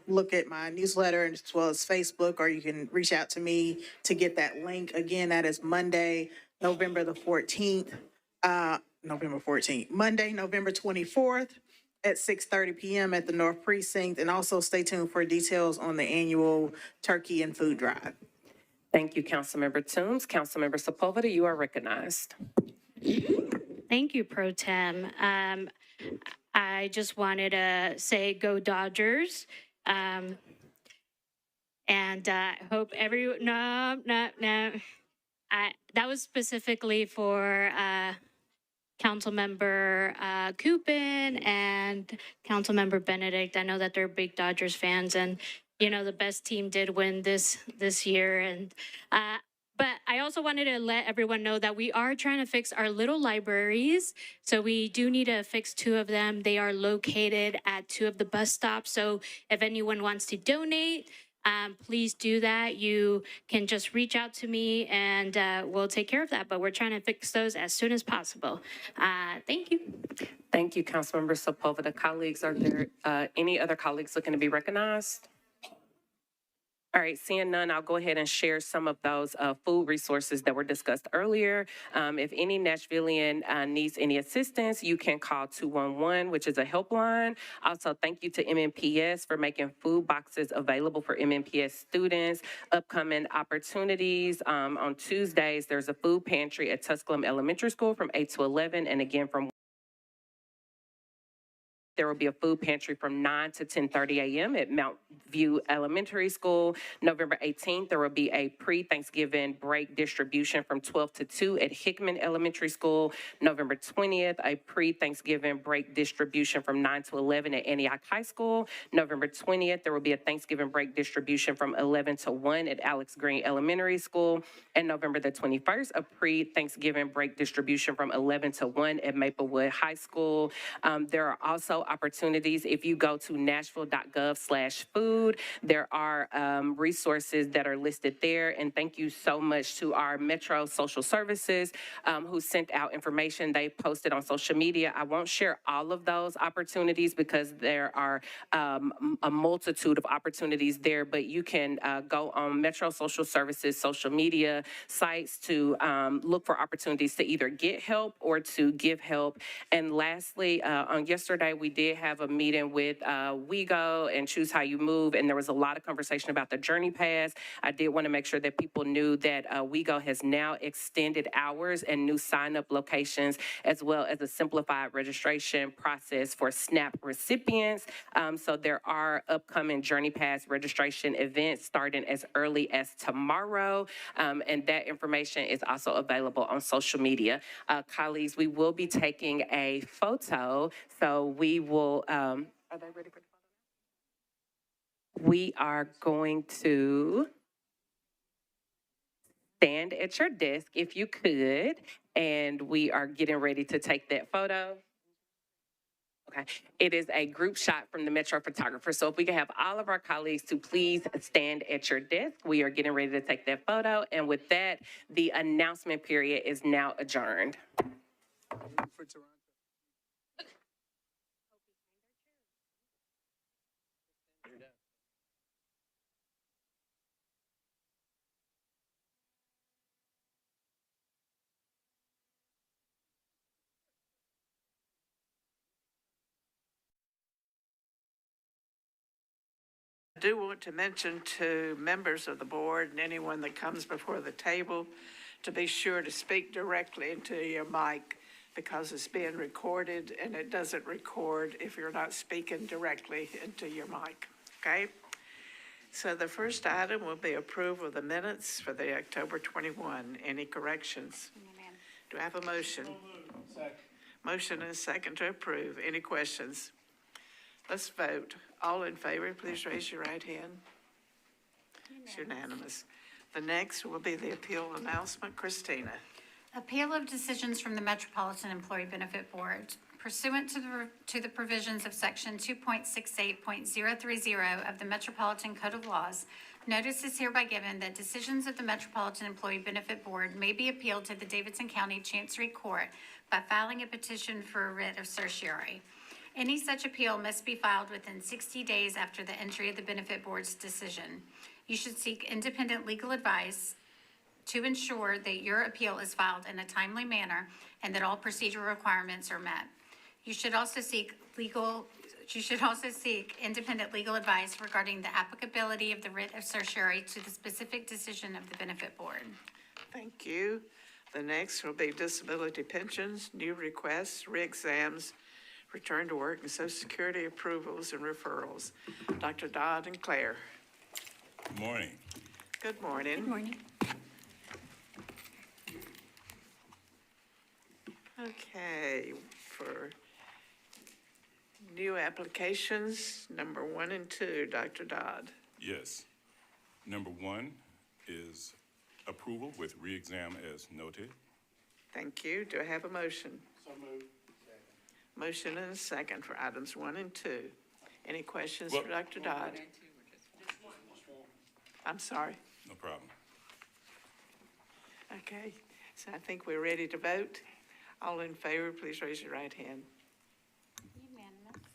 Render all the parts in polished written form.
look at my newsletter as well as Facebook, or you can reach out to me to get that link. Again, that is Monday, November the 14th, Monday, November 24th at 6:30 PM at the North Precinct. And also stay tuned for details on the annual turkey and food drive. Thank you, Councilmember Toombs. Councilmember Sepulveda, you are recognized. Thank you, Pro Tem. I just wanted to say go Dodgers. And hope everyone, no. That was specifically for Councilmember Coopin and Councilmember Benedict. I know that they're big Dodgers fans, and you know the best team did win this year. And but I also wanted to let everyone know that we are trying to fix our little libraries. So we do need to fix 2 of them. They are located at 2 of the bus stops. So if anyone wants to donate, please do that. You can just reach out to me and we'll take care of that. But we're trying to fix those as soon as possible. Thank you. Thank you, Councilmember Sepulveda. Colleagues, are there any other colleagues looking to be recognized? All right, seeing none, I'll go ahead and share some of those food resources that were discussed earlier. If any Nashvilleian needs any assistance, you can call 211, which is a helpline. Also, thank you to MNPS for making food boxes available for MNPS students. Upcoming opportunities, on Tuesdays, there's a food pantry at Tusculum Elementary School from 8 to 11, and again from there will be a food pantry from 9 to 10:30 a.m. at Mount View Elementary School. November 18th, there will be a pre-Thanksgiving break distribution from 12 to 2 at Hickman Elementary School. November 20th, a pre-Thanksgiving break distribution from 9 to 11 at Antioch High School. November 20th, there will be a Thanksgiving break distribution from 11 to 1 at Alex Green Elementary School. And November the 21st, a pre-Thanksgiving break distribution from 11 to 1 at Maplewood High School. There are also opportunities. If you go to nashville.gov/food, there are resources that are listed there. And thank you so much to our Metro Social Services who sent out information they posted on social media. I won't share all of those opportunities because there are a multitude of opportunities there, but you can go on Metro Social Services social media sites to look for opportunities to either get help or to give help. And lastly, on yesterday, we did have a meeting with WeGo and Choose How You Move, and there was a lot of conversation about the Journey Pass. I did want to make sure that people knew that WeGo has now extended hours and new sign-up locations, as well as a simplified registration process for SNAP recipients. So there are upcoming Journey Pass registration events starting as early as tomorrow, and that information is also available on social media. Colleagues, we will be taking a photo, so we will, are they ready for the photo? We are going to stand at your desk if you could, and we are getting ready to take that photo. Okay, it is a group shot from the Metro photographer. So if we can have all of our colleagues to please stand at your desk, we are getting ready to take that photo. And with that, the announcement period is now adjourned. I do want to mention to members of the board and anyone that comes before the table to be sure to speak directly into your mic because it's being recorded and it doesn't record if you're not speaking directly into your mic, okay? So the first item will be approval of the minutes for the October 21. Any corrections? Do I have a motion? Second. Motion and a second to approve. Any questions? Let's vote. All in favor, please raise your right hand. It's unanimous. The next will be the appeal announcement. Christina. Appeal of decisions from the Metropolitan Employee Benefit Board. Pursuant to the provisions of Section 2.68.030 of the Metropolitan Code of Laws, notice is hereby given that decisions of the Metropolitan Employee Benefit Board may be appealed to the Davidson County Chancery Court by filing a petition for a writ of certiorari. Any such appeal must be filed within 60 days after the entry of the benefit board's decision. You should seek independent legal advice to ensure that your appeal is filed in a timely manner and that all procedural requirements are met. You should also seek independent legal advice regarding the applicability of the writ of certiorari to the specific decision of the benefit board. Thank you. The next will be disability pensions, new requests, re-exams, return to work, and Social Security approvals and referrals. Dr. Dodd and Claire. Good morning. Good morning. Good morning. Okay, for new applications, number 1 and 2, Dr. Dodd. Yes. Number 1 is approval with re-exam as noted. Thank you. Do I have a motion? So moved. Motion and a second for items 1 and 2. Any questions for Dr. Dodd? I'm sorry. No problem. Okay, so I think we're ready to vote. All in favor, please raise your right hand.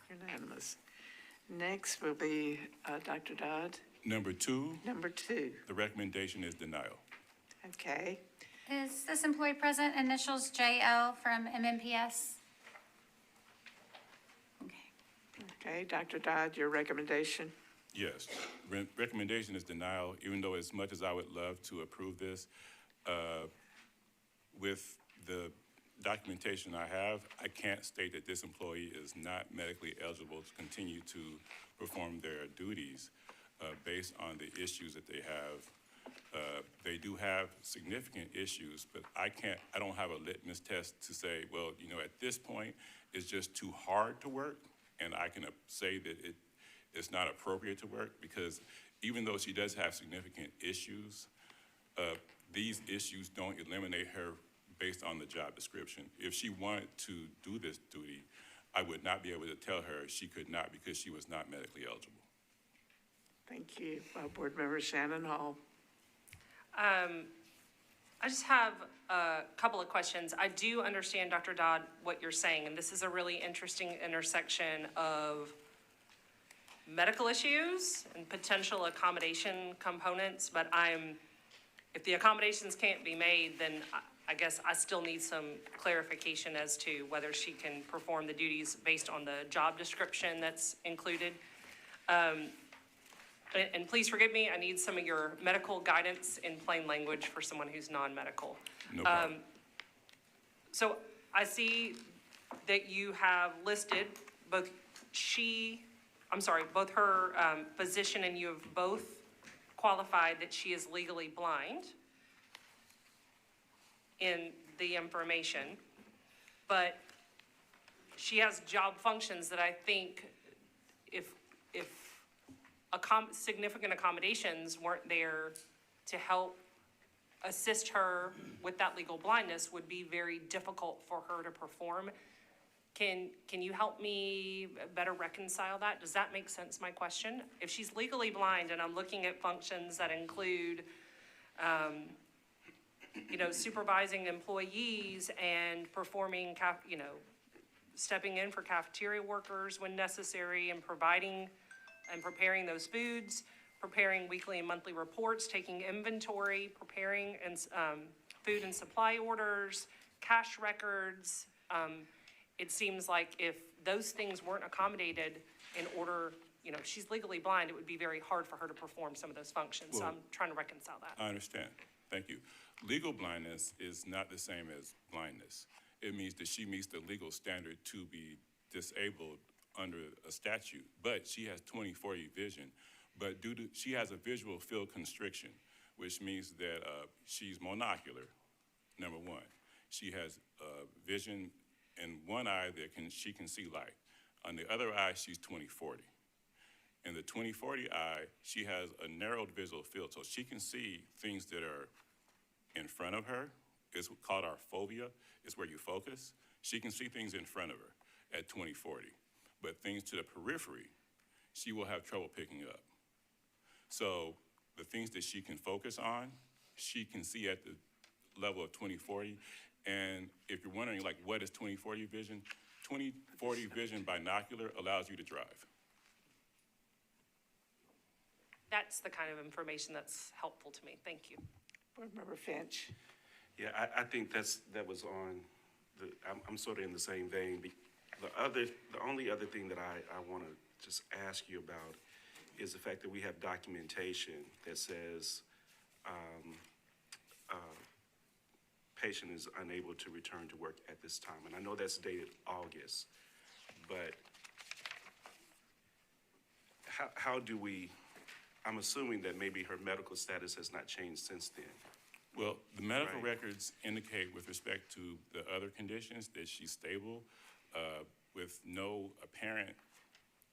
Unanimous. Next will be Dr. Dodd. Number 2, Number 2. the recommendation is denial. Okay, Is this employee present, initials JL from MMPS? okay, Dr. Dodd, your recommendation? Yes. Recommendation is denial, even though as much as I would love to approve this, with the documentation I have, I can't state that this employee is not medically eligible to continue to perform their duties based on the issues that they have. They do have significant issues, but I don't have a litmus test to say, well, at this point, it's just too hard to work, and I can say that it's not appropriate to work, because even though she does have significant issues, these issues don't eliminate her based on the job description. If she wanted to do this duty, I would not be able to tell her she could not because she was not medically eligible. Thank you. Board Member Shannon Hall. I just have a couple of questions. I do understand, Dr. Dodd, what you're saying, and this is a really interesting intersection of medical issues and potential accommodation components, but if the accommodations can't be made, then I guess I still need some clarification as to whether she can perform the duties based on the job description that's included. And please forgive me, I need some of your medical guidance in plain language for someone who's non-medical. No problem. So I see that you have listed both her position, and you have both qualified that she is legally blind in the information, but she has job functions that I think if significant accommodations weren't there to help assist her with that legal blindness, would be very difficult for her to perform. Can you help me better reconcile that? Does that make sense, my question? If she's legally blind and I'm looking at functions that include, supervising employees and performing, stepping in for cafeteria workers when necessary and providing and preparing those foods, preparing weekly and monthly reports, taking inventory, preparing and food and supply orders, cash records. It seems like if those things weren't accommodated in order, she's legally blind, it would be very hard for her to perform some of those functions. So I'm trying to reconcile that. I understand. Thank you. Legal blindness is not the same as blindness. It means that she meets the legal standard to be disabled under a statute, but she has 20/40 vision. But she has a visual field constriction, which means that she's monocular, number one. She has vision in one eye that she can see light. On the other eye, she's 20/40. In the 20/40 eye, she has a narrowed visual field, so she can see things that are in front of her. It's called our fovea. It's where you focus. She can see things in front of her at 20/40, but things to the periphery, she will have trouble picking up. So the things that she can focus on, she can see at the level of 20/40. And if you're wondering, what is 20/40 vision? 20/40 vision binocular allows you to drive. That's the kind of information that's helpful to me. Thank you. Board Member Finch. Yeah, I think that was on I'm sort of in the same vein. The only other thing that I want to just ask you about is the fact that we have documentation that says, patient is unable to return to work at this time. And I know that's dated August, but how do we, I'm assuming that maybe her medical status has not changed since then. Well, the medical Right. records indicate with respect to the other conditions that she's stable, with no apparent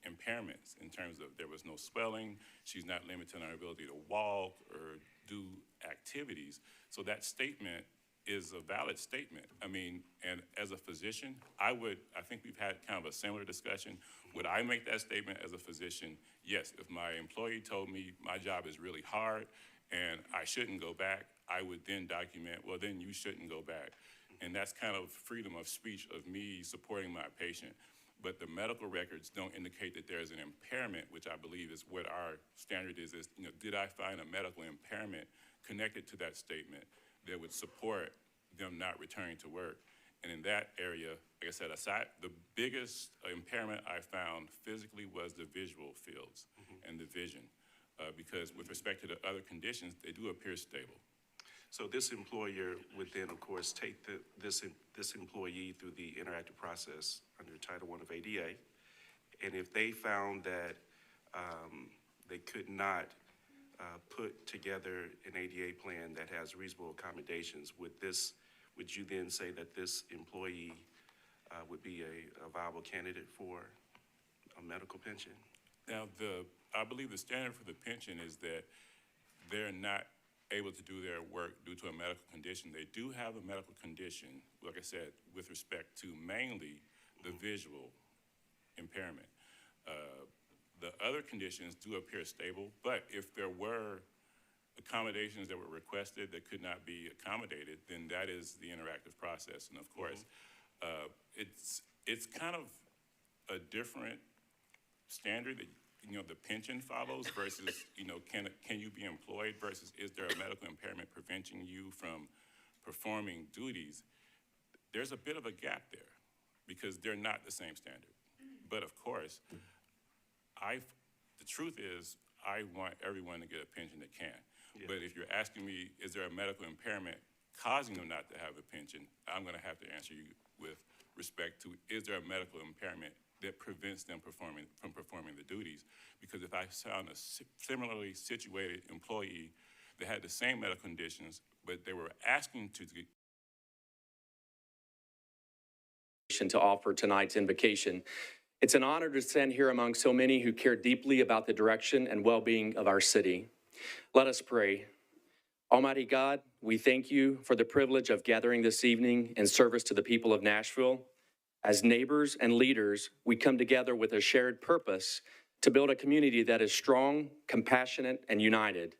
impairments in terms of there was no swelling, she's not limited in her ability to walk or do activities. So that statement is a valid statement. I mean, and as a physician, I think we've had kind of a similar discussion. Would I make that statement as a physician? Yes, if my employee told me my job is really hard and I shouldn't go back, I would then document, well, then you shouldn't go back. And that's kind of freedom of speech of me supporting my patient. But the medical records don't indicate that there's an impairment, which I believe is what our standard is, did I find a medical impairment connected to that statement that would support them not returning to work? And in that area, like I said, the biggest impairment I found physically was the visual fields and the vision, because with respect to the other conditions, they do appear stable. So this employer would then, of course, take this employee through the interactive process under Title I of ADA. And if they found that they could not put together an ADA plan that has reasonable accommodations, would you then say that this employee would be a viable candidate for a medical pension? Now, I believe the standard for the pension is that they're not able to do their work due to a medical condition. They do have a medical condition, like I said, with respect to mainly the visual impairment. The other conditions do appear stable, but if there were accommodations that were requested that could not be accommodated, then that is the interactive process. And of course, it's kind of a different standard that the pension follows versus, can you be employed versus is there a medical impairment preventing you from performing duties? There's a bit of a gap there because they're not the same standard. But of course, the truth is I want everyone to get a pension that can. Yeah. But if you're asking me, is there a medical impairment causing them not to have a pension? I'm gonna have to answer you with respect to, is there a medical impairment that prevents them from performing the duties? Because if I found a similarly situated employee that had the same medical conditions, but they were asking to offer tonight's invocation. It's an honor to stand here among so many who care deeply about the direction and well-being of our city. Let us pray. Almighty God, we thank you for the privilege of gathering this evening in service to the people of Nashville. As neighbors and leaders, we come together with a shared purpose to build a community that is strong, compassionate, and united.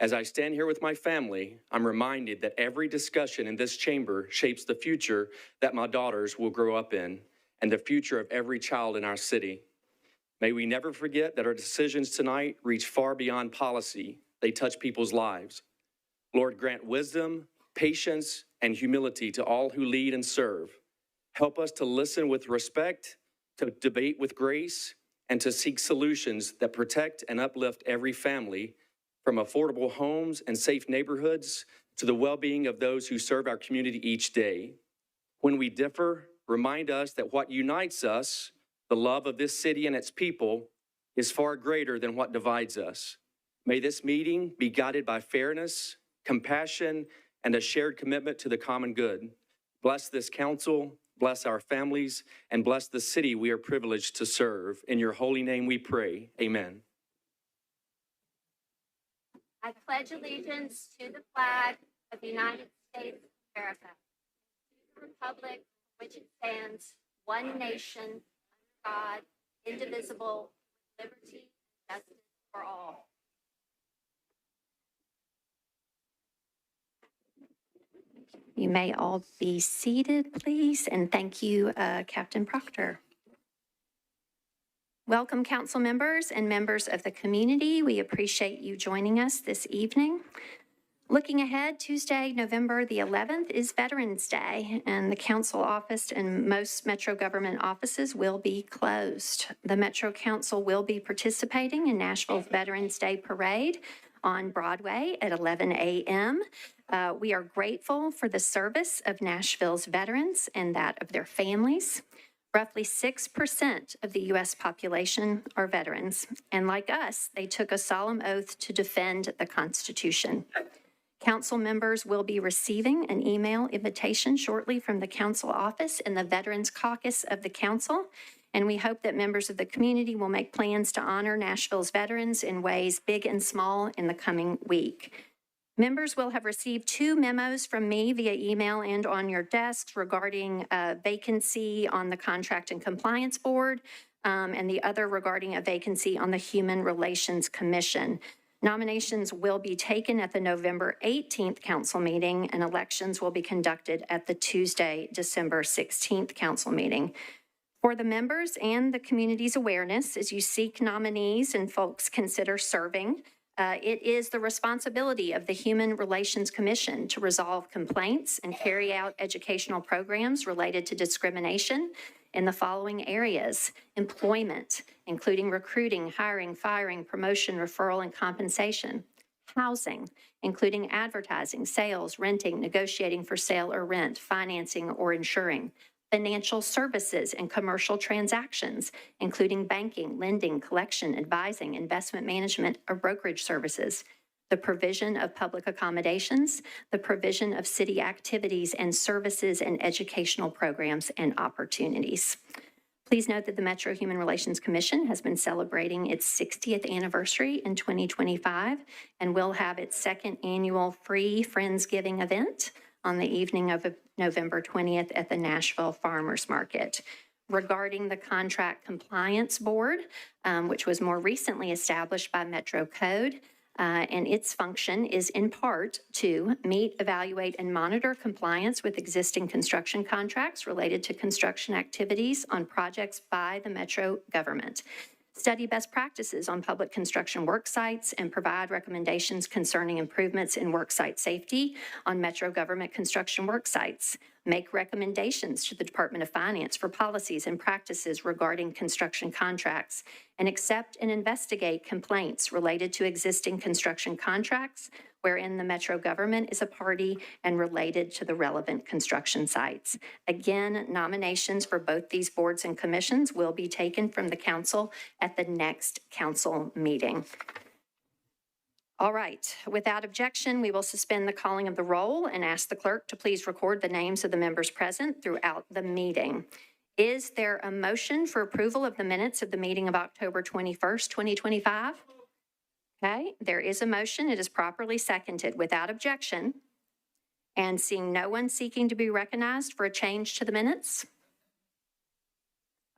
As I stand here with my family, I'm reminded that every discussion in this chamber shapes the future that my daughters will grow up in and the future of every child in our city. May we never forget that our decisions tonight reach far beyond policy. They touch people's lives. Lord, grant wisdom, patience, and humility to all who lead and serve. Help us to listen with respect, to debate with grace, and to seek solutions that protect and uplift every family, from affordable homes and safe neighborhoods to the well-being of those who serve our community each day. When we differ, remind us that what unites us, the love of this city and its people, is far greater than what divides us. May this meeting be guided by fairness, compassion, and a shared commitment to the common good. Bless this council, bless our families, and bless the city we are privileged to serve. In your holy name we pray, amen. I pledge allegiance to the flag of the United States of America, to the republic for which it stands, one nation, under God, indivisible, with liberty and justice for all. You may all be seated, please, and thank you, Captain Proctor. Welcome, council members and members of the community. We appreciate you joining us this evening. Looking ahead, Tuesday, November the 11th is Veterans Day, and the council office and most Metro government offices will be closed. The Metro Council will be participating in Nashville's Veterans Day Parade on Broadway at 11 a.m. We are grateful for the service of Nashville's veterans and that of their families. Roughly 6% of the U.S. population are veterans, and like us, they took a solemn oath to defend the Constitution. Council members will be receiving an email invitation shortly from the council office and the Veterans Caucus of the council, and we hope that members of the community will make plans to honor Nashville's veterans in ways big and small in the coming week. Members will have received 2 memos from me via email and on your desks regarding a vacancy on the Contract and Compliance Board, and the other regarding a vacancy on the Human Relations Commission. Nominations will be taken at the November 18th council meeting, and elections will be conducted at the Tuesday, December 16th council meeting. For the members and the community's awareness, as you seek nominees and folks consider serving, it is the responsibility of the Human Relations Commission to resolve complaints and carry out educational programs related to discrimination in the following areas: employment, including recruiting, hiring, firing, promotion, referral, and compensation; housing, including advertising, sales, renting, negotiating for sale or rent, financing or insuring; financial services and commercial transactions, including banking, lending, collection, advising, investment management, or brokerage services; the provision of public accommodations; the provision of city activities and services and educational programs and opportunities. Please note that the Metro Human Relations Commission has been celebrating its 60th anniversary in 2025 and will have its second annual free Friendsgiving event on the evening of November 20th at the Nashville Farmers Market. Regarding the Contract Compliance Board, which was more recently established by Metro Code, and its function is in part to meet, evaluate, and monitor compliance with existing construction contracts related to construction activities on projects by the Metro government, study best practices on public construction work sites, and provide recommendations concerning improvements in worksite safety on Metro government construction work sites, make recommendations to the Department of Finance for policies and practices regarding construction contracts, and accept and investigate complaints related to existing construction contracts wherein the Metro government is a party and related to the relevant construction sites. Again, nominations for both these boards and commissions will be taken from the council at the next council meeting. All right, without objection, we will suspend the calling of the roll and ask the clerk to please record the names of the members present throughout the meeting. Is there a motion for approval of the minutes of the meeting of October 21st, 2025? Okay, there is a motion. It is properly seconded without objection. And seeing no one seeking to be recognized for a change to the minutes.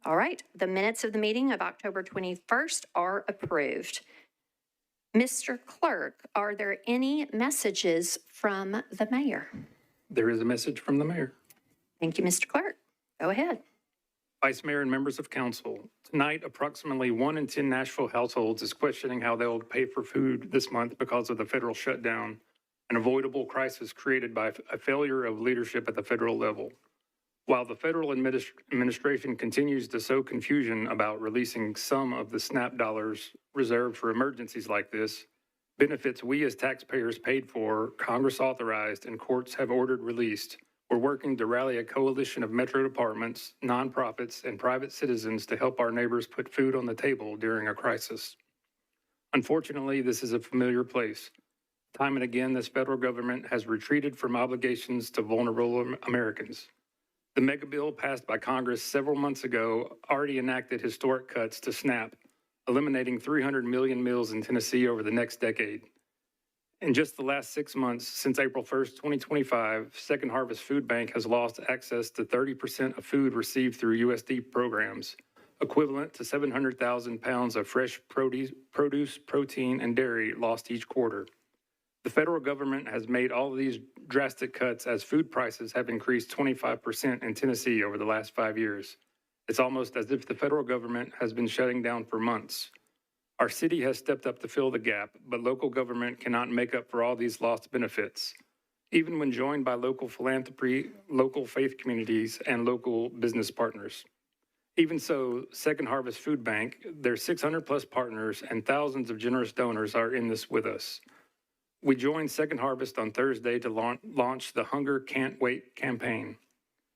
All right, the minutes of the meeting of October 21st are approved. Mr. Clerk, are there any messages from the mayor? There is a message from the mayor. Thank you, Mr. Clerk. Go ahead. Vice Mayor and members of council, tonight approximately 1 in 10 Nashville households is questioning how they will pay for food this month because of the federal shutdown, an avoidable crisis created by a failure of leadership at the federal level. While the federal administration continues to sow confusion about releasing some of the SNAP dollars reserved for emergencies like this, benefits we as taxpayers paid for, Congress authorized, and courts have ordered released, we're working to rally a coalition of Metro departments, nonprofits, and private citizens to help our neighbors put food on the table during a crisis. Unfortunately, this is a familiar place. Time and again, this federal government has retreated from obligations to vulnerable Americans. The mega bill passed by Congress several months ago already enacted historic cuts to SNAP, eliminating 300 million meals in Tennessee over the next decade. In just the last 6 months, since April 1st, 2025, Second Harvest Food Bank has lost access to 30% of food received through USD programs, equivalent to 700,000 pounds of fresh produce, protein, and dairy lost each quarter. The federal government has made all of these drastic cuts as food prices have increased 25% in Tennessee over the last 5 years. It's almost as if the federal government has been shutting down for months. Our city has stepped up to fill the gap, but local government cannot make up for all these lost benefits. Even when joined by local philanthropy, local faith communities, and local business partners. Even so, Second Harvest Food Bank, their 600-plus partners, and thousands of generous donors are in this with us. We joined Second Harvest on Thursday to launch the Hunger Can't Wait campaign.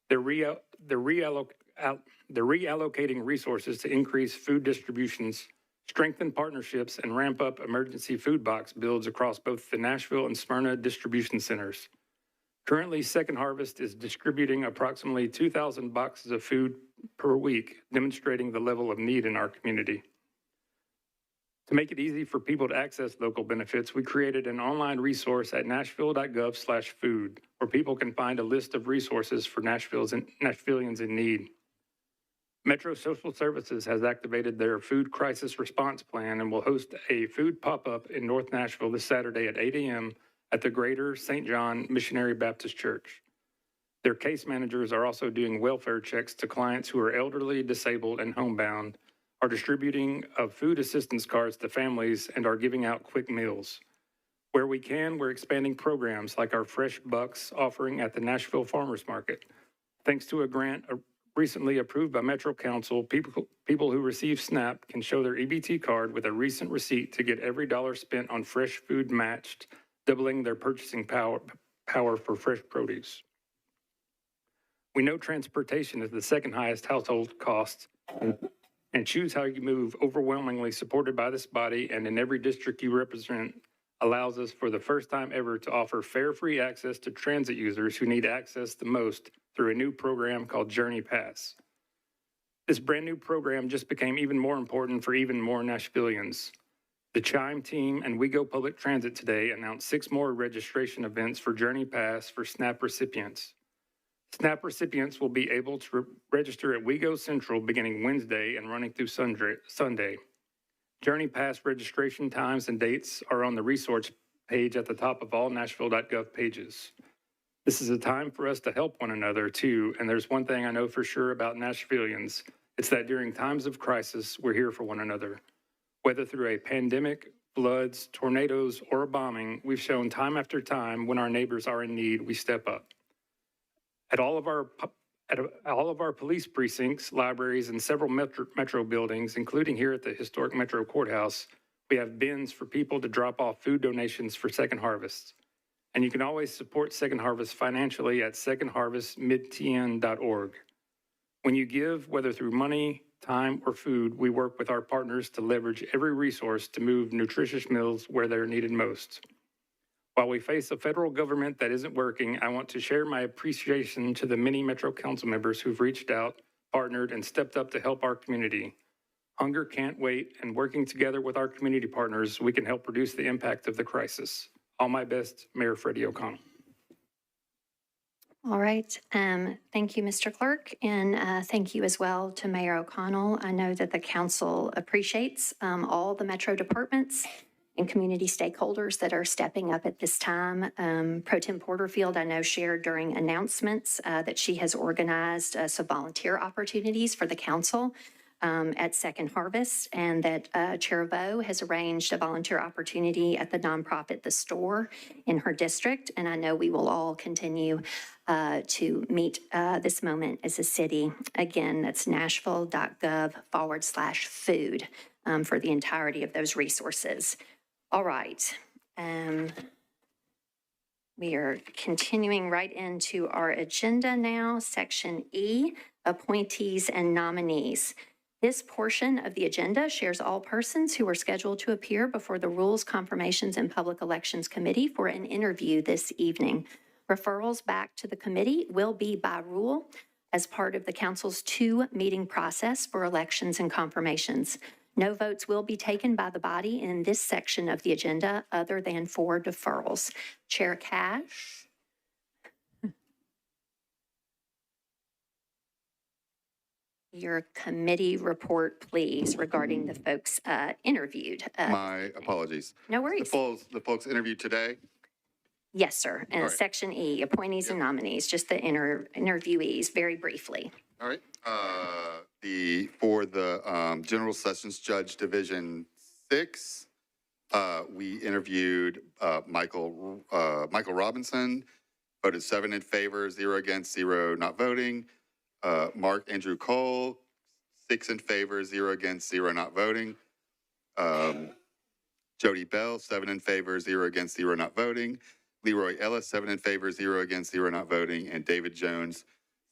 They're reallocating resources to increase food distributions, strengthen partnerships, and ramp up emergency food box builds across both the Nashville and Smyrna distribution centers. Currently, Second Harvest is distributing approximately 2,000 boxes of food per week, demonstrating the level of need in our community. To make it easy for people to access local benefits, we created an online resource at nashville.gov/food, where people can find a list of resources for Nashvillians in need. Metro Social Services has activated their food crisis response plan and will host a food pop-up in North Nashville this Saturday at 8 a.m. at the Greater St. John Missionary Baptist Church. Their case managers are also doing welfare checks to clients who are elderly, disabled, and homebound, are distributing food assistance cards to families, and are giving out quick meals. Where we can, we're expanding programs like our Fresh Bucks offering at the Nashville Farmers Market. Thanks to a grant recently approved by Metro Council, people who receive SNAP can show their EBT card with a recent receipt to get every dollar spent on fresh food matched, doubling their purchasing power for fresh produce. We know transportation is the second highest household cost, and Choose How You Move, overwhelmingly supported by this body and in every district you represent, allows us for the first time ever to offer fare-free access to transit users who need access the most through a new program called Journey Pass. This brand new program just became even more important for even more Nashvillians. The Chime team and We Go Public Transit today announced 6 more registration events for Journey Pass for SNAP recipients. SNAP recipients will be able to register at WeGo Central beginning Wednesday and running through Sunday. Journey Pass registration times and dates are on the resource page at the top of all Nashville.gov pages. This is a time for us to help one another too, and there's one thing I know for sure about Nashvillians. It's that during times of crisis, we're here for one another. Whether through a pandemic, floods, tornadoes, or a bombing, we've shown time after time when our neighbors are in need, we step up. At all of our police precincts, libraries, and several metro buildings, including here at the historic Metro Courthouse, we have bins for people to drop off food donations for Second Harvest. And you can always support Second Harvest financially at secondharvestmidtn.org. When you give, whether through money, time, or food, we work with our partners to leverage every resource to move nutritious meals where they're needed most. While we face a federal government that isn't working, I want to share my appreciation to the many Metro Council members who've reached out, partnered, and stepped up to help our community. Hunger can't wait, and working together with our community partners, we can help reduce the impact of the crisis. All my best, Mayor Freddie O'Connell. All right. Thank you, Mr. Clerk, and thank you as well to Mayor O'Connell. I know that the council appreciates all the Metro departments and community stakeholders that are stepping up at this time. Pro Tem Porterfield, I know, shared during announcements that she has organized some volunteer opportunities for the council at Second Harvest, and that Chair Vo has arranged a volunteer opportunity at the nonprofit The Store in her district. And I know we will all continue to meet this moment as a city. Again, that's nashville.gov/food for the entirety of those resources. All right. We are continuing right into our agenda now, Section E, appointees and nominees. This portion of the agenda shares all persons who are scheduled to appear before the Rules, Confirmations, and Public Elections Committee for an interview this evening. Referrals back to the committee will be by rule as part of the council's 2-meeting process for elections and confirmations. No votes will be taken by the body in this section of the agenda other than for deferrals. Chair Cash. Your committee report, please, regarding the folks interviewed. My apologies. No worries. The folks interviewed today, Yes, sir. And All right. Section E, appointees and nominees, just the interviewees, very briefly. All right. For the General Sessions Judge Division 6, we interviewed Michael Robinson, voted 7 in favor, 0 against, 0 not voting. Mark Andrew Cole, 6 in favor, 0 against, 0 not voting. Jody Bell, 7 in favor, 0 against, 0 not voting. Leroy Ellis, 7 in favor, 0 against, 0 not voting. And David Jones,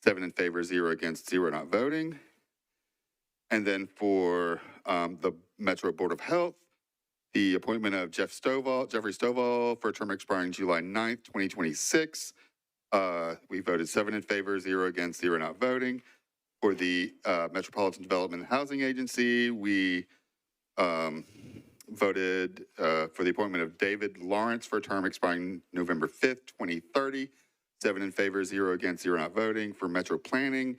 7 in favor, 0 against, 0 not voting. And then for the Metro Board of Health, the appointment of Jeffrey Stovall for a term expiring July 9th, 2026. We voted 7 in favor, 0 against, 0 not voting. For the Metropolitan Development and Housing Agency, we voted for the appointment of David Lawrence for a term expiring November 5th, 2030. 7 in favor, 0 against, 0 not voting. For Metro Planning,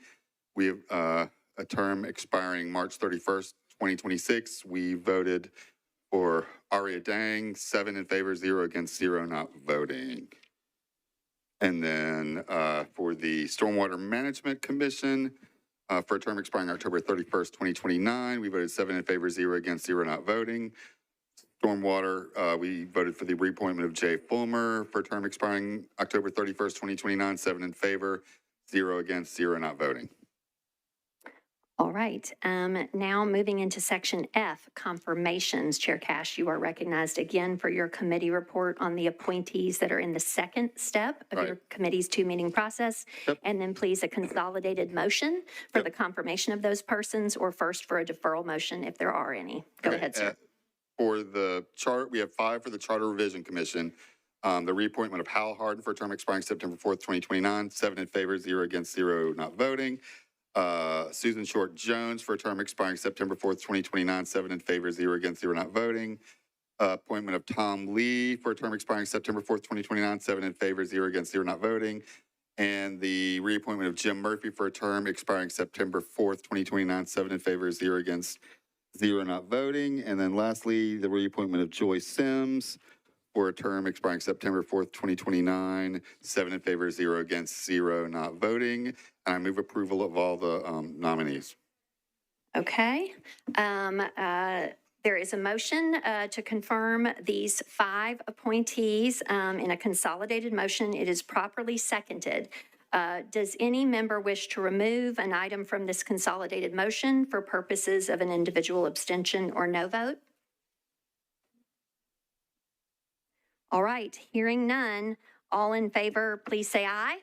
we have a term expiring March 31st, 2026. We voted for Aria Dang, 7 in favor, 0 against, 0 not voting. And then for the Stormwater Management Commission, for a term expiring October 31st, 2029, we voted 7 in favor, 0 against, 0 not voting. Stormwater, we voted for the reappointment of Jay Fulmer for a term expiring October 31st, 2029, 7 in favor, 0 against, 0 not voting. All right. Now moving into Section F, confirmations. Chair Cash, you are recognized again for your committee report on the appointees that are in the second step of your committee's 2-meeting process. Yep. And then please a consolidated motion for the confirmation of those persons, or first for a deferral motion if there are any. Go ahead, sir. For the chart, we have 5 for the Charter Revision Commission. The reappointment of Hal Harden for a term expiring September 4th, 2029, 7 in favor, 0 against, 0 not voting. Susan Short Jones for a term expiring September 4th, 2029, 7 in favor, 0 against, 0 not voting. Appointment of Tom Lee for a term expiring September 4th, 2029, 7 in favor, 0 against, 0 not voting. And the reappointment of Jim Murphy for a term expiring September 4th, 2029, 7 in favor, 0 against, 0 not voting. And then lastly, the reappointment of Joy Sims for a term expiring September 4th, 2029, 7 in favor, 0 against, 0 not voting. And I move approval of all the nominees. Okay. There is a motion to confirm these 5 appointees in a consolidated motion. It is properly seconded. Does any member wish to remove an item from this consolidated motion for purposes of an individual abstention or no vote? All right, hearing none, all in favor, please say aye.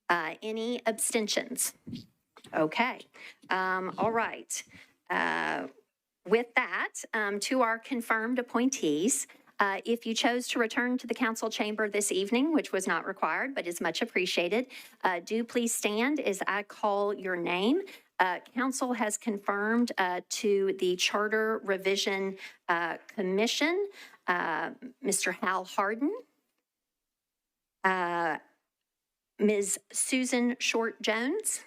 Aye. Any abstentions? Okay, all right. With that, to our confirmed appointees, if you chose to return to the council chamber this evening, which was not required but is much appreciated, do please stand as I call your name. Council has confirmed to the Charter Revision Commission, Mr. Hal Harden, Ms. Susan Short Jones,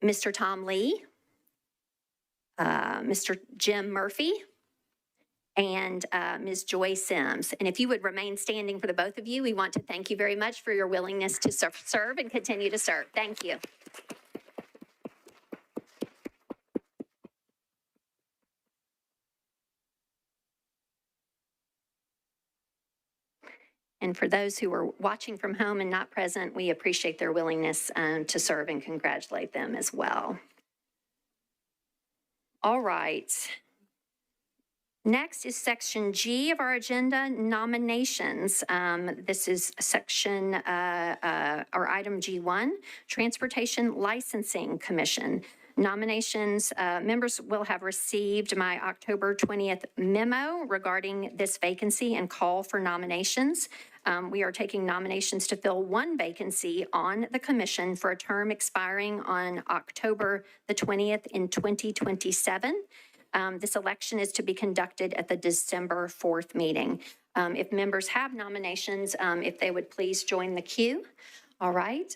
Mr. Tom Lee, Mr. Jim Murphy, and Ms. Joy Sims. And if you would remain standing for the both of you, we want to thank you very much for your willingness to serve and continue to serve. Thank you. And for those who are watching from home and not present, we appreciate their willingness to serve and congratulate them as well. All right. Next is Section G of our agenda, nominations. This is section, or item G1, Transportation Licensing Commission. Nominations, members will have received my October 20th memo regarding this vacancy and call for nominations. We are taking nominations to fill 1 vacancy on the commission for a term expiring on October the 20th in 2027. This election is to be conducted at the December 4th meeting. If members have nominations, if they would please join the queue. All right,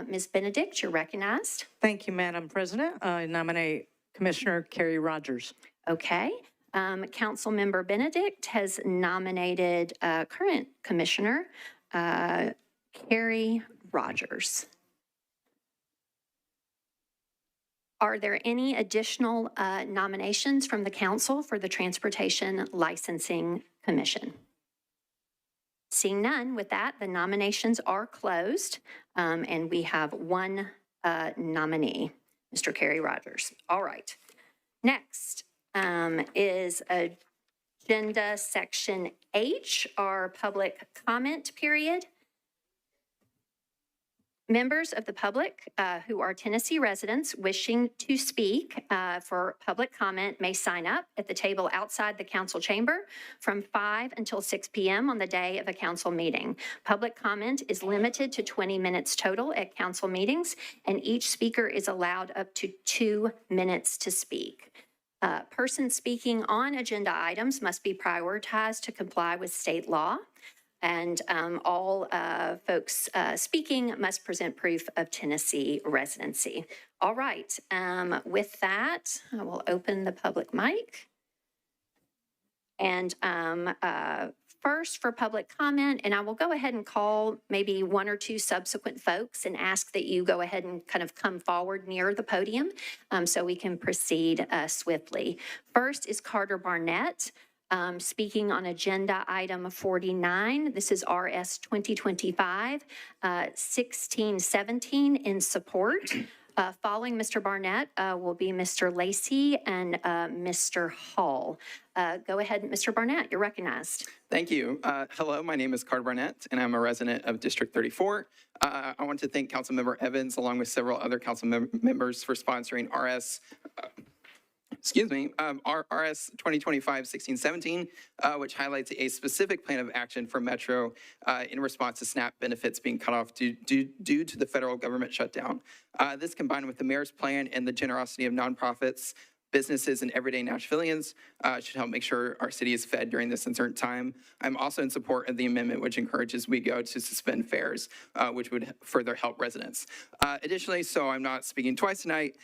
Ms. Benedict, you're recognized. Thank you, Madam President. I nominate Commissioner Carrie Rogers. Okay, Councilmember Benedict has nominated current Commissioner Carrie Rogers. Are there any additional nominations from the council for the Transportation Licensing Commission? Seeing none, with that, the nominations are closed, and we have one nominee, Mr. Carrie Rogers. All right. Next is Agenda Section H, our public comment period. Members of the public who are Tennessee residents wishing to speak for public comment may sign up at the table outside the council chamber from 5 until 6 p.m. on the day of a council meeting. Public comment is limited to 20 minutes total at council meetings, and each speaker is allowed up to 2 minutes to speak. Persons speaking on agenda items must be prioritized to comply with state law. And all folks speaking must present proof of Tennessee residency. All right, with that, I will open the public mic. And first for public comment, and I will go ahead and call maybe one or two subsequent folks and ask that you go ahead and kind of come forward near the podium so we can proceed swiftly. First is Carter Barnett. Speaking on agenda item 49. This is RS 2025-1617 in support. Following Mr. Barnett will be Mr. Lacey and Mr. Hall. Go ahead, Mr. Barnett, you're recognized. Thank you. Hello, my name is Carter Barnett, and I'm a resident of District 34. I want to thank Councilmember Evans, along with several other council members, for sponsoring RS 2025-1617, which highlights a specific plan of action for Metro in response to SNAP benefits being cut off due to the federal government shutdown. This, combined with the mayor's plan and the generosity of nonprofits, businesses, and everyday Nashvillians, should help make sure our city is fed during this uncertain time. I'm also in support of the amendment which encourages WeGo to suspend fares, which would further help residents. Additionally, so I'm not speaking twice tonight,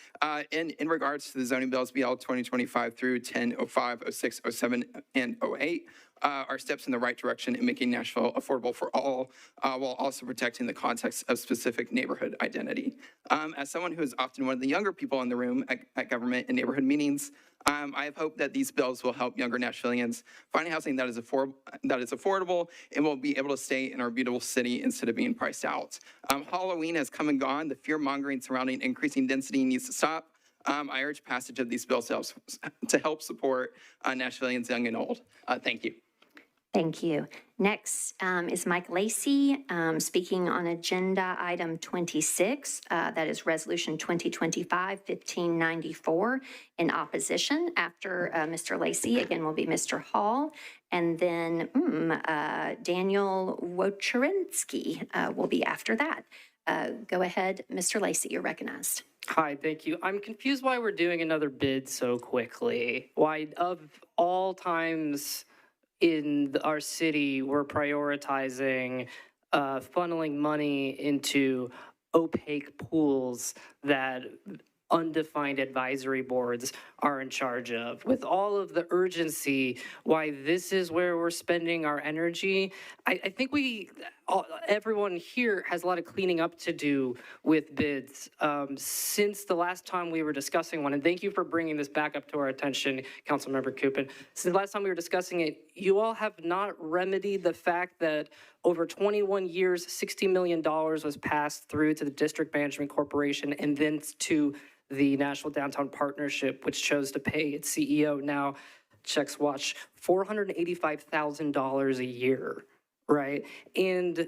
in regards to the zoning bills, BL 2025 through 1005, 06, 07, and 08, are steps in the right direction in making Nashville affordable for all, while also protecting the context of specific neighborhood identity. As someone who is often one of the younger people in the room at government and neighborhood meetings, I have hope that these bills will help younger Nashvillians find housing that is affordable and will be able to stay in our beautiful city instead of being priced out. Halloween has come and gone. The fear-mongering surrounding increasing density needs to stop. I urge passage of these bills to help support Nashvillians young and old. Thank you. Thank you. Next is Mike Lacey speaking on agenda item 26. That is resolution 2025-1594 in opposition. After Mr. Lacey, again, will be Mr. Hall. And then Daniel Wojcierski will be after that. Go ahead, Mr. Lacey, you're recognized. Hi, thank you. I'm confused why we're doing another bid so quickly. Why, of all times in our city, we're prioritizing funneling money into opaque pools that undefined advisory boards are in charge of. With all of the urgency, why this is where we're spending our energy, I think everyone here has a lot of cleaning up to do with bids since the last time we were discussing one. And thank you for bringing this back up to our attention, Councilmember Coopin. Since the last time we were discussing it, you all have not remedied the fact that over 21 years, $60 million was passed through to the District Management Corporation and then to the Nashville Downtown Partnership, which chose to pay its CEO, now checks watch, $485,000 a year, right? And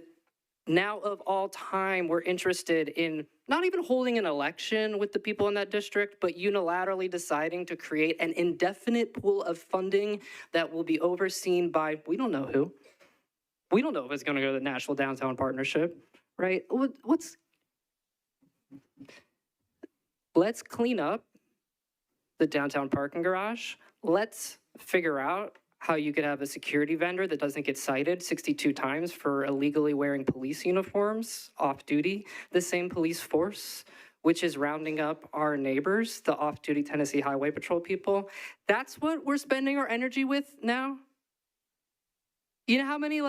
now of all time, we're interested in not even holding an election with the people in that district, but unilaterally deciding to create an indefinite pool of funding that will be overseen by, we don't know who. We don't know if it's going to go to the Nashville Downtown Partnership, right? Let's clean up the downtown parking garage. Let's figure out how you could have a security vendor that doesn't get cited 62 times for illegally wearing police uniforms off duty, the same police force. which is rounding up our neighbors, the off-duty Tennessee Highway Patrol people. That's what we're spending our energy with now? You know how many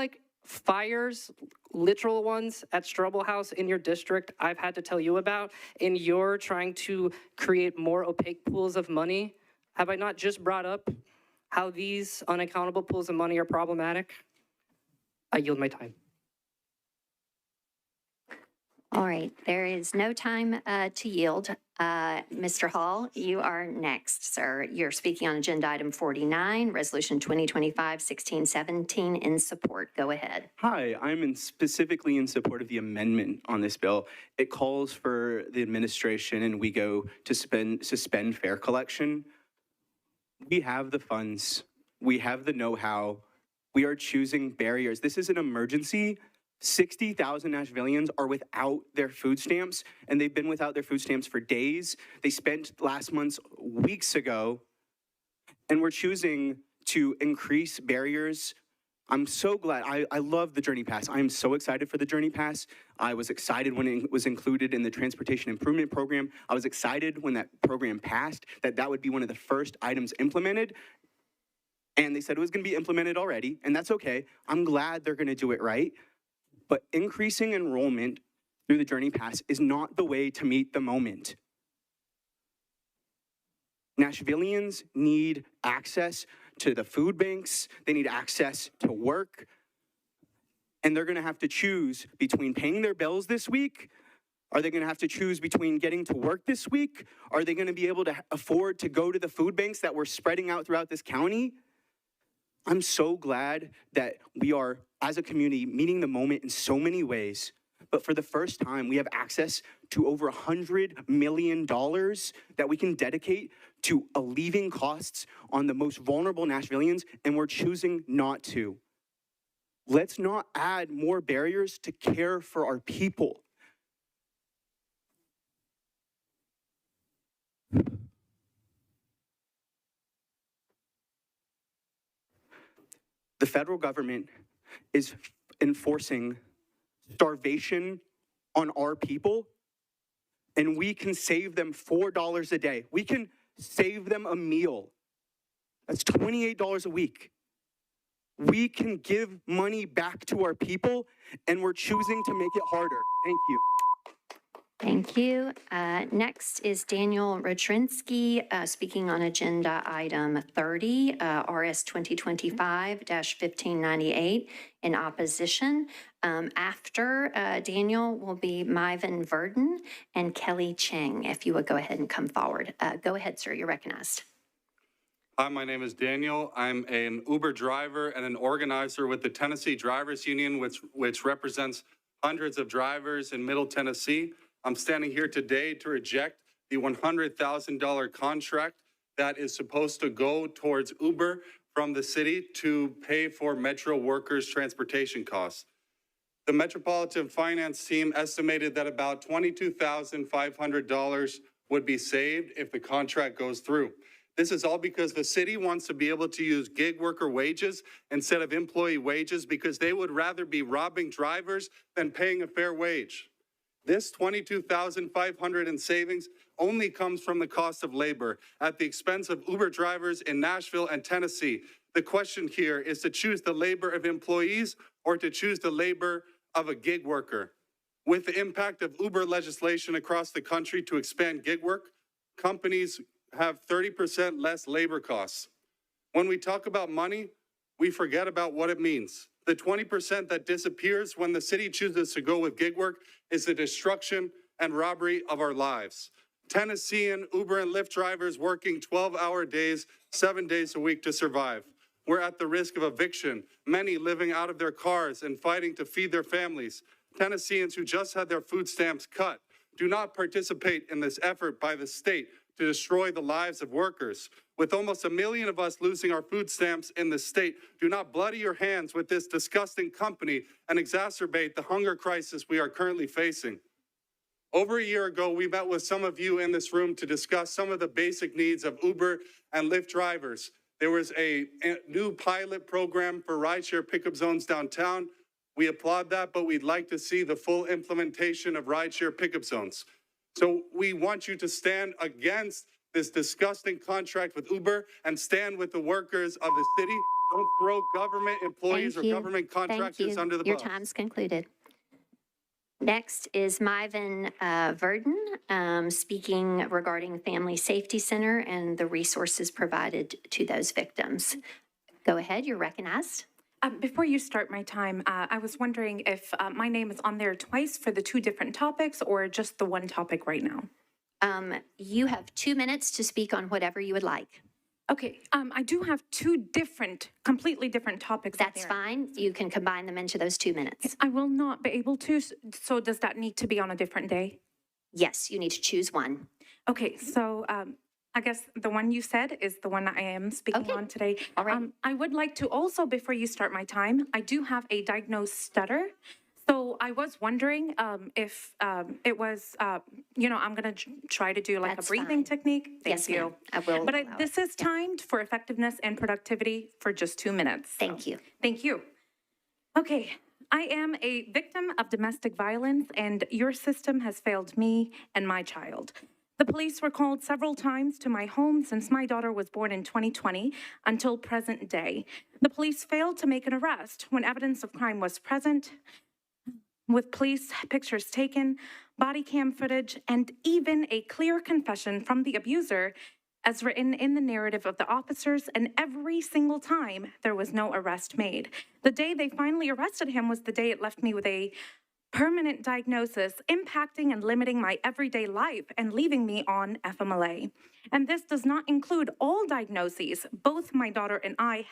fires, literal ones at Strobel House in your district I've had to tell you about, and you're trying to create more opaque pools of money? Have I not just brought up how these unaccountable pools of money are problematic? I yield my time. All right, there is no time to yield. Mr. Hall, you are next, sir. You're speaking on agenda item 49, resolution 2025-1617 in support. Go ahead. Hi, I'm specifically in support of the amendment on this bill. It calls for the administration and WeGo to suspend fare collection. We have the funds. We have the know-how. We are choosing barriers. This is an emergency. 60,000 Nashvillians are without their food stamps, and they've been without their food stamps for days. They spent last month's weeks ago, and we're choosing to increase barriers. I'm so glad. I love the Journey Pass. I am so excited for the Journey Pass. I was excited when it was included in the Transportation Improvement Program. I was excited when that program passed, that would be one of the first items implemented. And they said it was going to be implemented already, and that's okay. I'm glad they're going to do it right. But increasing enrollment through the Journey Pass is not the way to meet the moment. Nashvillians need access to the food banks. They need access to work. And they're going to have to choose between paying their bills this week. Are they going to have to choose between getting to work this week? Are they going to be able to afford to go to the food banks that we're spreading out throughout this county? I'm so glad that we are, as a community, meeting the moment in so many ways. But for the first time, we have access to over $100 million that we can dedicate to alleviating costs on the most vulnerable Nashvillians, and we're choosing not to. Let's not add more barriers to care for our people. The federal government is enforcing starvation on our people, and we can save them $4 a day. We can save them a meal. That's $28 a week. We can give money back to our people, and we're choosing to make it harder. Thank you. Thank you. Next is Daniel Rodrinsky, speaking on agenda item 30, RS 2025-1598 in opposition. After Daniel will be Myvan Verdon and Kelly Cheng. If you would go ahead and come forward. Go ahead, sir. You're recognized. Hi, my name is Daniel. I'm an Uber driver and an organizer with the Tennessee Drivers Union, which represents hundreds of drivers in Middle Tennessee. I'm standing here today to reject the $100,000 contract that is supposed to go towards Uber from the city to pay for Metro workers' transportation costs. The Metropolitan Finance team estimated that about $22,500 would be saved if the contract goes through. This is all because the city wants to be able to use gig worker wages instead of employee wages because they would rather be robbing drivers than paying a fair wage. This $22,500 in savings only comes from the cost of labor at the expense of Uber drivers in Nashville and Tennessee. The question here is to choose the labor of employees or to choose the labor of a gig worker. With the impact of Uber legislation across the country to expand gig work, companies have 30% less labor costs. When we talk about money, we forget about what it means. The 20% that disappears when the city chooses to go with gig work is the destruction and robbery of our lives. Tennessean Uber and Lyft drivers working 12-hour days, 7 days a week to survive. We're at the risk of eviction, many living out of their cars and fighting to feed their families. Tennesseans who just had their food stamps cut do not participate in this effort by the state to destroy the lives of workers. With almost 1 million of us losing our food stamps in the state, do not bloody your hands with this disgusting company and exacerbate the hunger crisis we are currently facing. Over a year ago, we met with some of you in this room to discuss some of the basic needs of Uber and Lyft drivers. There was a new pilot program for rideshare pickup zones downtown. We applaud that, but we'd like to see the full implementation of rideshare pickup zones. So we want you to stand against this disgusting contract with Uber and stand with the workers of the city. Don't throw government employees or Thank you. government contractors Thank you. under the Your bus. time's concluded. Next is Myvan Verdon, speaking regarding Family Safety Center and the resources provided to those victims. Go ahead, you're recognized. Before you start my time, I was wondering if my name is on there twice for the two different topics or just the one topic right now? You have 2 minutes to speak on whatever you would like. Okay, I do have two different, completely different topics. That's fine. You can combine them into those 2 minutes. I will not be able to, so does that need to be on a different day? Yes, you need to choose one. Okay, so I guess the one you said is the one I am speaking on today. All right. I would like to also, before you start my time, I do have a diagnosed stutter. So I was wondering if it was, I'm going to try to do like That's a breathing fine. technique. Thank Yes, you. ma'am. I will But allow this is timed for effectiveness and productivity for just 2 minutes. Thank you. Thank you. Okay, I am a victim of domestic violence, and your system has failed me and my child. The police were called several times to my home since my daughter was born in 2020 until present day. The police failed to make an arrest when evidence of crime was present, with police pictures taken, body cam footage, and even a clear confession from the abuser as written in the narrative of the officers, and every single time there was no arrest made. The day they finally arrested him was the day it left me with a permanent diagnosis impacting and limiting my everyday life and leaving me on FMLA. And this does not include all diagnoses both my daughter and I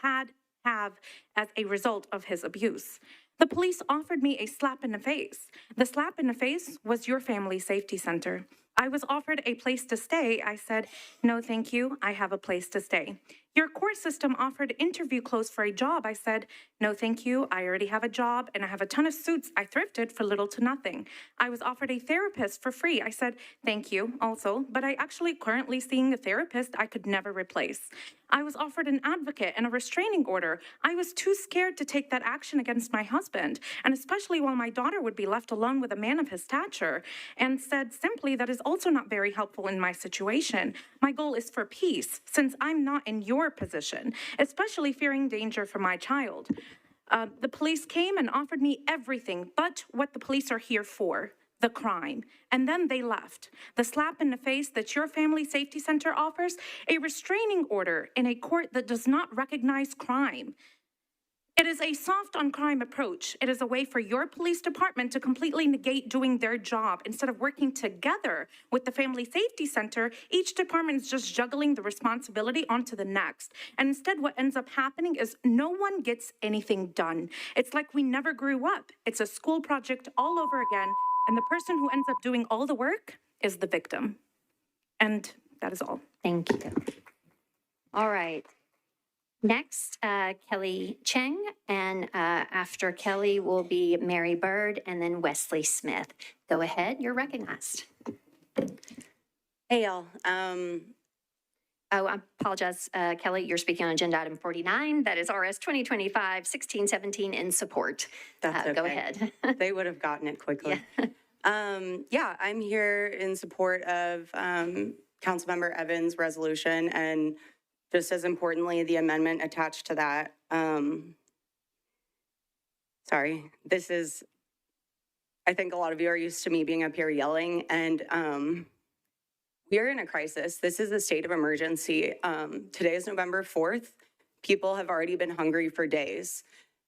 have as a result of his abuse. The police offered me a slap in the face. The slap in the face was your Family Safety Center. I was offered a place to stay. I said, no, thank you. I have a place to stay. Your court system offered interview clothes for a job. I said, no, thank you. I already have a job and I have a ton of suits I thrifted for little to nothing. I was offered a therapist for free. I said, thank you also, but I actually currently seeing a therapist I could never replace. I was offered an advocate and a restraining order. I was too scared to take that action against my husband, and especially while my daughter would be left alone with a man of his stature, and said simply that is also not very helpful in my situation. My goal is for peace, since I'm not in your position, especially fearing danger for my child. The police came and offered me everything but what the police are here for, the crime. And then they left. The slap in the face that your Family Safety Center offers, a restraining order in a court that does not recognize crime. It is a soft on crime approach. It is a way for your police department to completely negate doing their job. Instead of working together with the Family Safety Center, each department is just juggling the responsibility onto the next. And instead, what ends up happening is no one gets anything done. It's like we never grew up. It's a school project all over again. And the person who ends up doing all the work is the victim. And that is all. Thank you. All right. Next, Kelly Cheng, and after Kelly will be Mary Bird and then Wesley Smith. Go ahead, you're recognized. Hey, y'all. Oh, I apologize, Kelly, you're speaking on agenda item 49. That is RS 2025-1617 in support. That's okay. Go ahead. They would have gotten it quickly. Yeah. I'm here in support of Councilmember Evans' resolution and just as importantly, the amendment attached to that. Sorry, I think a lot of you are used to me being up here yelling, and we are in a crisis. This is a state of emergency. Today is November 4th. People have already been hungry for days.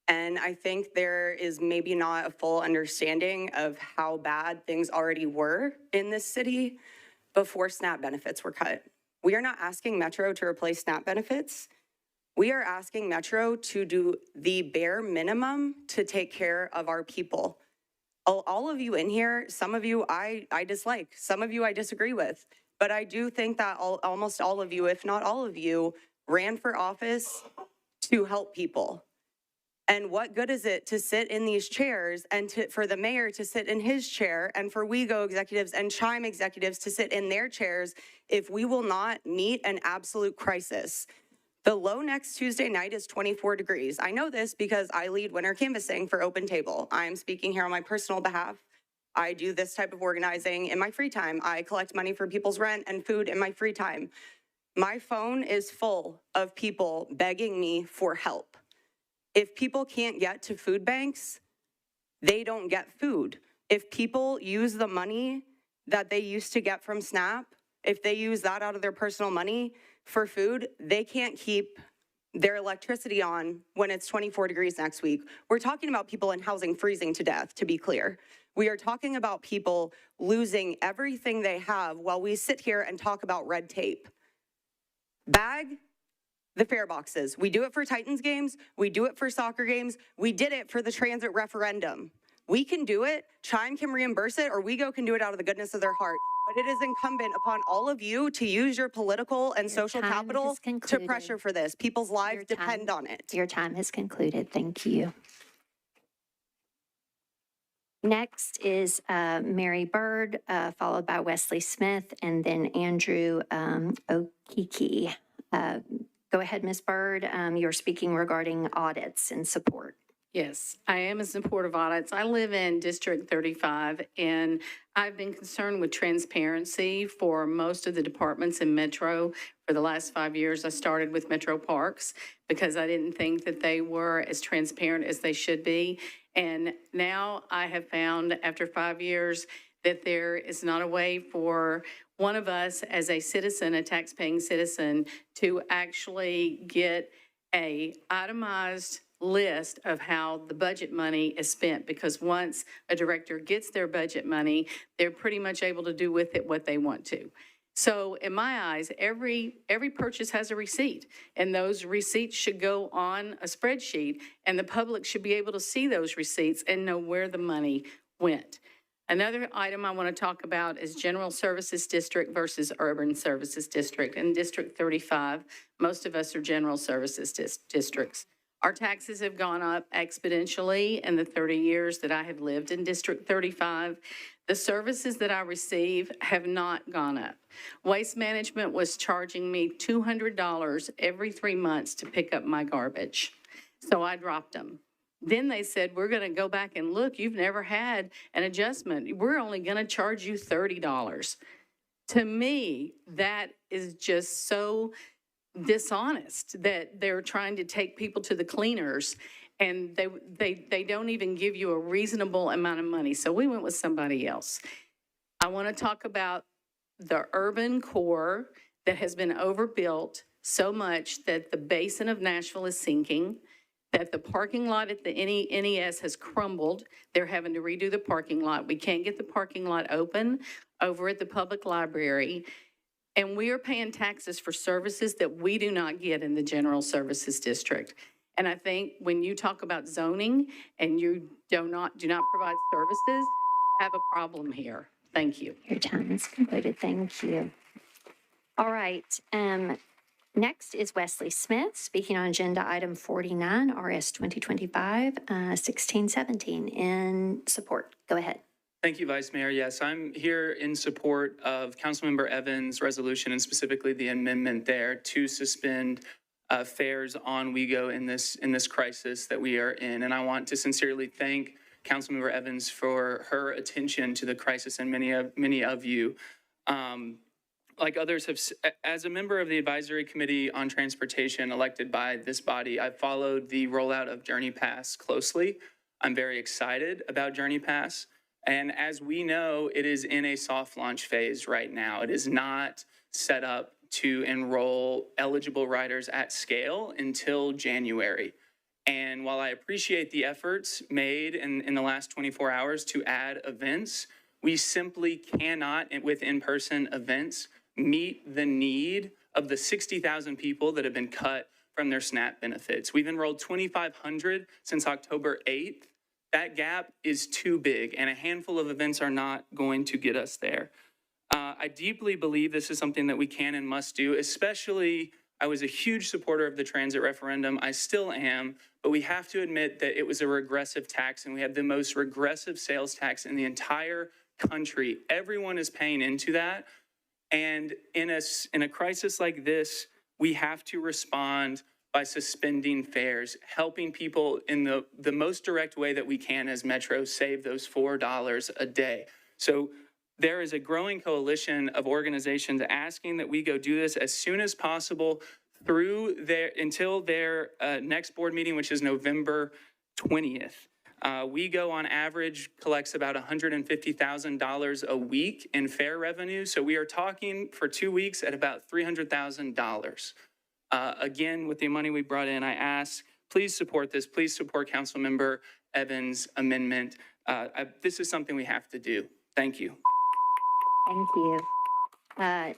And I think there is maybe not a full understanding of how bad things already were in this city before SNAP benefits were cut. We are not asking Metro to replace SNAP benefits. We are asking Metro to do the bare minimum to take care of our people. All of you in here, some of you I dislike, some of you I disagree with, but I do think that almost all of you, if not all of you, ran for office to help people. And what good is it to sit in these chairs and for the mayor to sit in his chair and for WeGo executives and Chime executives to sit in their chairs if we will not meet an absolute crisis? The low next Tuesday night is 24 degrees. I know this because I lead winter canvassing for Open Table. I'm speaking here on my personal behalf. I do this type of organizing in my free time. I collect money for people's rent and food in my free time. My phone is full of people begging me for help. If people can't get to food banks, they don't get food. If people use the money that they used to get from SNAP, if they use that out of their personal money for food, they can't keep their electricity on when it's 24 degrees next week. We're talking about people in housing freezing to death, to be clear. We are talking about people losing everything they have while we sit here and talk about red tape. Bag the fare boxes. We do it for Titans games. We do it for soccer games. We did it for the transit referendum. We can do it. Chime can reimburse it, or WeGo can do it out of the goodness of their heart. But it is incumbent upon all of you to use your political and social capital to pressure for this. People's lives depend on it. Your time has concluded. Thank you. Next is Mary Bird, followed by Wesley Smith, and then Andrew Okiki. Go ahead, Ms. Bird. You're speaking regarding audits and support. Yes, I am in support of audits. I live in District 35, and I've been concerned with transparency for most of the departments in Metro for the last 5 years. I started with Metro Parks because I didn't think that they were as transparent as they should be. And now I have found, after 5 years, that there is not a way for one of us as a citizen, a tax-paying citizen, to actually get a itemized list of how the budget money is spent, because once a director gets their budget money, they're pretty much able to do with it what they want to. So in my eyes, every purchase has a receipt, and those receipts should go on a spreadsheet, and the public should be able to see those receipts and know where the money went. Another item I want to talk about is General Services District versus Urban Services District. In District 35, most of us are General Services districts. Our taxes have gone up exponentially in the 30 years that I have lived in District 35. The services that I receive have not gone up. Waste Management was charging me $200 every 3 months to pick up my garbage, so I dropped them. Then they said, we're going to go back and look. You've never had an adjustment. We're only going to charge you $30. To me, that is just so dishonest that they're trying to take people to the cleaners, and they don't even give you a reasonable amount of money. So we went with somebody else. I want to talk about the urban core that has been overbuilt so much that the basin of Nashville is sinking, that the parking lot at the NES has crumbled. They're having to redo the parking lot. We can't get the parking lot open over at the public library. And we are paying taxes for services that we do not get in the General Services District. And I think when you talk about zoning and you do not provide services, you have a problem here. Thank you. Your time is concluded. Thank you. All right. Next is Wesley Smith, speaking on agenda item 49, RS 2025-1617, in support. Go ahead. Thank you, Vice Mayor. Yes, I'm here in support of Councilmember Evans' resolution, and specifically the amendment there to suspend fares on WeGo in this crisis that we are in. And I want to sincerely thank Councilmember Evans for her attention to the crisis, and many of you. Like others have, as a member of the Advisory Committee on Transportation elected by this body, I've followed the rollout of Journey Pass closely. I'm very excited about Journey Pass. And as we know, it is in a soft launch phase right now. It is not set up to enroll eligible riders at scale until January. And while I appreciate the efforts made in the last 24 hours to add events, we simply cannot, with in-person events, meet the need of the 60,000 people that have been cut from their SNAP benefits. We've enrolled 2,500 since October 8th. That gap is too big, and a handful of events are not going to get us there. I deeply believe this is something that we can and must do, especially I was a huge supporter of the transit referendum. I still am, but we have to admit that it was a regressive tax, and we have the most regressive sales tax in the entire country. Everyone is paying into that. And in a crisis like this, we have to respond by suspending fares, helping people in the most direct way that we can as Metro save those $4 a day. So there is a growing coalition of organizations asking that we go do this as soon as possible until their next board meeting, which is November 20th. WeGo on average collects about $150,000 a week in fare revenue. So we are talking for 2 weeks at about $300,000. Again, with the money we brought in, I ask, please support this. Please support Councilmember Evans' amendment. This is something we have to do. Thank you. Thank you.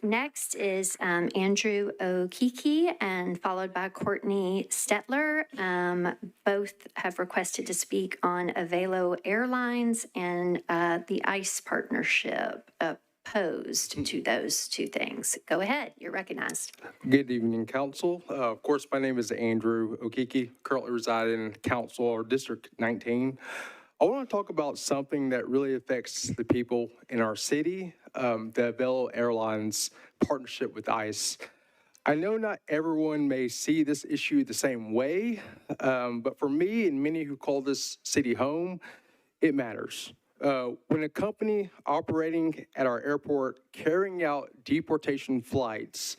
Next is Andrew Okiki and followed by Courtney Stetler. Both have requested to speak on Avelo Airlines and the ICE partnership opposed to those two things. Go ahead, you're recognized. Good evening, Council. Of course, my name is Andrew Okiki, currently reside in Council or District 19. I want to talk about something that really affects the people in our city, the Avelo Airlines partnership with ICE. I know not everyone may see this issue the same way, but for me and many who call this city home, it matters. When a company operating at our airport carrying out deportation flights,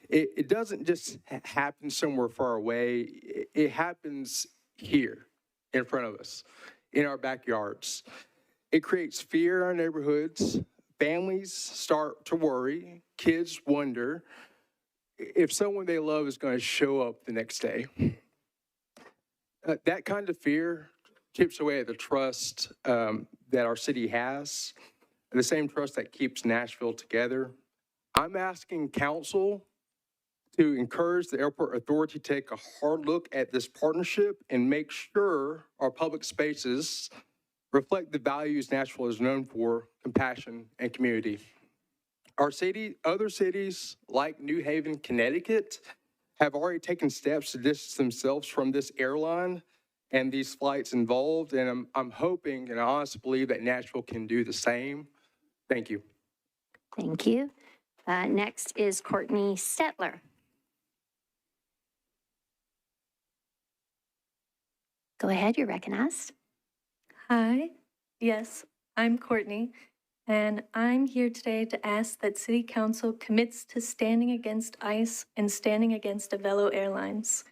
it doesn't just happen somewhere far away. It happens here in front of us, in our backyards. It creates fear in our neighborhoods. Families start to worry. Kids wonder if someone they love is going to show up the next day. That kind of fear chips away at the trust that our city has, the same trust that keeps Nashville together. I'm asking council to encourage the airport authority to take a hard look at this partnership and make sure our public spaces reflect the values Nashville is known for: compassion and community. Our city, other cities like New Haven, Connecticut, have already taken steps to distance themselves from this airline and these flights involved, and I'm hoping and I honestly believe that Nashville can do the same. Thank you. Thank you. Next is Courtney Stetler. Go ahead, you're recognized. Hi, yes, I'm Courtney, and I'm here today to ask that City Council commits to standing against ICE and standing against Avelo Airlines.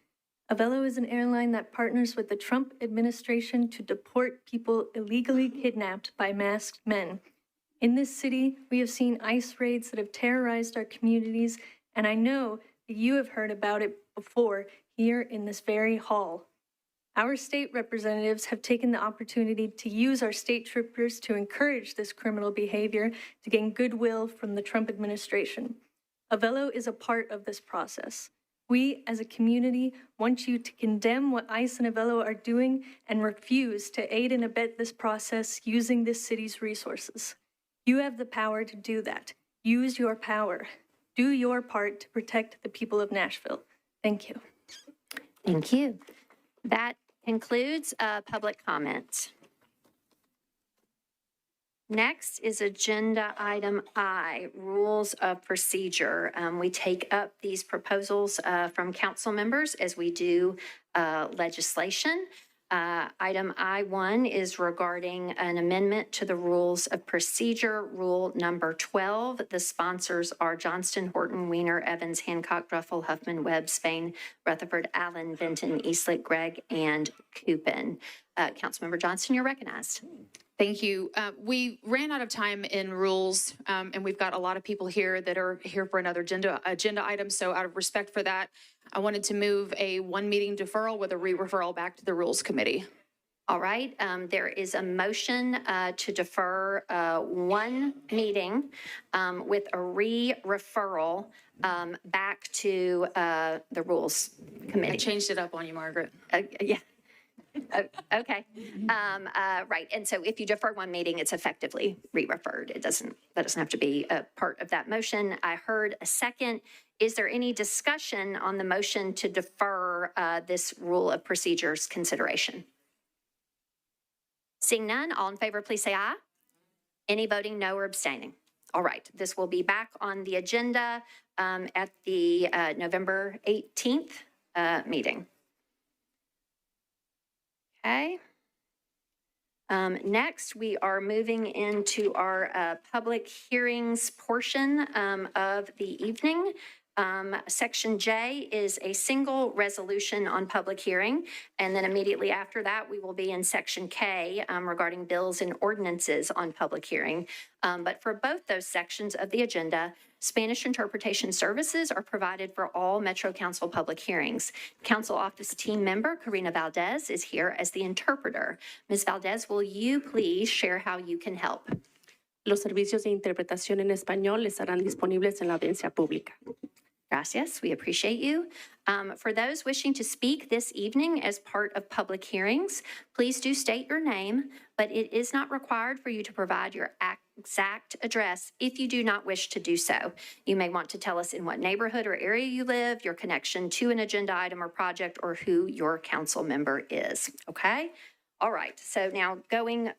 Avelo is an airline that partners with the Trump administration to deport people illegally kidnapped by masked men. In this city, we have seen ICE raids that have terrorized our communities, and I know that you have heard about it before here in this very hall. Our state representatives have taken the opportunity to use our state troopers to encourage this criminal behavior to gain goodwill from the Trump administration. Avelo is a part of this process. We, as a community, want you to condemn what ICE and Avelo are doing and refuse to aid and abet this process using this city's resources. You have the power to do that. Use your power. Do your part to protect the people of Nashville. Thank you. Thank you. That concludes public comment. Next is agenda item I, rules of procedure. We take up these proposals from council members as we do legislation. Item I1 is regarding an amendment to the rules of procedure, rule number 12. The sponsors are Johnston, Horton, Weiner, Evans, Hancock, Druffel, Huffman, Webb, Spain, Rutherford, Allen, Benton, Eastlick, Gregg, and Coupin. Councilmember Johnston, you're recognized. Thank you. We ran out of time in rules, and we've got a lot of people here that are here for another agenda item. So out of respect for that, I wanted to move a one meeting deferral with a re-referral back to the Rules Committee. All right. There is a motion to defer one meeting with a re-referral back to the Rules Committee. I changed it up on you, Margaret. Yeah. Okay. Right. And so if you defer one meeting, it's effectively re-referred. That doesn't have to be a part of that motion. I heard a second. Is there any discussion on the motion to defer this rule of procedures consideration? Seeing none, all in favor, please say aye. Any voting no or abstaining? All right. This will be back on the agenda at the November 18th meeting. Okay. Next, we are moving into our public hearings portion of the evening. Section J is a single resolution on public hearing, and then immediately after that, we will be in Section K regarding bills and ordinances on public hearing. But for both those sections of the agenda, Spanish interpretation services are provided for all Metro Council public hearings. Council Office team member Karina Valdez is here as the interpreter. Ms. Valdez, will you please share how you can help? Los servicios de interpretación en español les estarán disponibles en la audiencia pública. Gracias, we appreciate you. For those wishing to speak this evening as part of public hearings, please do state your name, but it is not required for you to provide your exact address if you do not wish to do so. You may want to tell us in what neighborhood or area you live, your connection to an agenda item or project, or who your council member is, okay? All right, so now going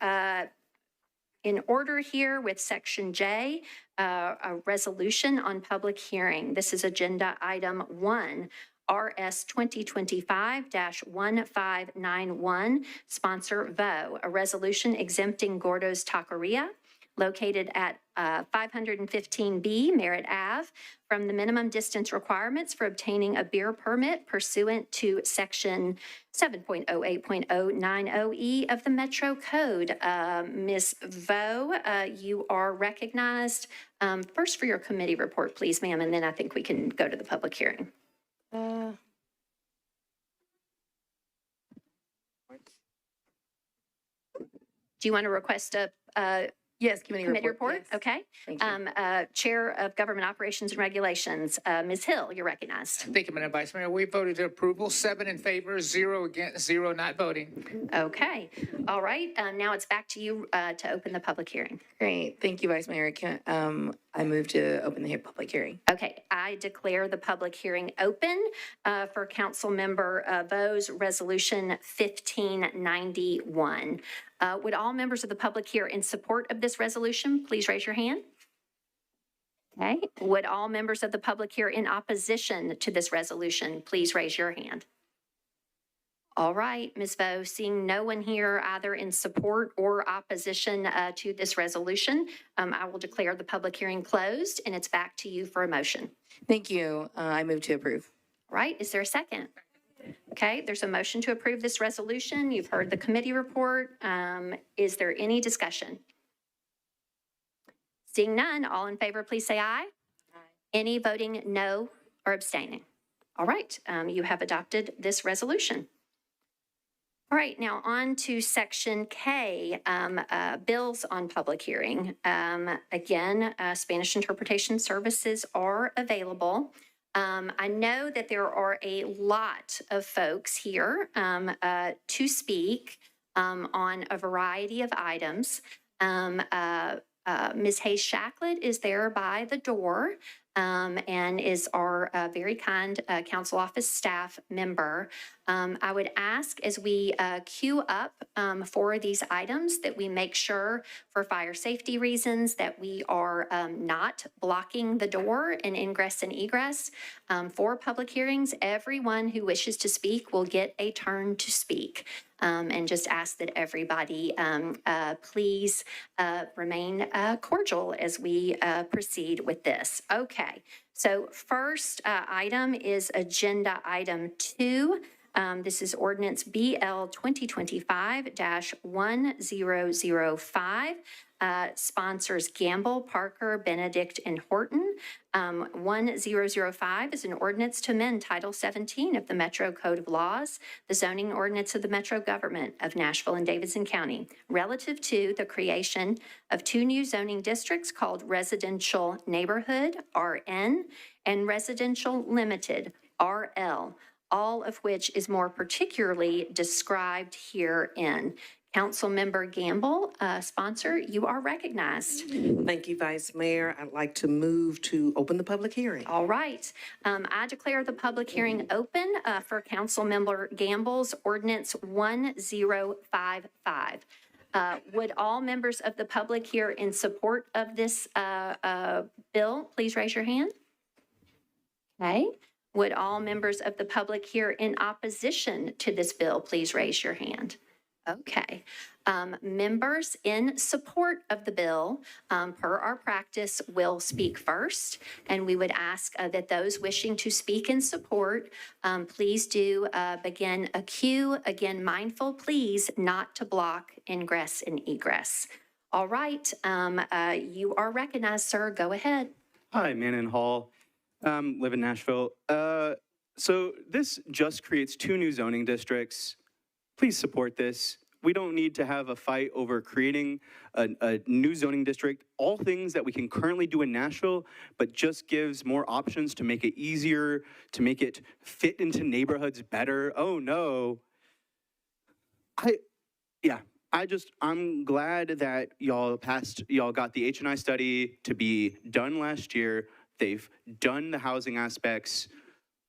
in order here with Section J, a resolution on public hearing. This is Agenda Item 1, RS 2025-1591, sponsor VO, a resolution exempting Gordo's Taqueria, located at 515B Merritt Ave, from the minimum distance requirements for obtaining a beer permit pursuant to Section 7.08.090E of the Metro Code. Ms. Vo, you are recognized. First for your committee report, please, ma'am, and then I think we can go to the public hearing. Do you want to request a Yes, committee report? yes. Okay. Thank you. Chair of Government Operations and Regulations, Ms. Hill, you're recognized. Thank you, Madam Vice Mayor. We voted to approval, 7 in favor, 0 against, 0 not voting. Okay. All right. Now it's back to you to open the public hearing. Great. Thank you, Vice Mayor. I move to open the public hearing. Okay. I declare the public hearing open for Council Member Vo's Resolution 1591. Would all members of the public here in support of this resolution, please raise your hand? Okay. Would all members of the public here in opposition to this resolution, please raise your hand? All right, Ms. Vo, seeing no one here either in support or opposition to this resolution, I will declare the public hearing closed, and it's back to you for a motion. Thank you. I move to approve. All right, is there a second? Okay, there's a motion to approve this resolution. You've heard the committee report. Is there any discussion? Seeing none, all in favor, please say aye. Aye. Any voting no or abstaining? All right, you have adopted this resolution. All right, now on to Section K, bills on public hearing. Again, Spanish interpretation services are available. I know that there are a lot of folks here to speak on a variety of items. Ms. Hayes Shacklet is there by the door and is our very kind council office staff member. I would ask as we queue up for these items that we make sure for fire safety reasons that we are not blocking the door in ingress and egress. For public hearings, everyone who wishes to speak will get a turn to speak. And just ask that everybody please remain cordial as we proceed with this. Okay, so first item is Agenda Item 2. This is Ordinance BL 2025-1005. Sponsors Gamble, Parker, Benedict, and Horton. 1005 is an ordinance to amend Title 17 of the Metro Code of Laws, the zoning ordinance of the Metro Government of Nashville and Davidson County, relative to the creation of 2 new zoning districts called Residential Neighborhood, RN, and Residential Limited, RL, all of which is more particularly described herein. Councilmember Gamble, sponsor, you are recognized. Thank you, Vice Mayor. I'd like to move to open the public hearing. All right. I declare the public hearing open for Councilmember Gamble's Ordinance 1055. Would all members of the public here in support of this bill, please raise your hand? Okay. Would all members of the public here in opposition to this bill please raise your hand? Okay. Members in support of the bill, per our practice, will speak first. And we would ask that those wishing to speak in support, please do begin a queue. Again, mindful, please, not to block ingress and egress. All right, you are recognized, sir. Go ahead. Hi, Manon Hall. Live in Nashville. So this just creates 2 new zoning districts. Please support this. We don't need to have a fight over creating a new zoning district. All things that we can currently do in Nashville, but just gives more options to make it easier, to make it fit into neighborhoods better. Oh no. I'm glad that y'all got the H&I study to be done last year. They've done the housing aspects.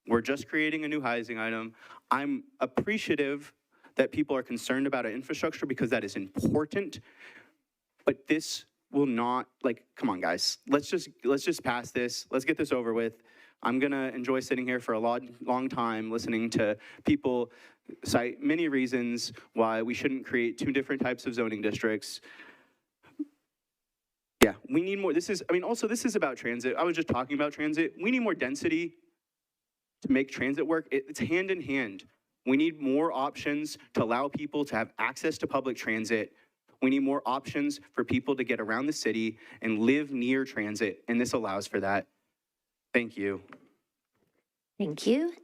We're just creating a new housing item. I'm appreciative that people are concerned about our infrastructure because that is important. But this will not, come on, guys. Let's just pass this. Let's get this over with. I'm gonna enjoy sitting here for a long time listening to people cite many reasons why we shouldn't create 2 different types of zoning districts. Yeah, we need more. This is about transit. I was just talking about transit. We need more density to make transit work. It's hand in hand. We need more options to allow people to have access to public transit. We need more options for people to get around the city and live near transit, and this allows for that. Thank you. Thank you.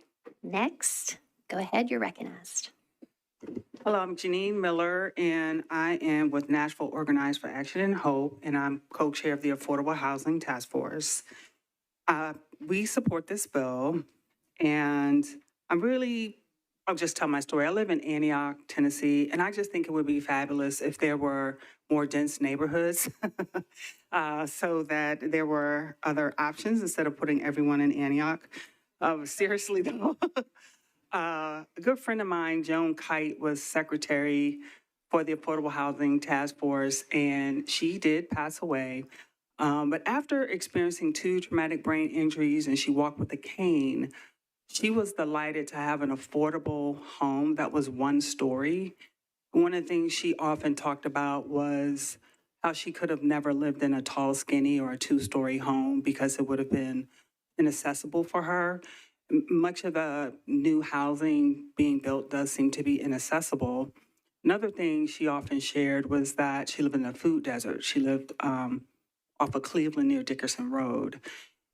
Next, go ahead, you're recognized. Hello, I'm Janine Miller, and I am with Nashville Organized for Action and Hope, and I'm co-chair of the Affordable Housing Task Force. We support this bill, and I'll just tell my story. I live in Antioch, Tennessee, and I just think it would be fabulous if there were more dense neighborhoods so that there were other options instead of putting everyone in Antioch. Seriously, though. A good friend of mine, Joan Kite, was secretary for the Affordable Housing Task Force, and she did pass away. But after experiencing 2 traumatic brain injuries and she walked with a cane, she was delighted to have an affordable home that was 1 story. One of the things she often talked about was how she could have never lived in a tall, skinny, or a 2-story home because it would have been inaccessible for her. Much of the new housing being built does seem to be inaccessible. Another thing she often shared was that she lived in a food desert. She lived off of Cleveland near Dickerson Road.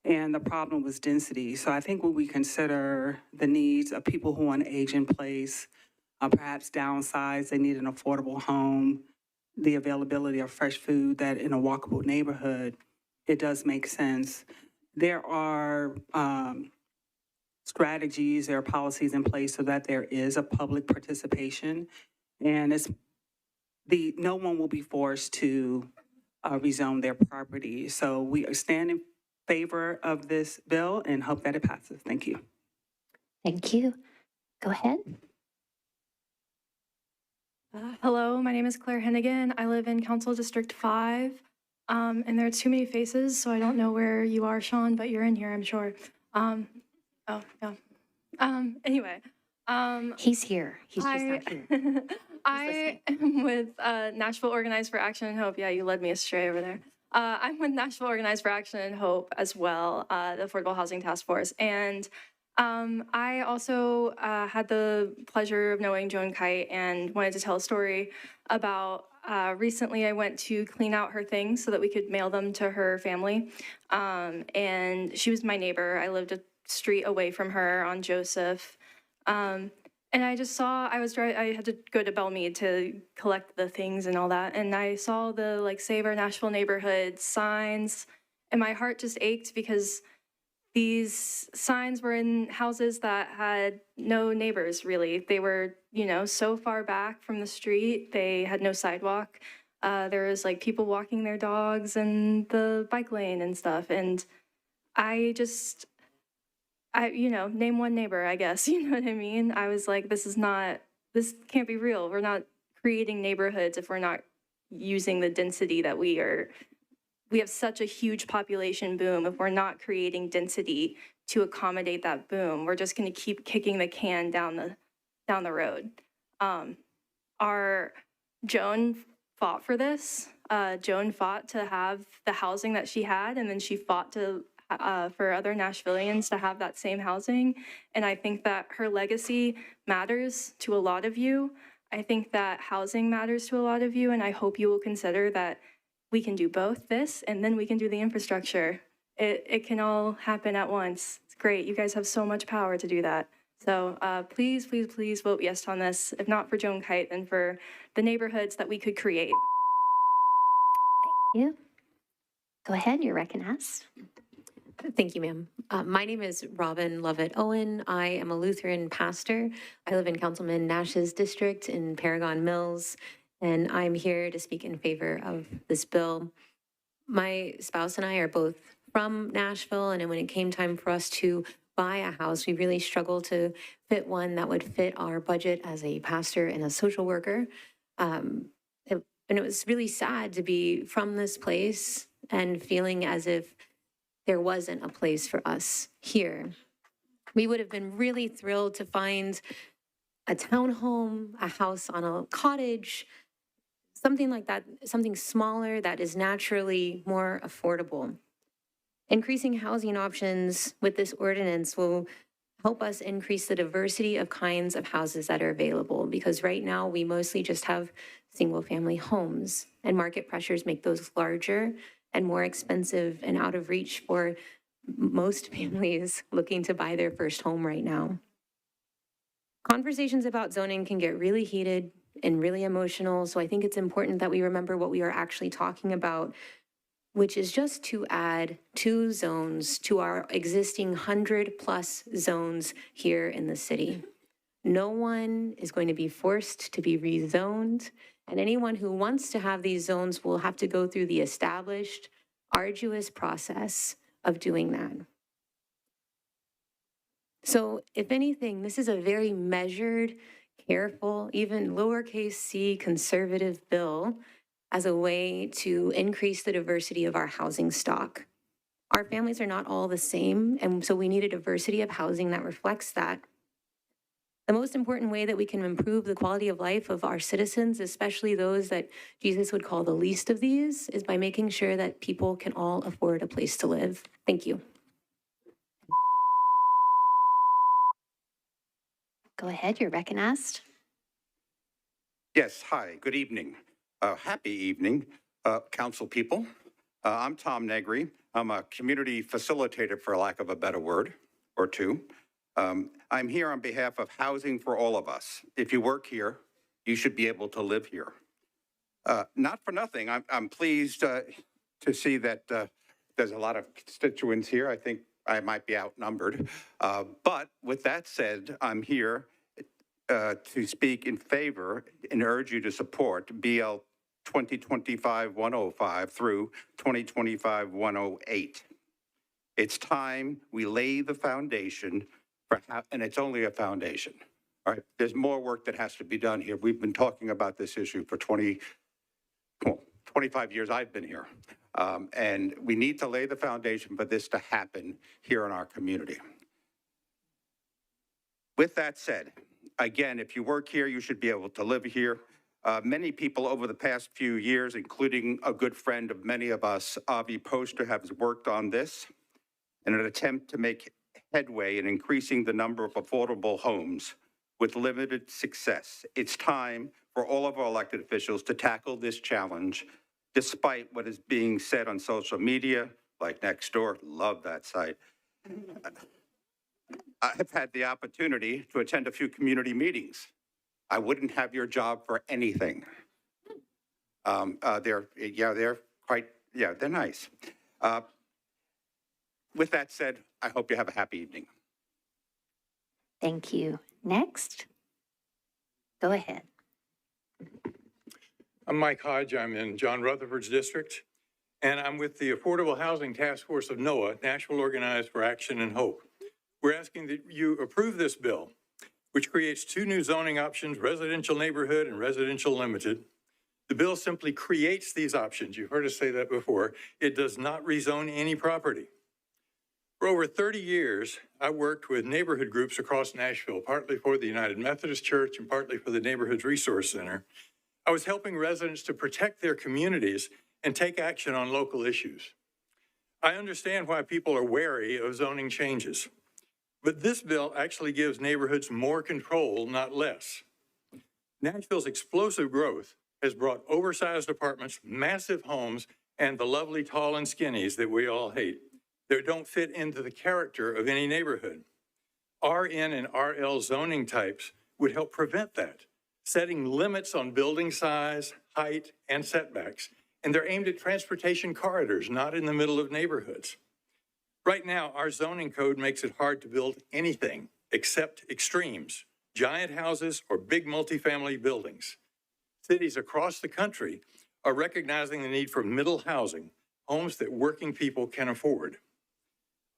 And the problem was density. So I think when we consider the needs of people who want to age in place, perhaps downsize, they need an affordable home, the availability of fresh food that in a walkable neighborhood, it does make sense. There are strategies, there are policies in place so that there is a public participation, and no one will be forced to rezone their property. So we stand in favor of this bill and hope that it passes. Thank you. Thank you. Go ahead. Hello, my name is Claire Hennigan. I live in Council District 5. And there are too many faces, so I don't know where you are, Sean, but you're in here, I'm sure. Anyway. He's here. He's just not here. I am with Nashville Organized for Action and Hope. Yeah, you led me astray over there. I'm with Nashville Organized for Action and Hope as well, the Affordable Housing Task Force. And I also had the pleasure of knowing Joan Kite and wanted to tell a story about recently I went to clean out her things so that we could mail them to her family. And she was my neighbor. I lived a street away from her on Joseph. And I just saw, I had to go to Belmead to collect the things and all that. And I saw the Save Our Nashville Neighborhood signs, and my heart just ached because these signs were in houses that had no neighbors, really. They were, so far back from the street. They had no sidewalk. There was people walking their dogs in the bike lane and stuff. And name one neighbor, I guess, you know what I mean? I was like, this can't be real. We're not creating neighborhoods if we're not using the density that we are we have such a huge population boom. If we're not creating density to accommodate that boom, we're just going to keep kicking the can down the road. Joan fought for this. Joan fought to have the housing that she had, and then she fought for other Nashvillians to have that same housing. And I think that her legacy matters to a lot of you. I think that housing matters to a lot of you, and I hope you will consider that we can do both this, and then we can do the infrastructure. It can all happen at once. It's great. You guys have so much power to do that. So please, please, please vote yes on this. If not for Joan Kite, then for the neighborhoods that we could create. Thank you. Go ahead, you're recognized. Thank you, ma'am. My name is Robin Lovett Owen. I am a Lutheran pastor. I live in Councilman Nash's district in Paragon Mills, and I'm here to speak in favor of this bill. My spouse and I are both from Nashville, and when it came time for us to buy a house, we really struggled to fit one that would fit our budget as a pastor and a social worker. And it was really sad to be from this place and feeling as if there wasn't a place for us here. We would have been really thrilled to find a townhome, a house on a cottage, something like that, something smaller that is naturally more affordable. Increasing housing options with this ordinance will help us increase the diversity of kinds of houses that are available, because right now we mostly just have single-family homes, and market pressures make those larger and more expensive and out of reach for most families looking to buy their first home right now. Conversations about zoning can get really heated and really emotional, so I think it's important that we remember what we are actually talking about, which is just to add 2 zones to our existing 100+ zones here in the city. No one is going to be forced to be rezoned, and anyone who wants to have these zones will have to go through the established, arduous process of doing that. So if anything, this is a very measured, careful, even lowercase c conservative bill as a way to increase the diversity of our housing stock. Our families are not all the same, and so we need a diversity of housing that reflects that. The most important way that we can improve the quality of life of our citizens, especially those that Jesus would call the least of these, is by making sure that people can all afford a place to live. Thank you. Go ahead, you're recognized. Yes, hi, good evening. Happy evening, council people. I'm Tom Negri. I'm a community facilitator, for lack of a better word or two. I'm here on behalf of Housing for All of Us. If you work here, you should be able to live here. Not for nothing, I'm pleased to see that there's a lot of constituents here. I think I might be outnumbered. But with that said, I'm here to speak in favor and urge you to support BL 2025-105 through 2025-108. It's time we lay the foundation for and it's only a foundation. All right, there's more work that has to be done here. We've been talking about this issue for 25 years I've been here. And we need to lay the foundation for this to happen here in our community. With that said, again, if you work here, you should be able to live here. Many people over the past few years, including a good friend of many of us, Avi Poster, has worked on this in an attempt to make headway in increasing the number of affordable homes with limited success. It's time for all of our elected officials to tackle this challenge, despite what is being said on social media, like Nextdoor, love that site. I've had the opportunity to attend a few community meetings. I wouldn't have your job for anything. They're nice. With that said, I hope you have a happy evening. Thank you. Next. Go ahead. I'm Mike Hodge. I'm in John Rutherford's district, and I'm with the Affordable Housing Task Force of NOAA, Nashville Organized for Action and Hope. We're asking that you approve this bill, which creates 2 new zoning options, residential neighborhood and residential limited. The bill simply creates these options. You've heard us say that before. It does not rezone any property. For over 30 years, I worked with neighborhood groups across Nashville, partly for the United Methodist Church and partly for the Neighborhoods Resource Center. I was helping residents to protect their communities and take action on local issues. I understand why people are wary of zoning changes, but this bill actually gives neighborhoods more control, not less. Nashville's explosive growth has brought oversized apartments, massive homes, and the lovely tall and skinnies that we all hate. They don't fit into the character of any neighborhood. RN and RL zoning types would help prevent that, setting limits on building size, height, and setbacks. And they're aimed at transportation corridors, not in the middle of neighborhoods. Right now, our zoning code makes it hard to build anything except extremes, giant houses or big multifamily buildings. Cities across the country are recognizing the need for middle housing, homes that working people can afford.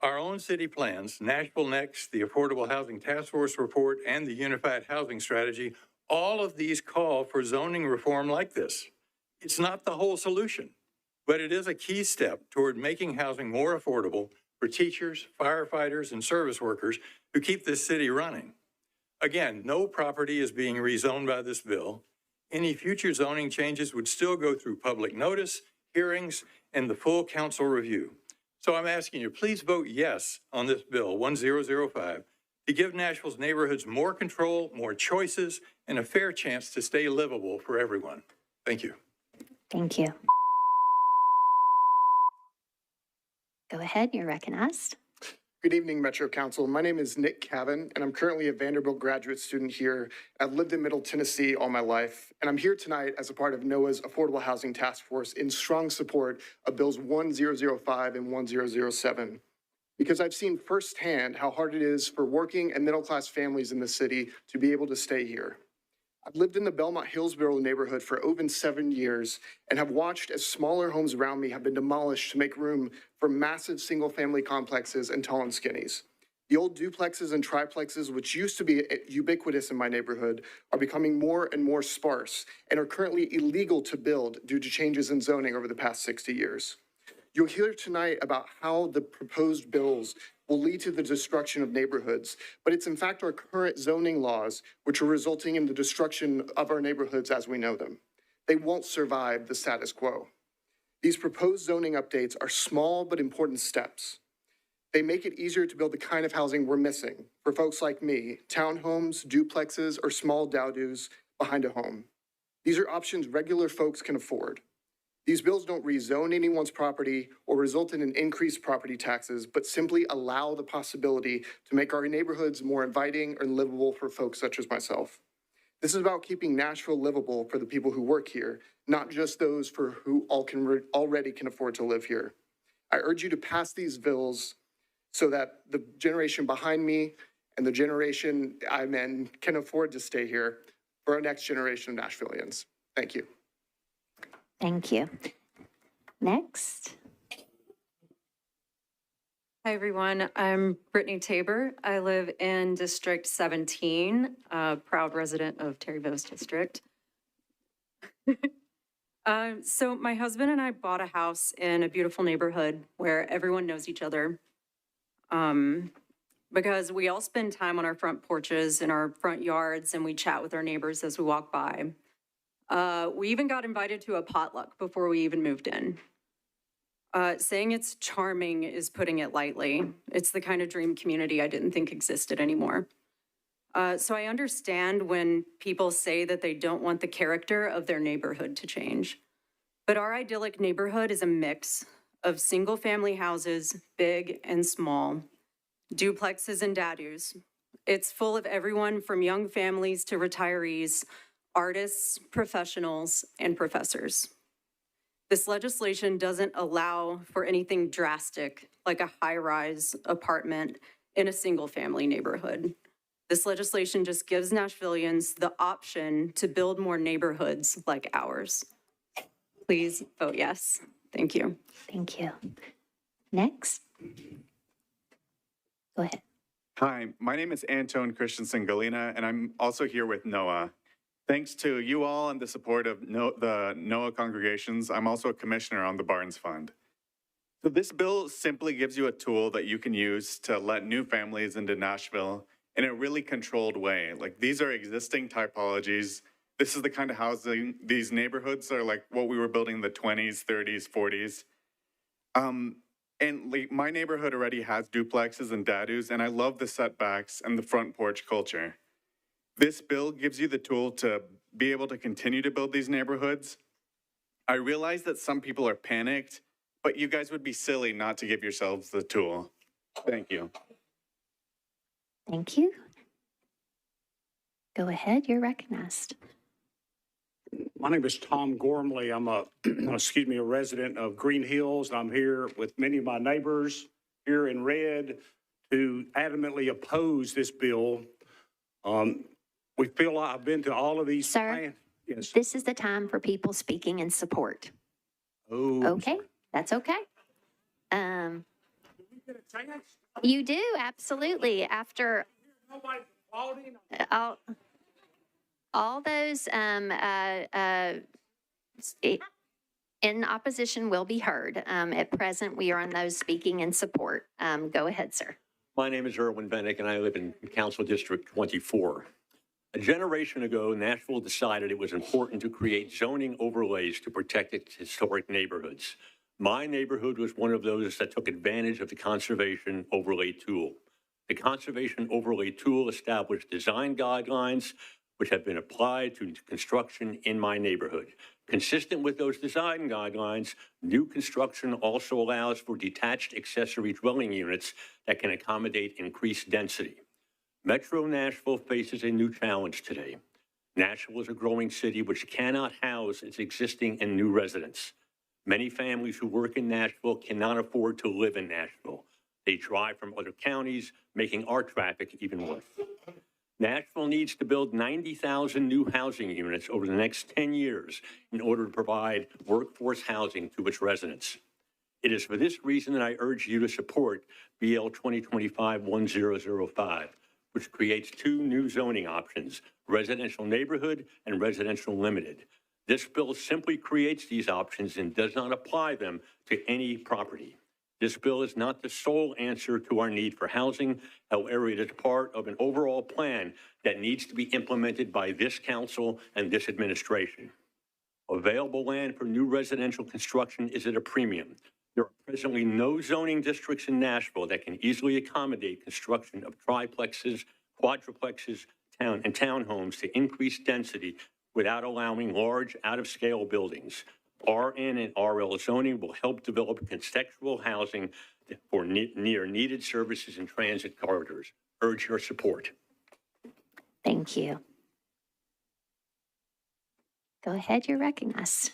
Our own city plans, Nashville Next, the Affordable Housing Task Force report, and the Unified Housing Strategy, all of these call for zoning reform like this. It's not the whole solution, but it is a key step toward making housing more affordable for teachers, firefighters, and service workers who keep this city running. Again, no property is being rezoned by this bill. Any future zoning changes would still go through public notice, hearings, and the full council review. So I'm asking you, please vote yes on this bill, 1005, to give Nashville's neighborhoods more control, more choices, and a fair chance to stay livable for everyone. Thank you. Thank you. Go ahead, you're recognized. Good evening, Metro Council. My name is Nick Cavan, and I'm currently a Vanderbilt graduate student here. I've lived in Middle Tennessee all my life, and I'm here tonight as a part of NOAA's Affordable Housing Task Force in strong support of Bills 1005 and 1007, because I've seen firsthand how hard it is for working and middle-class families in the city to be able to stay here. I've lived in the Belmont-Hillsborough neighborhood for over 7 years and have watched as smaller homes around me have been demolished to make room for massive single-family complexes and tall and skinnies. The old duplexes and triplexes, which used to be ubiquitous in my neighborhood, are becoming more and more sparse and are currently illegal to build due to changes in zoning over the past 60 years. You'll hear tonight about how the proposed bills will lead to the destruction of neighborhoods, but it's in fact our current zoning laws which are resulting in the destruction of our neighborhoods as we know them. They won't survive the status quo. These proposed zoning updates are small but important steps. They make it easier to build the kind of housing we're missing for folks like me, townhomes, duplexes, or small dowdoos behind a home. These are options regular folks can afford. These bills don't rezone anyone's property or result in an increased property taxes, but simply allow the possibility to make our neighborhoods more inviting and livable for folks such as myself. This is about keeping Nashville livable for the people who work here, not just those for who already can afford to live here. I urge you to pass these bills so that the generation behind me and the generation I'm in can afford to stay here for our next generation of Nashvillians. Thank you. Thank you. Next. Hi, everyone. I'm Brittany Tabor. I live in District 17, a proud resident of Terryville's district. So my husband and I bought a house in a beautiful neighborhood where everyone knows each other. Because we all spend time on our front porches and our front yards, and we chat with our neighbors as we walk by. We even got invited to a potluck before we even moved in. Saying it's charming is putting it lightly. It's the kind of dream community I didn't think existed anymore. So I understand when people say that they don't want the character of their neighborhood to change. But our idyllic neighborhood is a mix of single-family houses, big and small, duplexes and dadoos. It's full of everyone from young families to retirees, artists, professionals, and professors. This legislation doesn't allow for anything drastic like a high-rise apartment in a single-family neighborhood. This legislation just gives Nashvillians the option to build more neighborhoods like ours. Please vote yes. Thank you. Thank you. Next. Go ahead. Hi, my name is Antone Christensen Galina, and I'm also here with NOAA. Thanks to you all and the support of the NOAA congregations, I'm also a commissioner on the Barnes Fund. So this bill simply gives you a tool that you can use to let new families into Nashville in a really controlled way. Like, these are existing typologies. This is the kind of housing, these neighborhoods are like what we were building in the 20s, 30s, 40s. And like, my neighborhood already has duplexes and dadus, and I love the setbacks and the front porch culture. This bill gives you the tool to be able to continue to build these neighborhoods. I realize that some people are panicked, but you guys would be silly not to give yourselves the tool. Thank you. Thank you. Go ahead, you're recognized. My name is Tom Gormley. I'm a, a resident of Green Hills. I'm here with many of my neighbors here in red to adamantly oppose this bill. We feel like I've been to all of these. Sir, yes. This is the time for people speaking in support. Oh. Okay, that's okay. You do, absolutely. After all those in opposition will be heard. At present, we are on those speaking in support. Go ahead, sir. My name is Irwin Bennick, and I live in Council District 24. A generation ago, Nashville decided it was important to create zoning overlays to protect its historic neighborhoods. My neighborhood was one of those that took advantage of the Conservation Overlay Tool. The Conservation Overlay Tool established design guidelines which have been applied to construction in my neighborhood. Consistent with those design guidelines, new construction also allows for detached accessory dwelling units that can accommodate increased density. Metro Nashville faces a new challenge today. Nashville is a growing city which cannot house its existing and new residents. Many families who work in Nashville cannot afford to live in Nashville. They drive from other counties, making our traffic even worse. Nashville needs to build 90,000 new housing units over the next 10 years in order to provide workforce housing to its residents. It is for this reason that I urge you to support BL 2025-1005, which creates two new zoning options, residential neighborhood and residential limited. This bill simply creates these options and does not apply them to any property. This bill is not the sole answer to our need for housing. However, it is part of an overall plan that needs to be implemented by this council and this administration. Available land for new residential construction is at a premium. There are presently no zoning districts in Nashville that can easily accommodate construction of triplexes, quadruplexes, and townhomes to increase density without allowing large, out-of-scale buildings. RN and RL zoning will help develop contextual housing for near needed services and transit corridors. Urge your support. Thank you. Go ahead, you're recognized.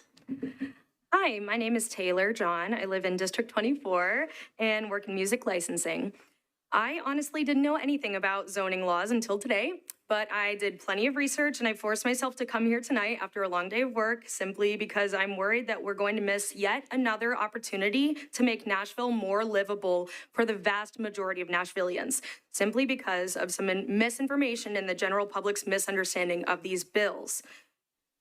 Hi, my name is Taylor John. I live in District 24 and work in music licensing. I honestly didn't know anything about zoning laws until today, but I did plenty of research and I forced myself to come here tonight after a long day of work simply because I'm worried that we're going to miss yet another opportunity to make Nashville more livable for the vast majority of Nashvillians, simply because of some misinformation and the general public's misunderstanding of these bills.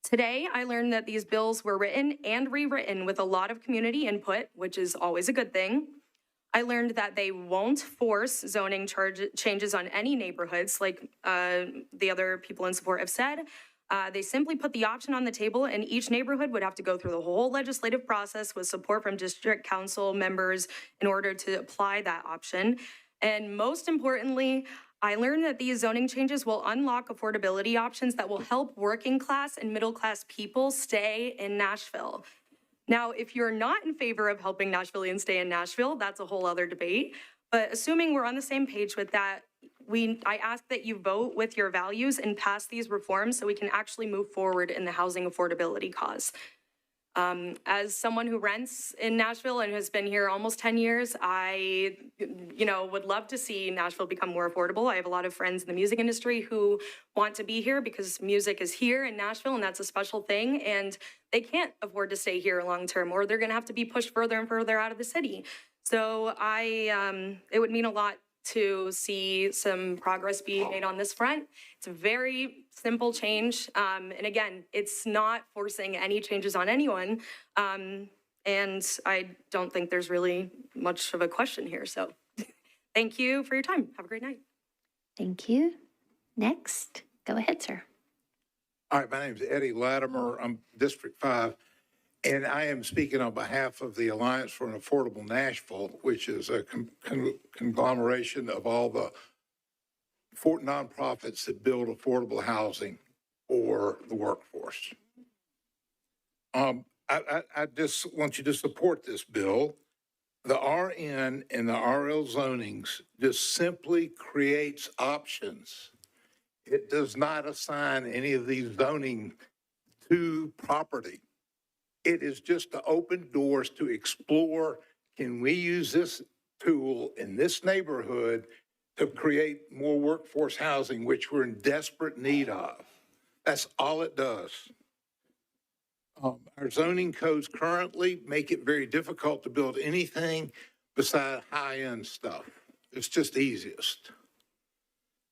Today, I learned that these bills were written and rewritten with a lot of community input, which is always a good thing. I learned that they won't force zoning changes on any neighborhoods like the other people in support have said. They simply put the option on the table and each neighborhood would have to go through the whole legislative process with support from district council members in order to apply that option. And most importantly, I learned that these zoning changes will unlock affordability options that will help working class and middle class people stay in Nashville. Now, if you're not in favor of helping Nashvillians stay in Nashville, that's a whole other debate. But assuming we're on the same page with that, I ask that you vote with your values and pass these reforms so we can actually move forward in the housing affordability cause. As someone who rents in Nashville and has been here almost 10 years, I, would love to see Nashville become more affordable. I have a lot of friends in the music industry who want to be here because music is here in Nashville and that's a special thing. And they can't afford to stay here long term or they're going to have to be pushed further and further out of the city. So it would mean a lot to see some progress be made on this front. It's very simple change. And again, it's not forcing any changes on anyone. And I don't think there's really much of a question here. So thank you for your time. Have a great night. Thank you. Next, go ahead, sir. All right, my name is Eddie Latimer. I'm District 5, and I am speaking on behalf of the Alliance for an Affordable Nashville, which is a conglomeration of all the nonprofits that build affordable housing for the workforce. I just want you to support this bill. The RN and the RL zonings just simply creates options. It does not assign any of these zoning to property. It is just to open doors to explore, can we use this tool in this neighborhood to create more workforce housing, which we're in desperate need of. That's all it does. Our zoning codes currently make it very difficult to build anything beside high-end stuff. It's just easiest.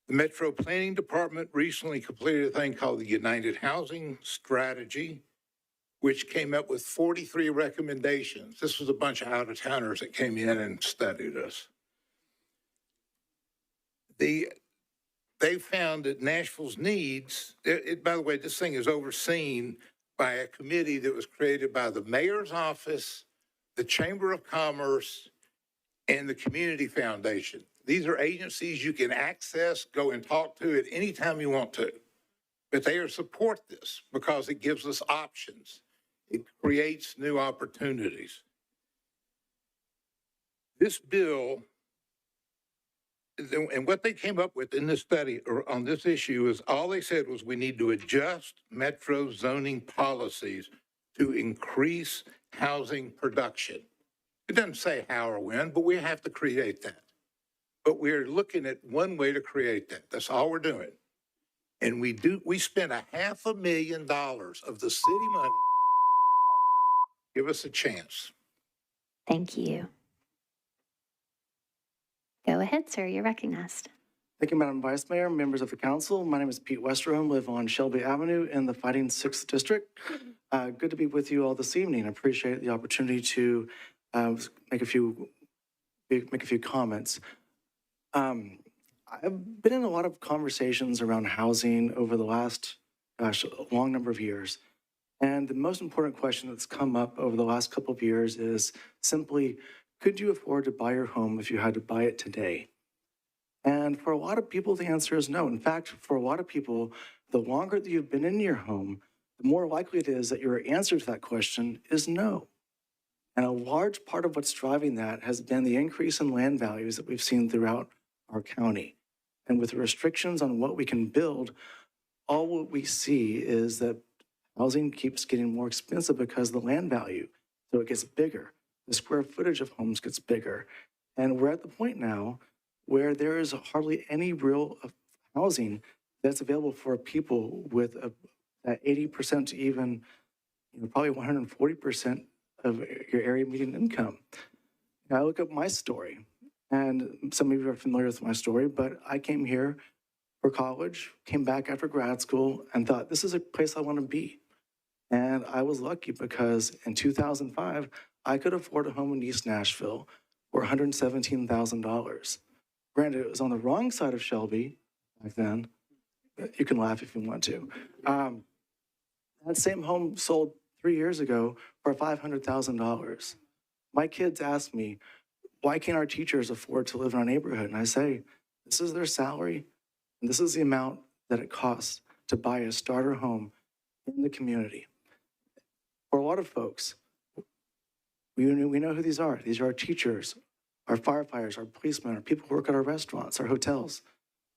The Metro Planning Department recently completed a thing called the United Housing Strategy, which came up with 43 recommendations. This was a bunch of out-of-towners that came in and studied us. They found that Nashville's needs, by the way, this thing is overseen by a committee that was created by the mayor's office, the Chamber of Commerce, and the Community Foundation. These are agencies you can access, go and talk to at any time you want to. But they support this because it gives us options. It creates new opportunities. This bill, and what they came up with in this study on this issue is all they said was we need to adjust Metro zoning policies to increase housing production. It doesn't say how or when, but we have to create that. But we're looking at one way to create that. That's all we're doing. And we spent $500,000 of the city money. Give us a chance. Thank you. Go ahead, sir. You're recognized. Thank you, Madam Vice Mayor, members of the council. My name is Pete Westerholm, live on Shelby Avenue in the Fighting 6th District. Good to be with you all this evening. I appreciate the opportunity to make a few comments. I've been in a lot of conversations around housing over the last, a long number of years. And the most important question that's come up over the last couple of years is simply, could you afford to buy your home if you had to buy it today? And for a lot of people, the answer is no. In fact, for a lot of people, the longer that you've been in your home, the more likely it is that your answer to that question is no. And a large part of what's driving that has been the increase in land values that we've seen throughout our county. And with the restrictions on what we can build, all what we see is that housing keeps getting more expensive because of the land value. So it gets bigger. The square footage of homes gets bigger. And we're at the point now where there is hardly any real housing that's available for people with that 80% to even, probably 140% of your area median income. Now, I look up my story, and some of you are familiar with my story, but I came here for college, came back after grad school, and thought, this is a place I want to be. And I was lucky because in 2005, I could afford a home in East Nashville for $117,000. Granted, it was on the wrong side of Shelby back then. You can laugh if you want to. That same home sold 3 years ago for $500,000. My kids ask me, why can't our teachers afford to live in our neighborhood? And I say, this is their salary, and this is the amount that it costs to buy a starter home in the community. For a lot of folks, we know who these are. These are our teachers, our firefighters, our policemen, our people who work at our restaurants, our hotels.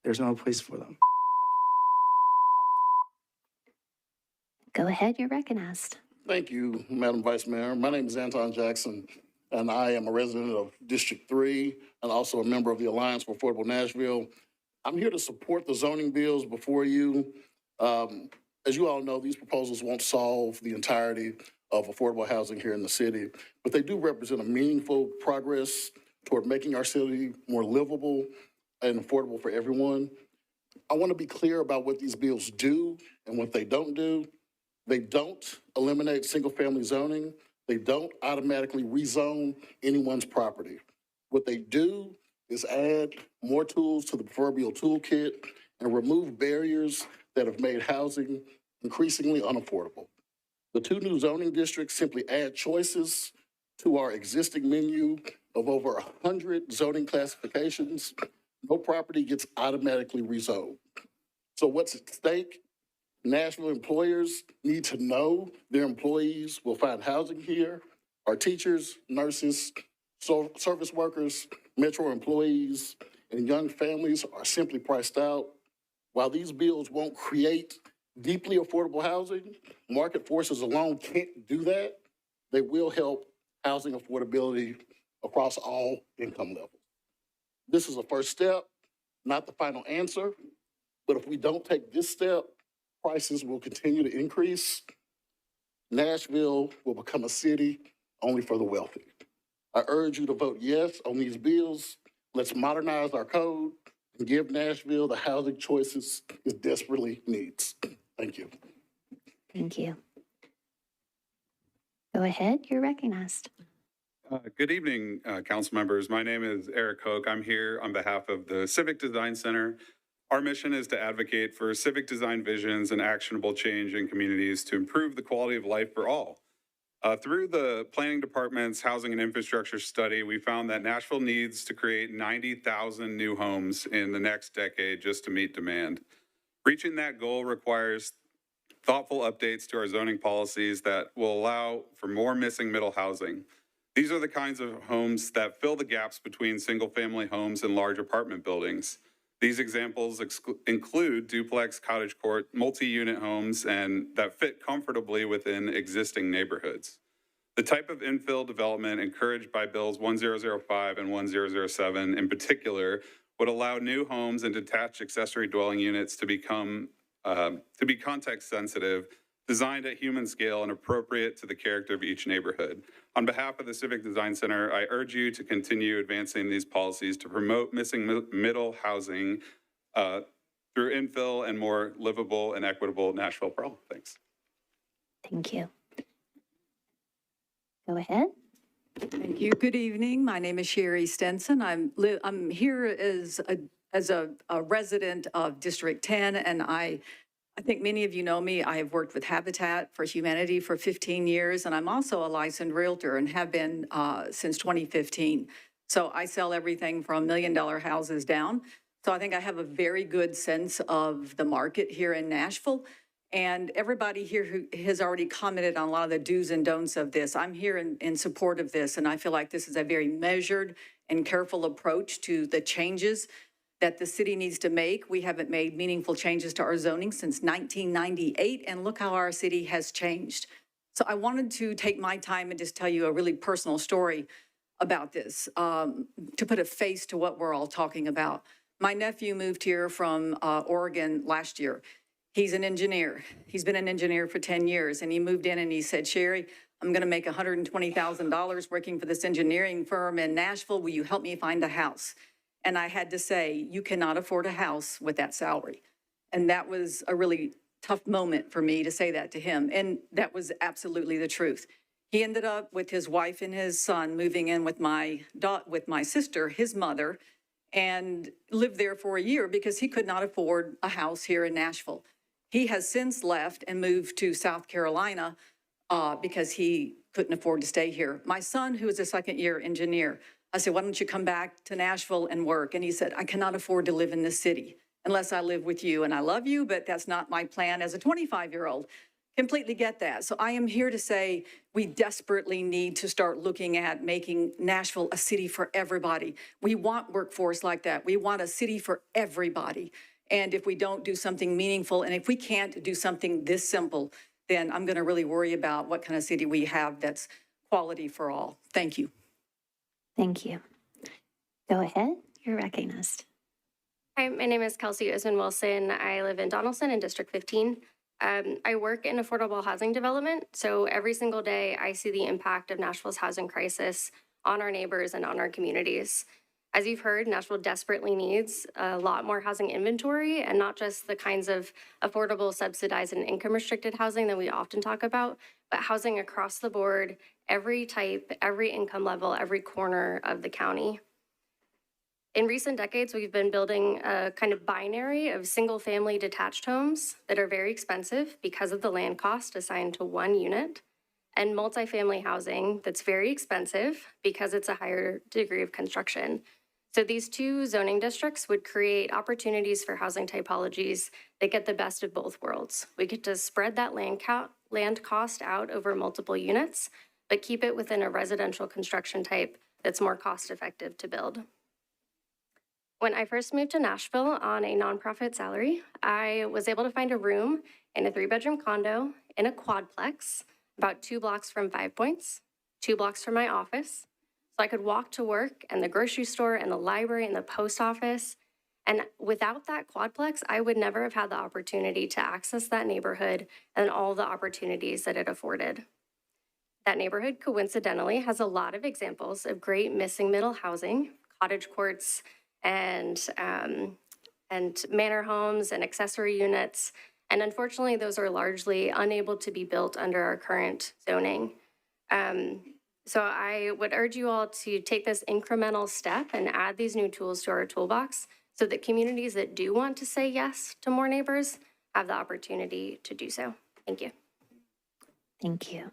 There's no place for them. Go ahead, you're recognized. Thank you, Madam Vice Mayor. My name is Anton Jackson, and I am a resident of District 3 and also a member of the Alliance for Affordable Nashville. I'm here to support the zoning bills before you. As you all know, these proposals won't solve the entirety of affordable housing here in the city, but they do represent a meaningful progress toward making our city more livable and affordable for everyone. I want to be clear about what these bills do and what they don't do. They don't eliminate single-family zoning. They don't automatically rezone anyone's property. What they do is add more tools to the proverbial toolkit and remove barriers that have made housing increasingly unaffordable. The two new zoning districts simply add choices to our existing menu of over 100 zoning classifications. No property gets automatically rezoned. So what's at stake? Nashville employers need to know their employees will find housing here. Our teachers, nurses, service workers, Metro employees, and young families are simply priced out. While these bills won't create deeply affordable housing, market forces alone can't do that. They will help housing affordability across all income levels. This is a first step, not the final answer, but if we don't take this step, prices will continue to increase. Nashville will become a city only for the wealthy. I urge you to vote yes on these bills. Let's modernize our code and give Nashville the housing choices it desperately needs. Thank you. Thank you. Go ahead, you're recognized. Good evening, council members. My name is Eric Hoke. I'm here on behalf of the Civic Design Center. Our mission is to advocate for civic design visions and actionable change in communities to improve the quality of life for all. Through the planning department's housing and infrastructure study, we found that Nashville needs to create 90,000 new homes in the next decade just to meet demand. Reaching that goal requires thoughtful updates to our zoning policies that will allow for more missing middle housing. These are the kinds of homes that fill the gaps between single-family homes and large apartment buildings. These examples include duplex, cottage court, multi-unit homes, and that fit comfortably within existing neighborhoods. The type of infill development encouraged by Bills 1005 and 1007 in particular would allow new homes and detached accessory dwelling units to be context sensitive, designed at human scale and appropriate to the character of each neighborhood. On behalf of the Civic Design Center, I urge you to continue advancing these policies to promote missing middle housing through infill and more livable and equitable Nashville for all. Thanks. Thank you. Go ahead. Thank you. Good evening. My name is Sherry Stenson. I'm here as a resident of District 10, and I think many of you know me. I have worked with Habitat for Humanity for 15 years, and I'm also a licensed realtor and have been since 2015. So I sell everything from $1 million houses down. So I think I have a very good sense of the market here in Nashville. And everybody here who has already commented on a lot of the do's and don'ts of this. I'm here in support of this, and I feel like this is a very measured and careful approach to the changes that the city needs to make. We haven't made meaningful changes to our zoning since 1998, and look how our city has changed. So I wanted to take my time and just tell you a really personal story about this, to put a face to what we're all talking about. My nephew moved here from Oregon last year. He's an engineer. He's been an engineer for 10 years, and he moved in and he said, Sherry, I'm gonna make $120,000 working for this engineering firm in Nashville. Will you help me find a house? And I had to say, you cannot afford a house with that salary. And that was a really tough moment for me to say that to him. And that was absolutely the truth. He ended up with his wife and his son moving in with my sister, his mother, and lived there for a year because he could not afford a house here in Nashville. He has since left and moved to South Carolina because he couldn't afford to stay here. My son, who is a second-year engineer, I said, why don't you come back to Nashville and work? And he said, I cannot afford to live in this city unless I live with you. And I love you, but that's not my plan as a 25-year-old. Completely get that. So I am here to say we desperately need to start looking at making Nashville a city for everybody. We want workforce like that. We want a city for everybody. And if we don't do something meaningful, and if we can't do something this simple, then I'm going to really worry about what kind of city we have that's quality for all. Thank you. Thank you. Go ahead. You're recognized. Hi, my name is Kelsey Osman-Wilson. I live in Donaldson in District 15. I work in affordable housing development, so every single day I see the impact of Nashville's housing crisis on our neighbors and on our communities. As you've heard, Nashville desperately needs a lot more housing inventory, and not just the kinds of affordable, subsidized, and income-restricted housing that we often talk about, but housing across the board, every type, every income level, every corner of the county. In recent decades, we've been building a kind of binary of single-family detached homes that are very expensive because of the land cost assigned to one unit, and multifamily housing that's very expensive because it's a higher degree of construction. So these two zoning districts would create opportunities for housing typologies that get the best of both worlds. We get to spread that land cost out over multiple units, but keep it within a residential construction type that's more cost-effective to build. When I first moved to Nashville on a nonprofit salary, I was able to find a room in a 3-bedroom condo in a quadplex, about 2 blocks from 5 Points, 2 blocks from my office. So I could walk to work and the grocery store and the library and the post office. And without that quadplex, I would never have had the opportunity to access that neighborhood and all the opportunities that it afforded. That neighborhood, coincidentally, has a lot of examples of great missing middle housing, cottage courts, and manor homes and accessory units. And unfortunately, those are largely unable to be built under our current zoning. So I would urge you all to take this incremental step and add these new tools to our toolbox so that communities that do want to say yes to more neighbors have the opportunity to do so. Thank you. Thank you.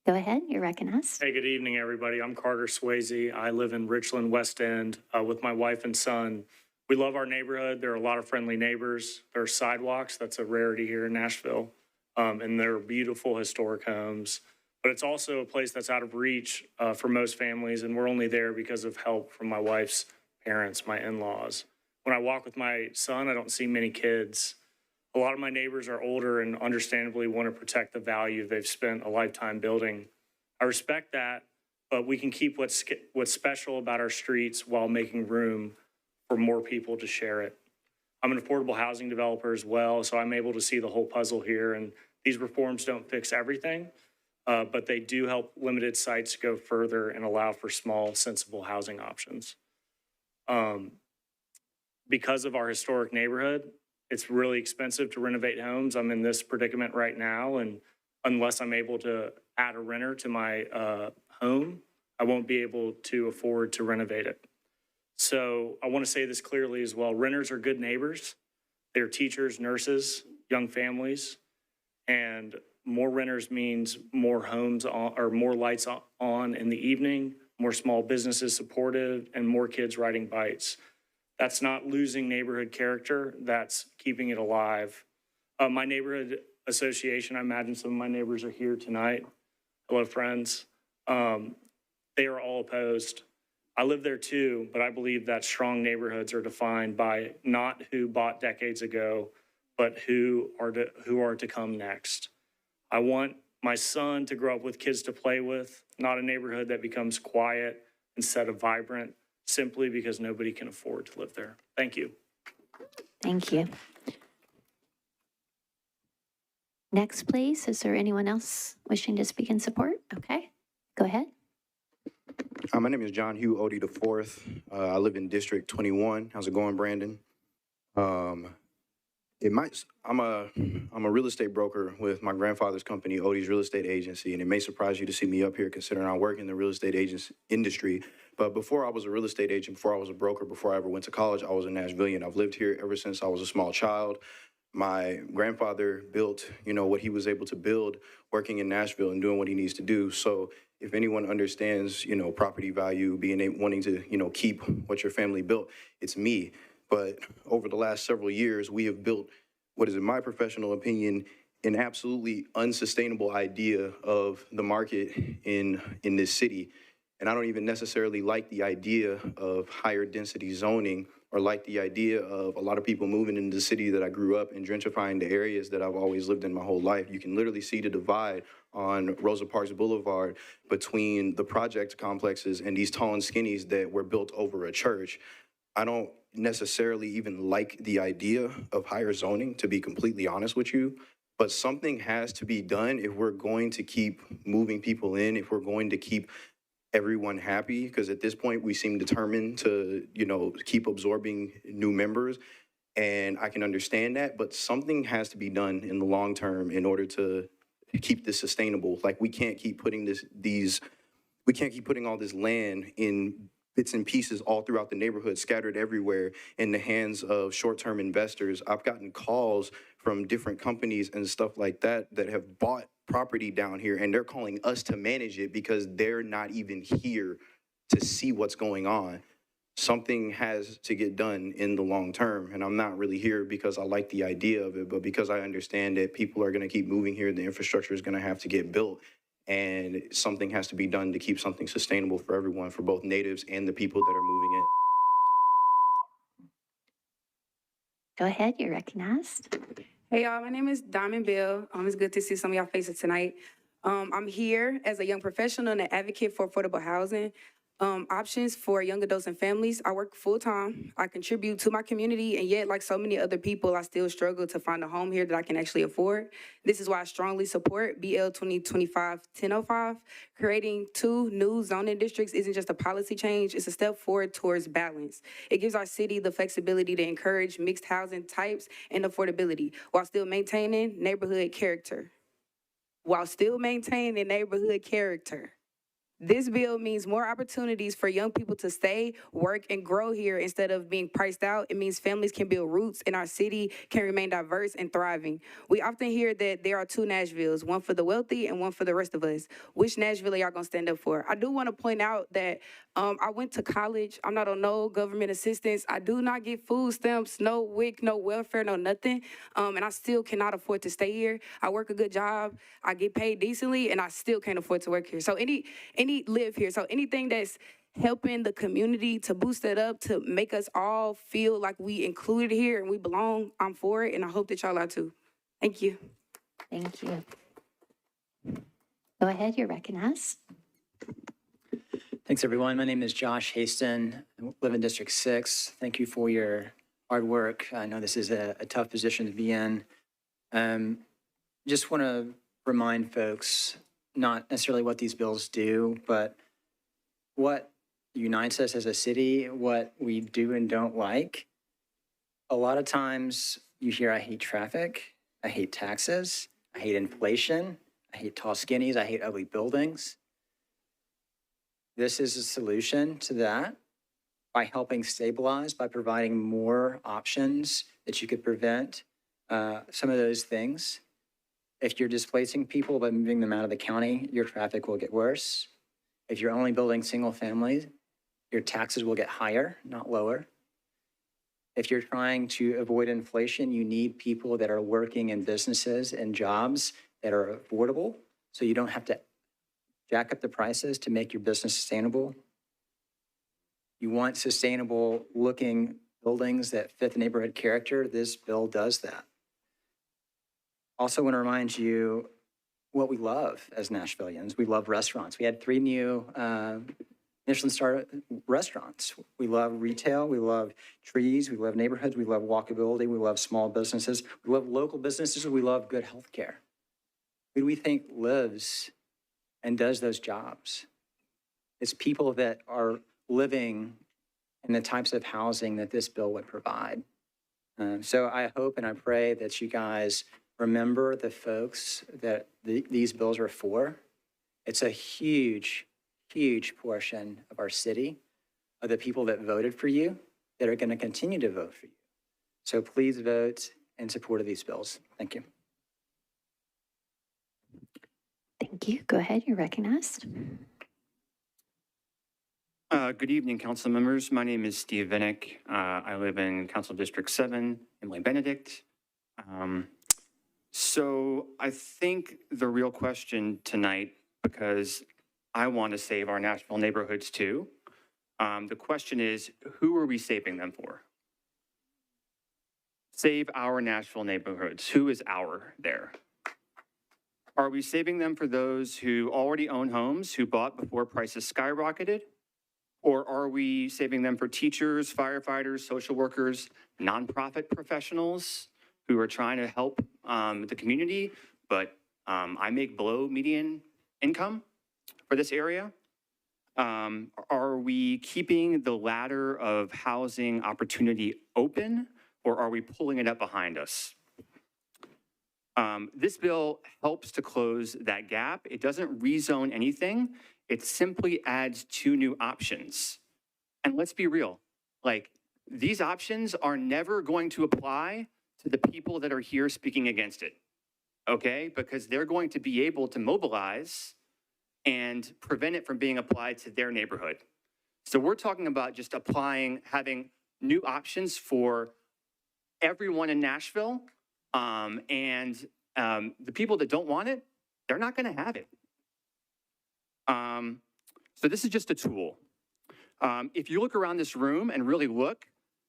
Go ahead, you're recognized. Hey, good evening, everybody. I'm Carter Swayze. I live in Richland, West End, with my wife and son. We love our neighborhood. There are a lot of friendly neighbors. There are sidewalks. That's a rarity here in Nashville. And there are beautiful historic homes. But it's also a place that's out of reach for most families, and we're only there because of help from my wife's parents, my in-laws. When I walk with my son, I don't see many kids. A lot of my neighbors are older and understandably want to protect the value they've spent a lifetime building. I respect that, but we can keep what's special about our streets while making room for more people to share it. I'm an affordable housing developer as well, so I'm able to see the whole puzzle here, and these reforms don't fix everything, but they do help limited sites go further and allow for small, sensible housing options. Because of our historic neighborhood, it's really expensive to renovate homes. I'm in this predicament right now, and unless I'm able to add a renter to my home, I won't be able to afford to renovate it. So I want to say this clearly as well. Renters are good neighbors. They're teachers, nurses, young families, and more renters means more homes on, or more lights on in the evening, more small businesses supported, and more kids riding bikes. That's not losing neighborhood character, that's keeping it alive. My neighborhood association, I imagine some of my neighbors are here tonight. Hello, friends. They are all opposed. I live there too, but I believe that strong neighborhoods are defined by not who bought decades ago, but who are to come next. I want my son to grow up with kids to play with, not a neighborhood that becomes quiet instead of vibrant, simply because nobody can afford to live there. Thank you. Thank you. Next, please. Is there anyone else wishing to speak in support? Okay, go ahead. My name is John Hugh Odie IV. I live in District 21. How's it going, Brandon? I'm a real estate broker with my grandfather's company, Odie's Real Estate Agency, and it may surprise you to see me up here considering I work in the real estate industry. But before I was a real estate agent, before I was a broker, before I ever went to college, I was a Nashvilleian. I've lived here ever since I was a small child. My grandfather built, what he was able to build working in Nashville and doing what he needs to do. So if anyone understands, property value, wanting to, keep what your family built, it's me. But over the last several years, we have built what is, in my professional opinion, an absolutely unsustainable idea of the market in this city. And I don't even necessarily like the idea of higher density zoning or like the idea of a lot of people moving into the city that I grew up and gentrifying the areas that I've always lived in my whole life. You can literally see the divide on Rosa Parks Boulevard between the project complexes and these tall and skinnies that were built over a church. I don't necessarily even like the idea of higher zoning, to be completely honest with you, but something has to be done if we're going to keep moving people in, if we're going to keep everyone happy, because at this point, we seem determined to, keep absorbing new members. And I can understand that, but something has to be done in the long term in order to keep this sustainable. Like, we can't keep putting we can't keep putting all this land in bits and pieces all throughout the neighborhood, scattered everywhere in the hands of short-term investors. I've gotten calls from different companies and stuff like that that have bought property down here, and they're calling us to manage it because they're not even here to see what's going on. Something has to get done in the long term, and I'm not really here because I like the idea of it, but because I understand that people are going to keep moving here, the infrastructure is going to have to get built, and something has to be done to keep something sustainable for everyone, for both natives and the people that are moving in. Go ahead, you're recognized. Hey y'all, my name is Diamond Bill. It's good to see some of y'all faces tonight. I'm here as a young professional and an advocate for affordable housing. Options for young adults and families. I work full-time. I contribute to my community, and yet, like so many other people, I still struggle to find a home here that I can actually afford. This is why I strongly support BL 2025-1005. Creating 2 new zoning districts isn't just a policy change, it's a step forward towards balance. It gives our city the flexibility to encourage mixed housing types and affordability while still maintaining neighborhood character. This bill means more opportunities for young people to stay, work, and grow here instead of being priced out. It means families can build roots and our city can remain diverse and thriving. We often hear that there are 2 Nashvilles, one for the wealthy and one for the rest of us. Which Nashville are y'all gonna stand up for? I do wanna point out that I went to college. I'm not on no government assistance. I do not get food stamps, no WIC, no welfare, no nothing. And I still cannot afford to stay here. I work a good job. I get paid decently, and I still can't afford to work here. So live here. So anything that's helping the community to boost it up, to make us all feel like we included here and we belong, I'm for it, and I hope that y'all are too. Thank you. Thank you. Go ahead, you're recognized. Thanks, everyone. My name is Josh Haston. I live in District 6. Thank you for your hard work. I know this is a tough position to be in. Just want to remind folks, not necessarily what these bills do, but what unites us as a city, what we do and don't like. A lot of times you hear, I hate traffic, I hate taxes, I hate inflation, I hate tall skinnies, I hate ugly buildings. This is a solution to that by helping stabilize, by providing more options that you could prevent some of those things. If you're displacing people by moving them out of the county, your traffic will get worse. If you're only building single families, your taxes will get higher, not lower. If you're trying to avoid inflation, you need people that are working in businesses and jobs that are affordable, so you don't have to jack up the prices to make your business sustainable. You want sustainable looking buildings that fit the neighborhood character. This bill does that. Also want to remind you what we love as Nashvillians. We love restaurants. We had 3 new Michelin star restaurants. We love retail. We love trees. We love neighborhoods. We love walkability. We love small businesses. We love local businesses. We love good health care. Who do we think lives and does those jobs? It's people that are living in the types of housing that this bill would provide. So I hope and I pray that you guys remember the folks that these bills are for. It's a huge, huge portion of our city, of the people that voted for you, that are going to continue to vote for you. So please vote in support of these bills. Thank you. Thank you. Go ahead, you're recognized. Good evening, council members. My name is Steve Vinnick. I live in Council District 7, Emily Benedict. So I think the real question tonight, because I want to save our Nashville neighborhoods too, the question is, who are we saving them for? Save our Nashville neighborhoods. Who is our there? Are we saving them for those who already own homes, who bought before prices skyrocketed? Or are we saving them for teachers, firefighters, social workers, nonprofit professionals who are trying to help the community, but I make below median income for this area? Are we keeping the ladder of housing opportunity open, or are we pulling it up behind us? This bill helps to close that gap. It doesn't rezone anything. It simply adds 2 new options. And let's be real, like, these options are never going to apply to the people that are here speaking against it, okay? Because they're going to be able to mobilize and prevent it from being applied to their neighborhood. So we're talking about just having new options for everyone in Nashville, and the people that don't want it, they're not gonna have it. So this is just a tool. If you look around this room and really look,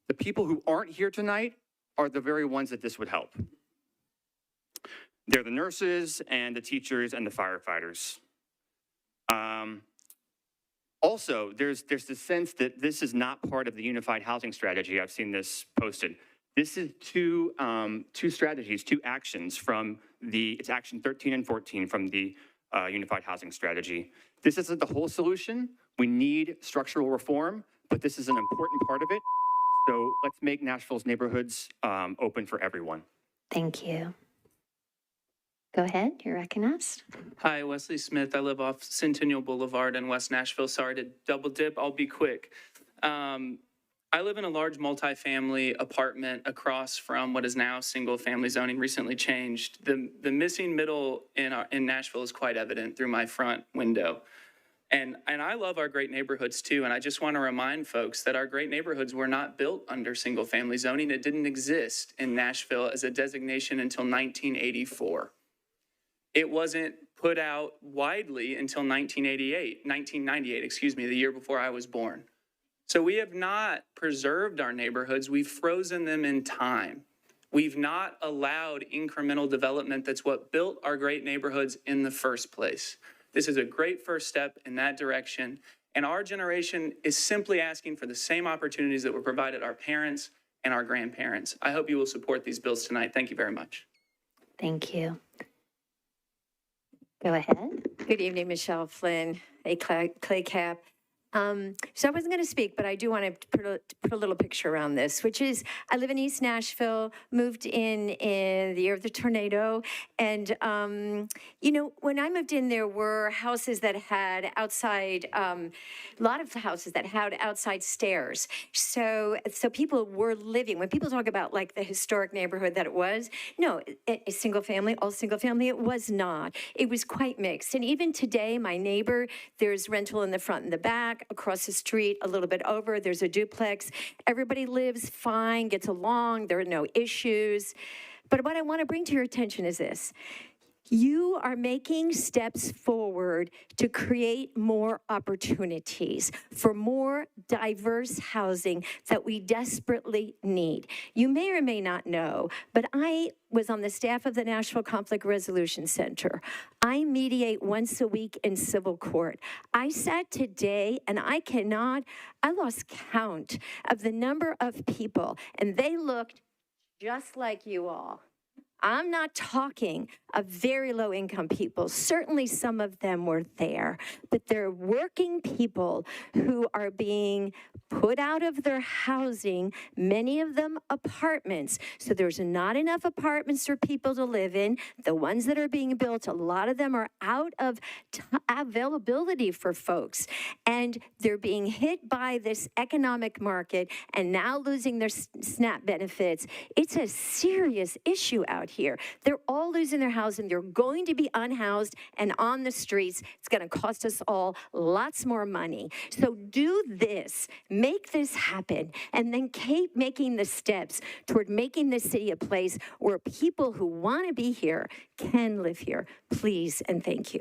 the people who aren't here tonight are the very ones that this would help. They're the nurses and the teachers and the firefighters. Also, there's the sense that this is not part of the unified housing strategy. I've seen this posted. This is two strategies, 2 actions from it's action 13 and 14 from the unified housing strategy. This isn't the whole solution. We need structural reform, but this is an important part of it. So let's make Nashville's neighborhoods open for everyone. Thank you. Go ahead, you're recognized. Hi, Wesley Smith. I live off Centennial Boulevard in West Nashville. Sorry to double dip. I'll be quick. I live in a large multifamily apartment across from what is now single family zoning, recently changed. The missing middle in Nashville is quite evident through my front window. And I love our great neighborhoods too. And I just want to remind folks that our great neighborhoods were not built under single family zoning. It didn't exist in Nashville as a designation until 1984. It wasn't put out widely until 1998, excuse me, the year before I was born. So we have not preserved our neighborhoods. We've frozen them in time. We've not allowed incremental development that's what built our great neighborhoods in the first place. This is a great first step in that direction. And our generation is simply asking for the same opportunities that were provided our parents and our grandparents. I hope you will support these bills tonight. Thank you very much. Thank you. Go ahead. Good evening, Michelle Flynn, a Clay Cap. So I wasn't going to speak, but I do want to put a little picture around this, which is I live in East Nashville, moved in the year of the tornado. And, you know, when I moved in, there were houses that had outside, a lot of houses that had outside stairs. So people were living, when people talk about like the historic neighborhood that it was, no, a single family, all single family, it was not. It was quite mixed. And even today, my neighbor, there's rental in the front and the back. Across the street, a little bit over, there's a duplex. Everybody lives fine, gets along, there are no issues. But what I want to bring to your attention is this. You are making steps forward to create more opportunities for more diverse housing that we desperately need. You may or may not know, but I was on the staff of the Nashville Conflict Resolution Center. I mediate once a week in civil court. I sat today and I lost count of the number of people, and they looked just like you all. I'm not talking of very low income people. Certainly some of them were there, but they're working people who are being put out of their housing, many of them apartments. So there's not enough apartments for people to live in. The ones that are being built, a lot of them are out of availability for folks. And they're being hit by this economic market and now losing their SNAP benefits. It's a serious issue out here. They're all losing their housing. They're going to be unhoused and on the streets. It's going to cost us all lots more money. So do this, make this happen, and then keep making the steps toward making this city a place where people who want to be here can live here. Please and thank you.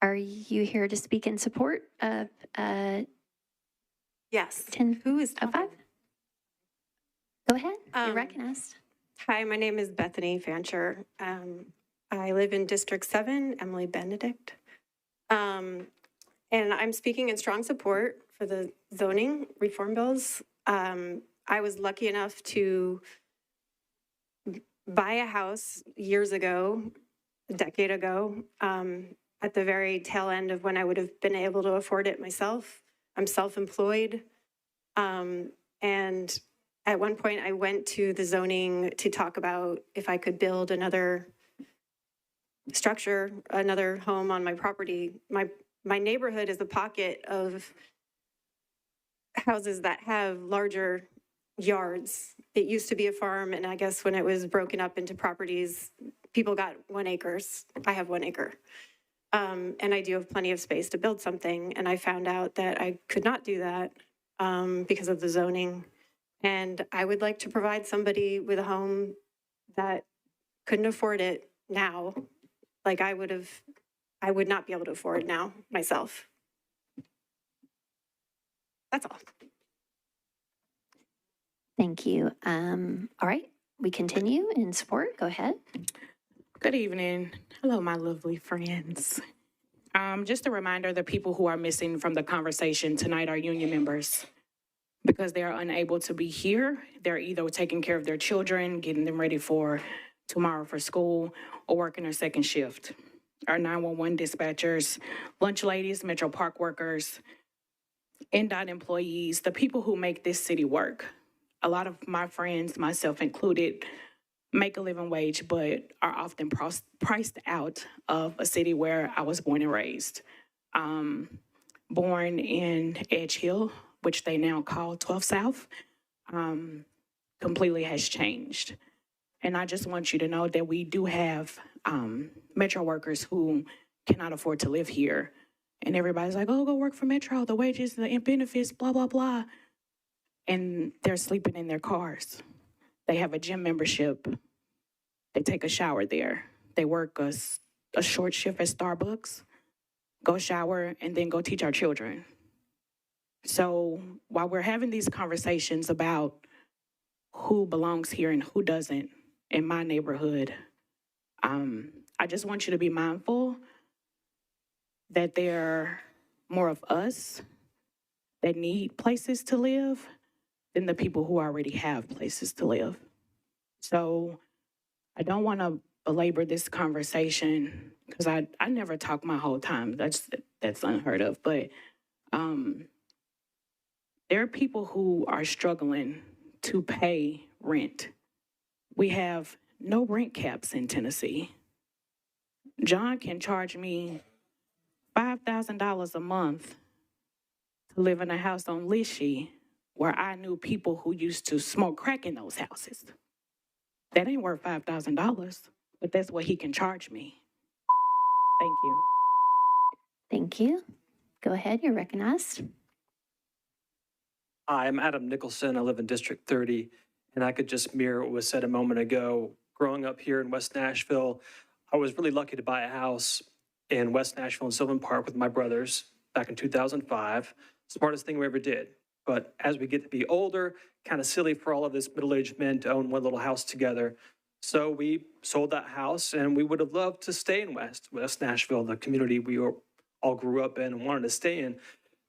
Are you here to speak in support of Yes. 10? Who is 5? Go ahead. You're recognized. Hi, my name is Bethany Fancher. I live in District 7, Emily Benedict. And I'm speaking in strong support for the zoning reform bills. I was lucky enough to buy a house years ago, a decade ago. at the very tail end of when I would have been able to afford it myself. I'm self-employed. And at one point I went to the zoning to talk about if I could build another structure, another home on my property. My neighborhood is a pocket of houses that have larger yards. It used to be a farm, and I guess when it was broken up into properties, people got 1 acre. I have 1 acre. And I do have plenty of space to build something. And I found out that I could not do that because of the zoning. And I would like to provide somebody with a home that couldn't afford it now, like I would not be able to afford now myself. That's all. Thank you. All right, we continue in support. Go ahead. Good evening. Hello, my lovely friends. Just a reminder, the people who are missing from the conversation tonight are union members. Because they are unable to be here, they're either taking care of their children, getting them ready for tomorrow for school, or working their second shift. Our 911 dispatchers, lunch ladies, Metro Park workers, NDOT employees, the people who make this city work. A lot of my friends, myself included, make a living wage, but are often priced out of a city where I was born and raised. Born in Edge Hill, which they now call 12 South, completely has changed. And I just want you to know that we do have Metro workers who cannot afford to live here. And everybody's like, oh, go work for Metro, the wages, the benefits, blah, blah, blah. And they're sleeping in their cars. They have a gym membership. They take a shower there. They work a short shift at Starbucks, go shower, and then go teach our children. So while we're having these conversations about who belongs here and who doesn't in my neighborhood, I just want you to be mindful that there are more of us that need places to live than the people who already have places to live. So I don't want to belabor this conversation because I never talk my whole time. That's unheard of. But there are people who are struggling to pay rent. We have no rent caps in Tennessee. John can charge me $5,000 a month to live in a house on Lishi where I knew people who used to smoke crack in those houses. That ain't worth $5,000, but that's what he can charge me. Thank you. Thank you. Go ahead, you're recognized. Hi, I'm Adam Nicholson. I live in District 30, and I could just mirror what was said a moment ago. Growing up here in West Nashville, I was really lucky to buy a house in West Nashville and Sylvan Park with my brothers back in 2005. Smartest thing we ever did. But as we get to be older, kind of silly for all of us middle-aged men to own one little house together. So we sold that house, and we would have loved to stay in West Nashville, the community we all grew up in and wanted to stay in.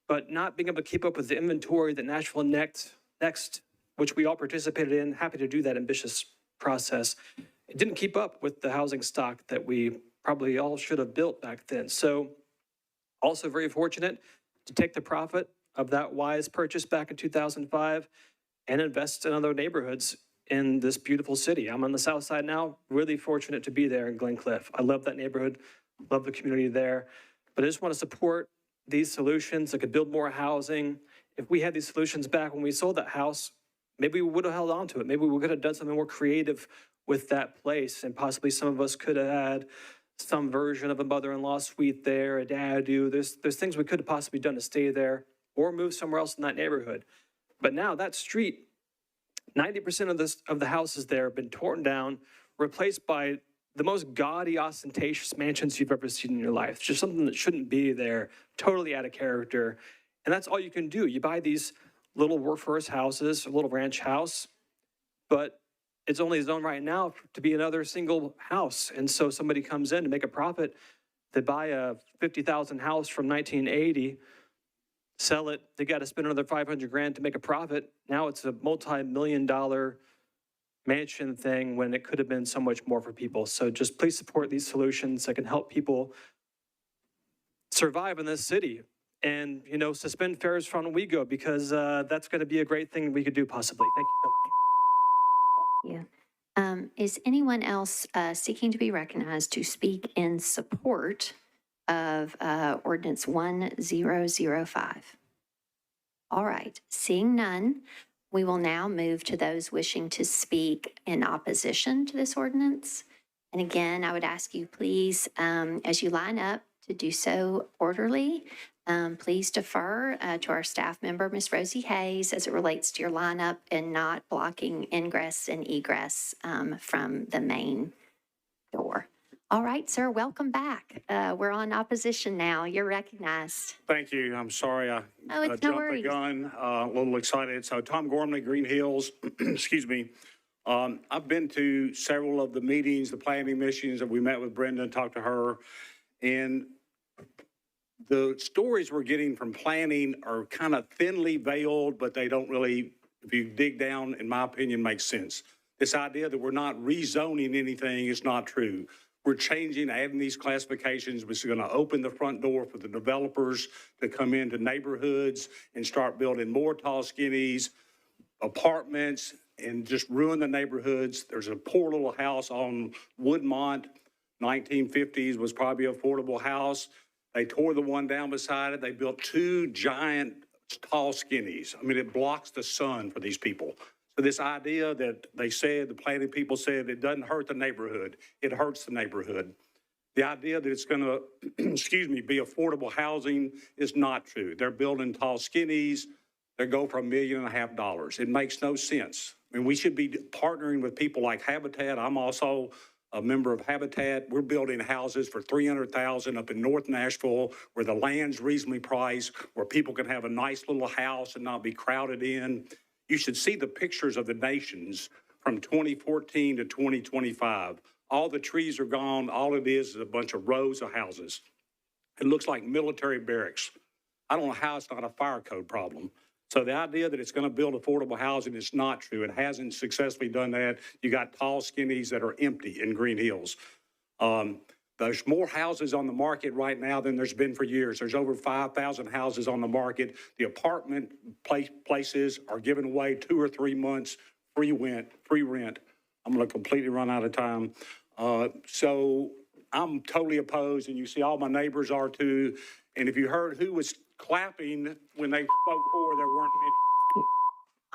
But not being able to keep up with the inventory that Nashville Next, which we all participated in, happy to do that ambitious process, it didn't keep up with the housing stock that we probably all should have built back then. So also very fortunate to take the profit of that wise purchase back in 2005 and invest in other neighborhoods in this beautiful city. I'm on the south side now, really fortunate to be there in Glen Cliff. I love that neighborhood, love the community there, but I just want to support these solutions that could build more housing. If we had these solutions back when we sold that house, maybe we would have held on to it. Maybe we could have done something more creative with that place, and possibly some of us could have had some version of a mother-in-law suite there, a dad-do. There's things we could have possibly done to stay there or move somewhere else in that neighborhood. But now that street, 90% of the houses there have been torn down, replaced by the most gaudy, ostentatious mansions you've ever seen in your life. It's just something that shouldn't be there, totally out of character. And that's all you can do. You buy these little workforce houses, a little ranch house, but it's only zoned right now to be another single house. And so somebody comes in to make a profit. They buy a 50,000 house from 1980, sell it, they got to spend another 500 grand to make a profit. Now it's a multi-million-dollar mansion thing when it could have been so much more for people. So just please support these solutions that can help people survive in this city and, you know, suspend fares from when we go, because that's going to be a great thing we could do possibly. Thank you so much. Yeah. Is anyone else seeking to be recognized to speak in support of ordinance 1005? All right, seeing none, we will now move to those wishing to speak in opposition to this ordinance. And again, I would ask you, please, as you line up, to do so orderly. Please defer to our staff member, Ms. Rosie Hayes, as it relates to your lineup and not blocking ingress and egress from the main door. All right, sir, welcome back. We're on opposition now. You're recognized. Thank you. I'm sorry I Oh, it's no jumped the worries. gun, a little excited. So Tom Gormley, Green Hills, excuse me. I've been to several of the meetings, the planning missions that we met with Brenda and talked to her. And the stories we're getting from planning are kind of thinly veiled, but they don't really, if you dig down, in my opinion, make sense. This idea that we're not rezoning anything is not true. We're changing, adding these classifications, which is going to open the front door for the developers to come into neighborhoods and start building more tall skinnies, apartments, and just ruin the neighborhoods. There's a poor little house on Woodmont, 1950s, was probably an affordable house. They tore the one down beside it. They built two giant tall skinnies. I mean, it blocks the sun for these people. So this idea that they said, the planning people said, it doesn't hurt the neighborhood, it hurts the neighborhood. The idea that it's gonna, excuse me, be affordable housing is not true. They're building tall skinnies. They go for $1.5 million. It makes no sense. I mean, we should be partnering with people like Habitat. I'm also a member of Habitat. We're building houses for $300,000 up in North Nashville, where the land's reasonably priced, where people can have a nice little house and not be crowded in. You should see the pictures of the nations from 2014 to 2025. All the trees are gone. All it is a bunch of rows of houses. It looks like military barracks. I don't know how it's not a fire code problem. So the idea that it's going to build affordable housing is not true. It hasn't successfully done that. You got tall skinnies that are empty in Green Hills. There's more houses on the market right now than there's been for years. There's over 5,000 houses on the market. The apartment places are giving away 2 or 3 months free rent. I'm going to completely run out of time. So I'm totally opposed, and you see all my neighbors are too. And if you heard who was clapping when they spoke for, there weren't many.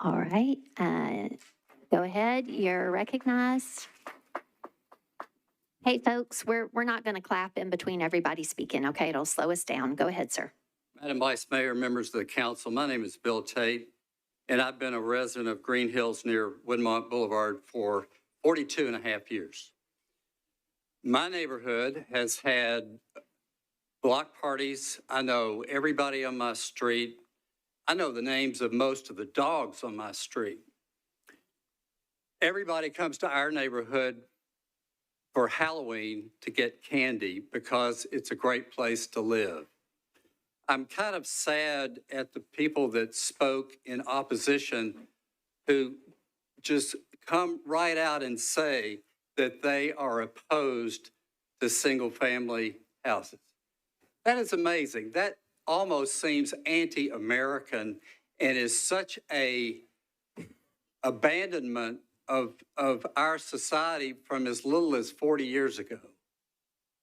All right, go ahead. You're recognized. Hey, folks, we're not going to clap in between everybody speaking, okay? It'll slow us down. Go ahead, sir. Madam Vice Mayor, members of the council, my name is Bill Tate, and I've been a resident of Green Hills near Woodmont Boulevard for 42 and a half years. My neighborhood has had block parties. I know everybody on my street. I know the names of most of the dogs on my street. Everybody comes to our neighborhood for Halloween to get candy because it's a great place to live. I'm kind of sad at the people that spoke in opposition who just come right out and say that they are opposed to single-family houses. That is amazing. That almost seems anti-American and is such a abandonment of our society from as little as 40 years ago.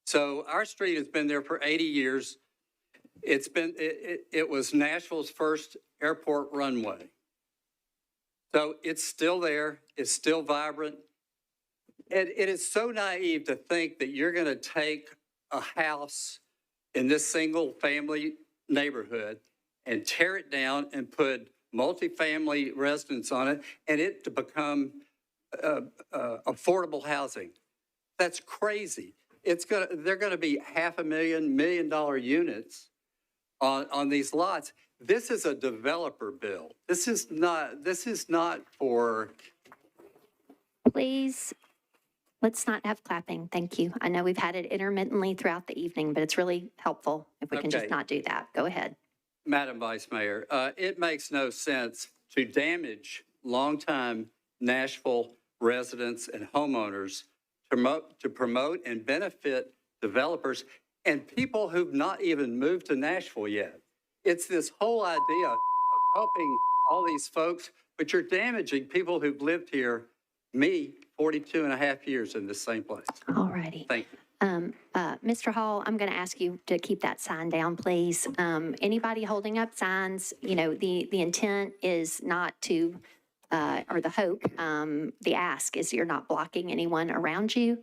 So our street has been there for 80 years. It was Nashville's first airport runway. So it's still there. It's still vibrant. It is so naive to think that you're going to take a house in this single family neighborhood and tear it down and put multifamily residents on it and it to become affordable housing. That's crazy. They're going to be $500,000, $1 million units on these lots. This is a developer bill. This is not for. Please, let's not have clapping. Thank you. I know we've had it intermittently throughout the evening, but it's really helpful if we can just not do that. Go ahead. Madam Vice Mayor, it makes no sense to damage longtime Nashville residents and homeowners to promote and benefit developers and people who've not even moved to Nashville yet. It's this whole idea of helping all these folks, but you're damaging people who've lived here, me, 42 and a half years in this same place. All righty. Thank you. Mr. Hall, I'm going to ask you to keep that sign down, please. Anybody holding up signs, you know, the intent is not to, or the hope, the ask is you're not blocking anyone around you.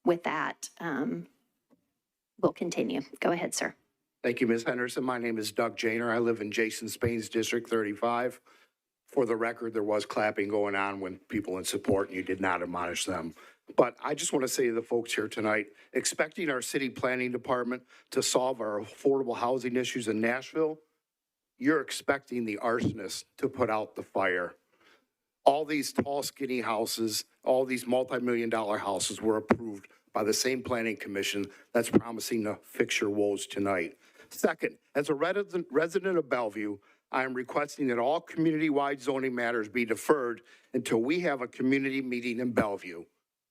With that, we'll continue. Go ahead, sir. Thank you, Ms. Henderson. My name is Doug Janer. I live in Jason Spain's District 35. For the record, there was clapping going on when people in support, and you did not admonish them. But I just want to say to the folks here tonight, expecting our city planning department to solve our affordable housing issues in Nashville, you're expecting the arsonist to put out the fire. All these tall, skinny houses, all these multi-million-dollar houses were approved by the same planning commission that's promising to fix your woes tonight. Second, as a resident of Bellevue, I am requesting that all community-wide zoning matters be deferred until we have a community meeting in Bellevue.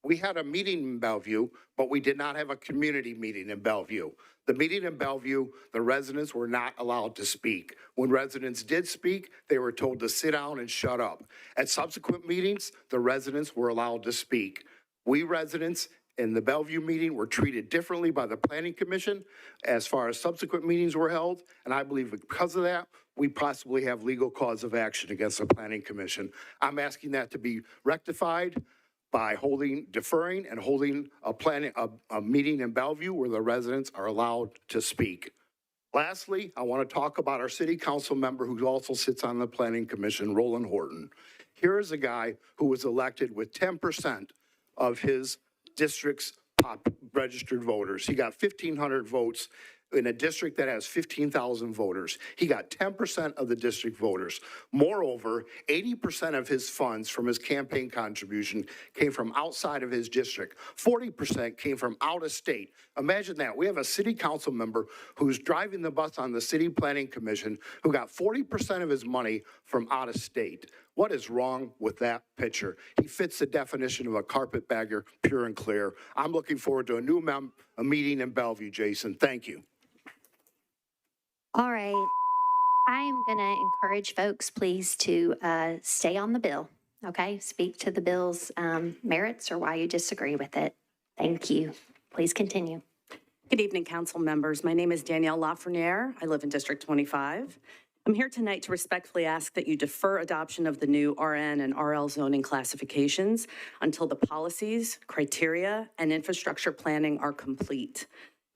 We had a meeting in Bellevue, but we did not have a community meeting in Bellevue. The meeting in Bellevue, the residents were not allowed to speak. When residents did speak, they were told to sit down and shut up. At subsequent meetings, the residents were allowed to speak. We residents in the Bellevue meeting were treated differently by the Planning Commission as far as subsequent meetings were held, and I believe because of that, we possibly have legal cause of action against the Planning Commission. I'm asking that to be rectified by deferring and holding a meeting in Bellevue where the residents are allowed to speak. Lastly, I want to talk about our city council member who also sits on the Planning Commission, Roland Horton. Here is a guy who was elected with 10% of his district's registered voters. He got 1,500 votes in a district that has 15,000 voters. He got 10% of the district voters. Moreover, 80% of his funds from his campaign contribution came from outside of his district. 40% came from out of state. Imagine that. We have a city council member who's driving the bus on the city planning commission who got 40% of his money from out of state. What is wrong with that picture? He fits the definition of a carpetbagger, pure and clear. I'm looking forward to a meeting in Bellevue, Jason. Thank you. All right. I am going to encourage folks, please, to stay on the bill, okay? Speak to the bill's merits or why you disagree with it. Thank you. Please continue. Good evening, council members. My name is Danielle Lafreniere. I live in District 25. I'm here tonight to respectfully ask that you defer adoption of the new RN and RL zoning classifications until the policies, criteria, and infrastructure planning are complete.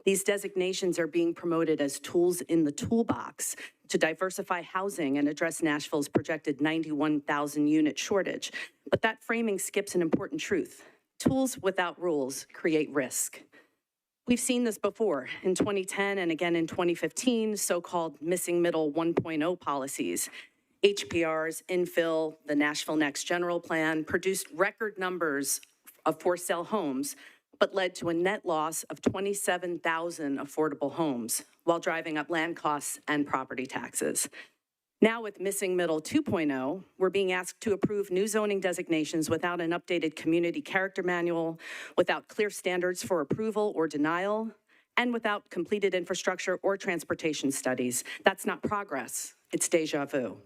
These designations are being promoted as tools in the toolbox to diversify housing and address Nashville's projected 91,000 unit shortage. But that framing skips an important truth. Tools without rules create risk. We've seen this before in 2010 and again in 2015, so-called missing middle 1.0 policies. HPR's infill, the Nashville Next General Plan produced record numbers of for sale homes, but led to a net loss of 27,000 affordable homes while driving up land costs and property taxes. Now with Missing Middle 2.0, we're being asked to approve new zoning designations without an updated community character manual, without clear standards for approval or denial, and without completed infrastructure or transportation studies. That's not progress, it's deja vu.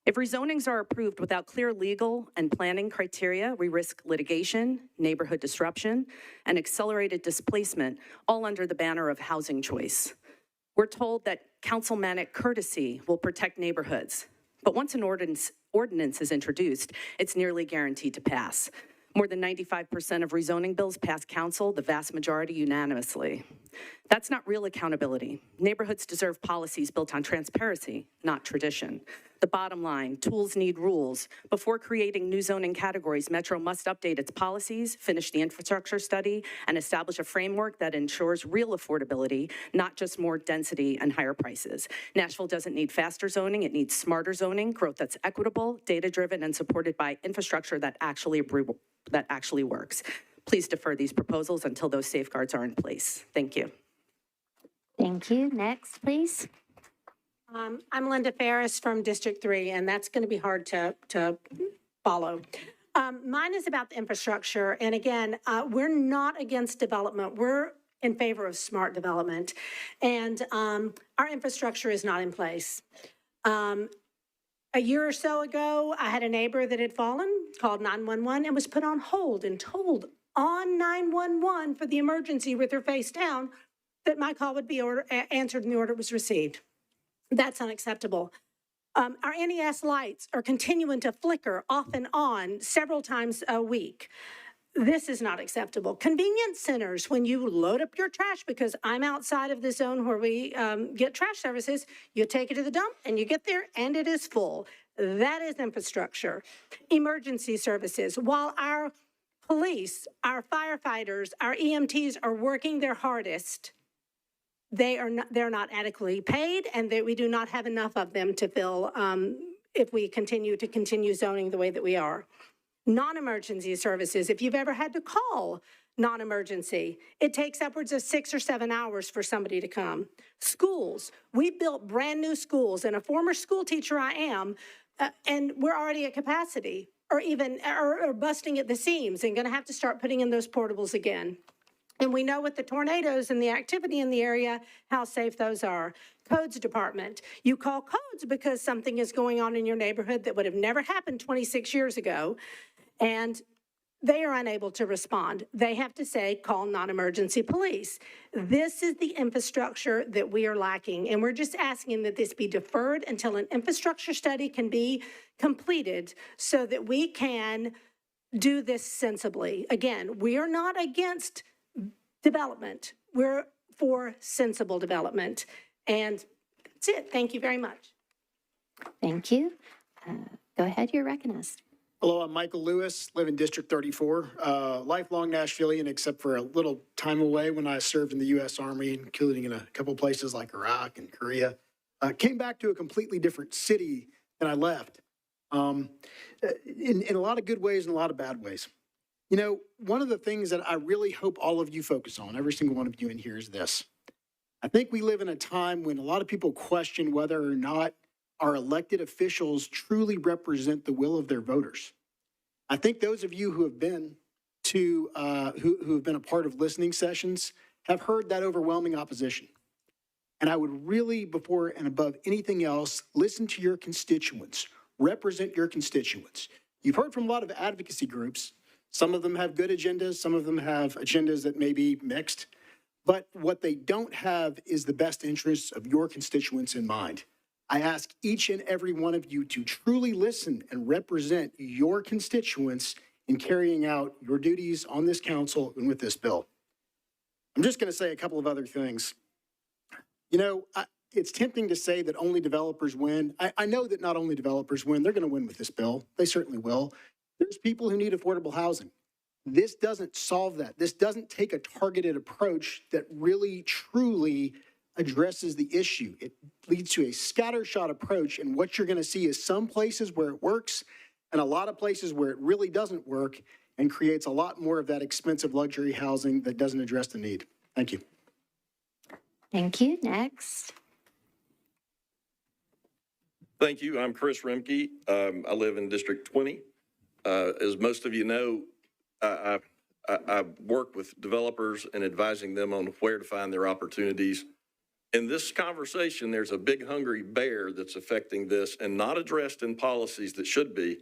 If rezonings are approved without clear legal and planning criteria, we risk litigation, neighborhood disruption, and accelerated displacement, all under the banner of housing choice. We're told that councilmanic courtesy will protect neighborhoods, but once an ordinance is introduced, it's nearly guaranteed to pass. More than 95% of rezoning bills pass council, the vast majority unanimously. That's not real accountability. Neighborhoods deserve policies built on transparency, not tradition. The bottom line, tools need rules. Before creating new zoning categories, Metro must update its policies, finish the infrastructure study, and establish a framework that ensures real affordability, not just more density and higher prices. Nashville doesn't need faster zoning, it needs smarter zoning, growth that's equitable, data-driven, and supported by infrastructure that actually works. Please defer these proposals until those safeguards are in place. Thank you. Thank you. Next, please. I'm Linda Ferris from District 3, and that's going to be hard to follow. Mine is about the infrastructure. And again, we're not against development. We're in favor of smart development. And our infrastructure is not in place. A year or so ago, I had a neighbor that had fallen, called 911, and was put on hold and told on 911 for the emergency with her face down that my call would be answered and the order was received. That's unacceptable. Our NES lights are continuing to flicker off and on several times a week. This is not acceptable. Convenience centers, when you load up your trash, because I'm outside of the zone where we get trash services, you take it to the dump and you get there and it is full. That is infrastructure. Emergency services, while our police, our firefighters, our EMTs are working their hardest, they're not adequately paid, and we do not have enough of them to fill if we continue zoning the way that we are. Non-emergency services, if you've ever had to call non-emergency, it takes upwards of 6 or 7 hours for somebody to come. Schools, we built brand new schools, and a former school teacher I am, and we're already at capacity, or even or busting at the seams, and gonna have to start putting in those portables again. And we know with the tornadoes and the activity in the area, how safe those are. Codes department, you call codes because something is going on in your neighborhood that would have never happened 26 years ago, and they are unable to respond. They have to say, call non-emergency police. This is the infrastructure that we are lacking, and we're just asking that this be deferred until an infrastructure study can be completed so that we can do this sensibly. Again, we are not against development. We're for sensible development. And that's it. Thank you very much. Thank you. Go ahead, you're recognized. Hello, I'm Michael Lewis, live in District 34, lifelong Nashvilleian, except for a little time away when I served in the U.S. Army, including in a couple places like Iraq and Korea. Came back to a completely different city than I left, in a lot of good ways and a lot of bad ways. You know, one of the things that I really hope all of you focus on, every single one of you in here, is this. I think we live in a time when a lot of people question whether or not our elected officials truly represent the will of their voters. I think those of you who have been to, who have been a part of listening sessions have heard that overwhelming opposition. And I would really, before and above anything else, listen to your constituents, represent your constituents. You've heard from a lot of advocacy groups. Some of them have good agendas, some of them have agendas that may be mixed, but what they don't have is the best interests of your constituents in mind. I ask each and every one of you to truly listen and represent your constituents in carrying out your duties on this council and with this bill. I'm just going to say a couple of other things. You know, it's tempting to say that only developers win. I know that not only developers win, they're going to win with this bill. They certainly will. There's people who need affordable housing. This doesn't solve that. This doesn't take a targeted approach that really, truly addresses the issue. It leads to a scattershot approach, and what you're going to see is some places where it works and a lot of places where it really doesn't work and creates a lot more of that expensive luxury housing that doesn't address the need. Thank you. Thank you. Next. Thank you. I'm Chris Remke. I live in District 20. As most of you know, I work with developers and advising them on where to find their opportunities. In this conversation, there's a big hungry bear that's affecting this and not addressed in policies that should be.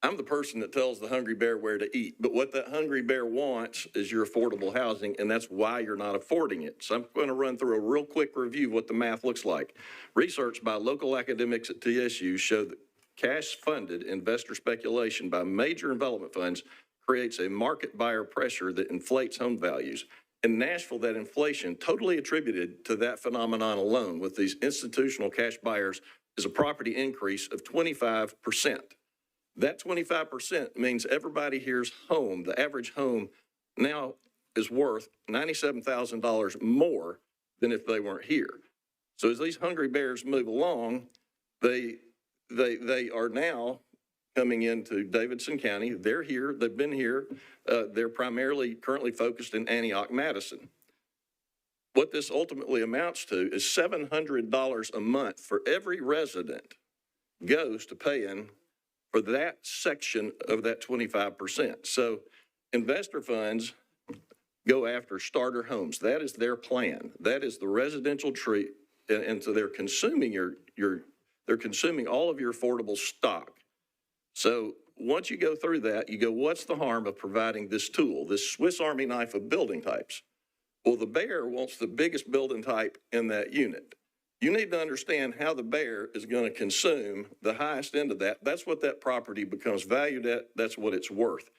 I'm the person that tells the hungry bear where to eat, but what that hungry bear wants is your affordable housing, and that's why you're not affording it. So I'm going to run through a real quick review of what the math looks like. Research by local academics at TSU show that cash-funded investor speculation by major development funds creates a market buyer pressure that inflates home values. In Nashville, that inflation, totally attributed to that phenomenon alone with these institutional cash buyers, is a property increase of 25%. That 25% means everybody here's home, the average home now is worth $97,000 more than if they weren't here. So as these hungry bears move along, they are now coming into Davidson County. They're here, they've been here. They're primarily currently focused in Antioch, Madison. What this ultimately amounts to is $700 a month for every resident goes to paying for that section of that 25%. So investor funds go after starter homes. That is their plan. That is the residential tree. And so they're consuming they're consuming all of your affordable stock. So once you go through that, you go, what's the harm of providing this tool, this Swiss Army knife of building types? Well, the bear wants the biggest building type in that unit. You need to understand how the bear is going to consume the highest end of that. That's what that property becomes valued at. That's what it's worth.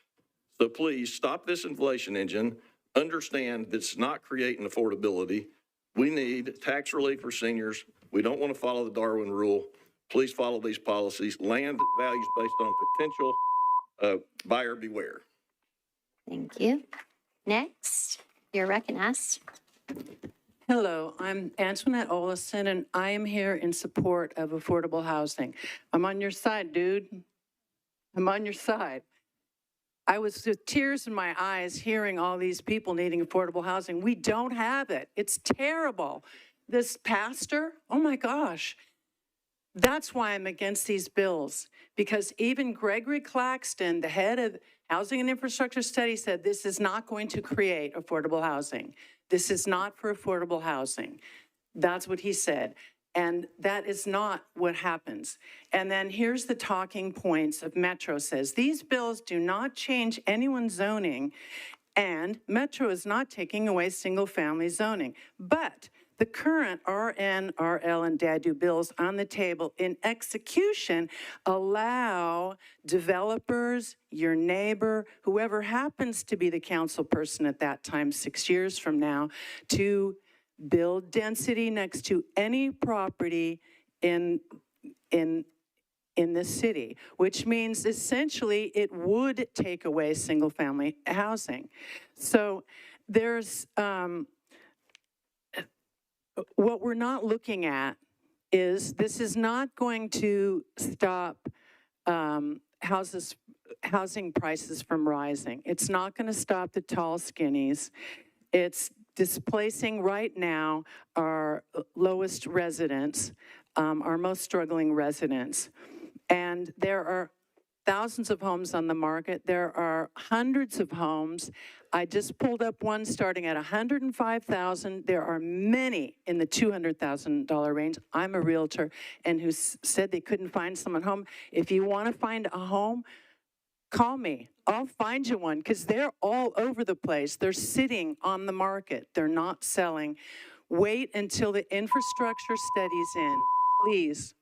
So please stop this inflation engine. Understand that it's not creating affordability. We need tax relief for seniors. We don't want to follow the Darwin rule. Please follow these policies. Land values based on potential, buyer beware. Thank you. Next, you're recognized. Hello, I'm Antoinette Olison, and I am here in support of affordable housing. I'm on your side, dude. I'm on your side. I was with tears in my eyes hearing all these people needing affordable housing. We don't have it. It's terrible. This pastor, oh my gosh. That's why I'm against these bills, because even Gregory Claxton, the head of Housing and Infrastructure Studies, said this is not going to create affordable housing. This is not for affordable housing. That's what he said. And that is not what happens. And then here's the talking points of Metro says, these bills do not change anyone's zoning, and Metro is not taking away single-family zoning. But the current RN, RL, and DADU bills on the table in execution allow developers, your neighbor, whoever happens to be the council person at that time, 6 years from now, to build density next to any property in the city, which means essentially it would take away single-family housing. So there's what we're not looking at is this is not going to stop housing prices from rising. It's not going to stop the tall skinnies. It's displacing right now our lowest residents, our most struggling residents. And there are thousands of homes on the market. There are hundreds of homes. I just pulled up one starting at $105,000. There are many in the $200,000 range. I'm a realtor and who said they couldn't find someone home. If you want to find a home, call me. I'll find you one because they're all over the place. They're sitting on the market. They're not selling. Wait until the infrastructure study's in, please.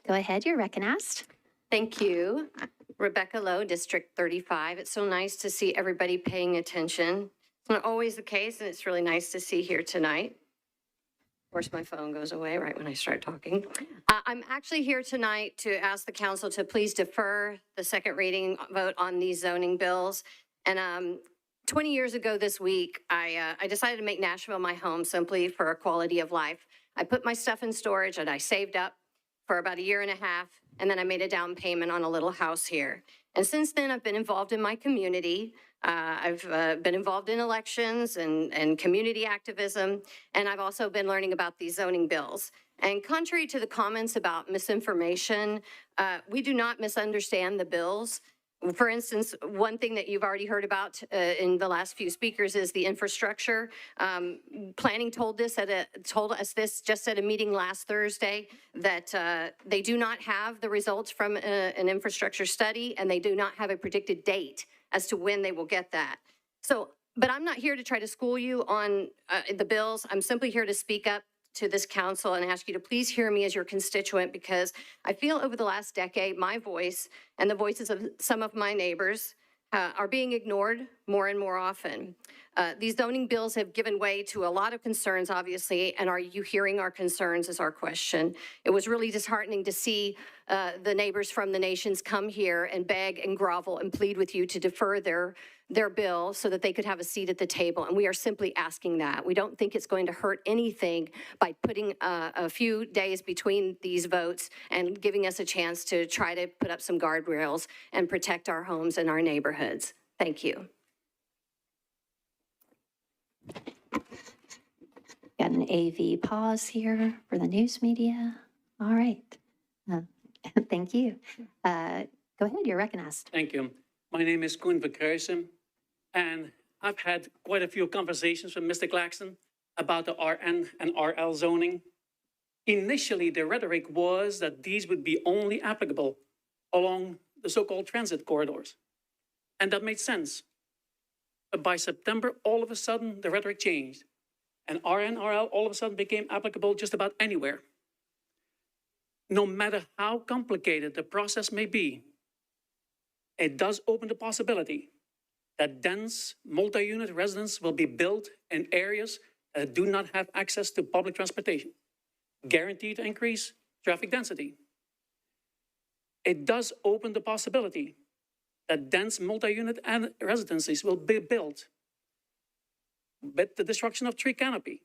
Go ahead, you're recognized. Thank you. Rebecca Lowe, District 35. It's so nice to see everybody paying attention. It's not always the case, and it's really nice to see here tonight. Of course, my phone goes away right when I start talking. I'm actually here tonight to ask the council to please defer the second reading vote on these zoning bills. And 20 years ago this week, I decided to make Nashville my home simply for a quality of life. I put my stuff in storage and I saved up for about 1.5 years, and then I made a down payment on a little house here. And since then, I've been involved in my community. I've been involved in elections and community activism, and I've also been learning about these zoning bills. And contrary to the comments about misinformation, we do not misunderstand the bills. For instance, one thing that you've already heard about in the last few speakers is the infrastructure. Planning told us this just at a meeting last Thursday that they do not have the results from an infrastructure study, and they do not have a predicted date as to when they will get that. So, but I'm not here to try to school you on the bills. I'm simply here to speak up to this council and ask you to please hear me as your constituent, because I feel over the last decade, my voice and the voices of some of my neighbors are being ignored more and more often. These zoning bills have given way to a lot of concerns, obviously, and are you hearing our concerns is our question. It was really disheartening to see the neighbors from the nations come here and beg and grovel and plead with you to defer their bill so that they could have a seat at the table. And we are simply asking that. We don't think it's going to hurt anything by putting a few days between these votes and giving us a chance to try to put up some guardrails and protect our homes and our neighborhoods. Thank you. Got an AV pause here for the news media. All right. Uh, Thank you. Go ahead, you're recognized. Thank you. My name is Koen Verkruijsen, and I've had quite a few conversations with Mr. Claxton about the RN and RL zoning. Initially, the rhetoric was that these would be only applicable along the so-called transit corridors. And that made sense. But by September, all of a sudden, the rhetoric changed. And RN, RL all of a sudden became applicable just about anywhere. No matter how complicated the process may be, it does open the possibility that dense multi-unit residences will be built in areas that do not have access to public transportation, guaranteed to increase traffic density. It does open the possibility that dense multi-unit residences will be built with the destruction of tree canopy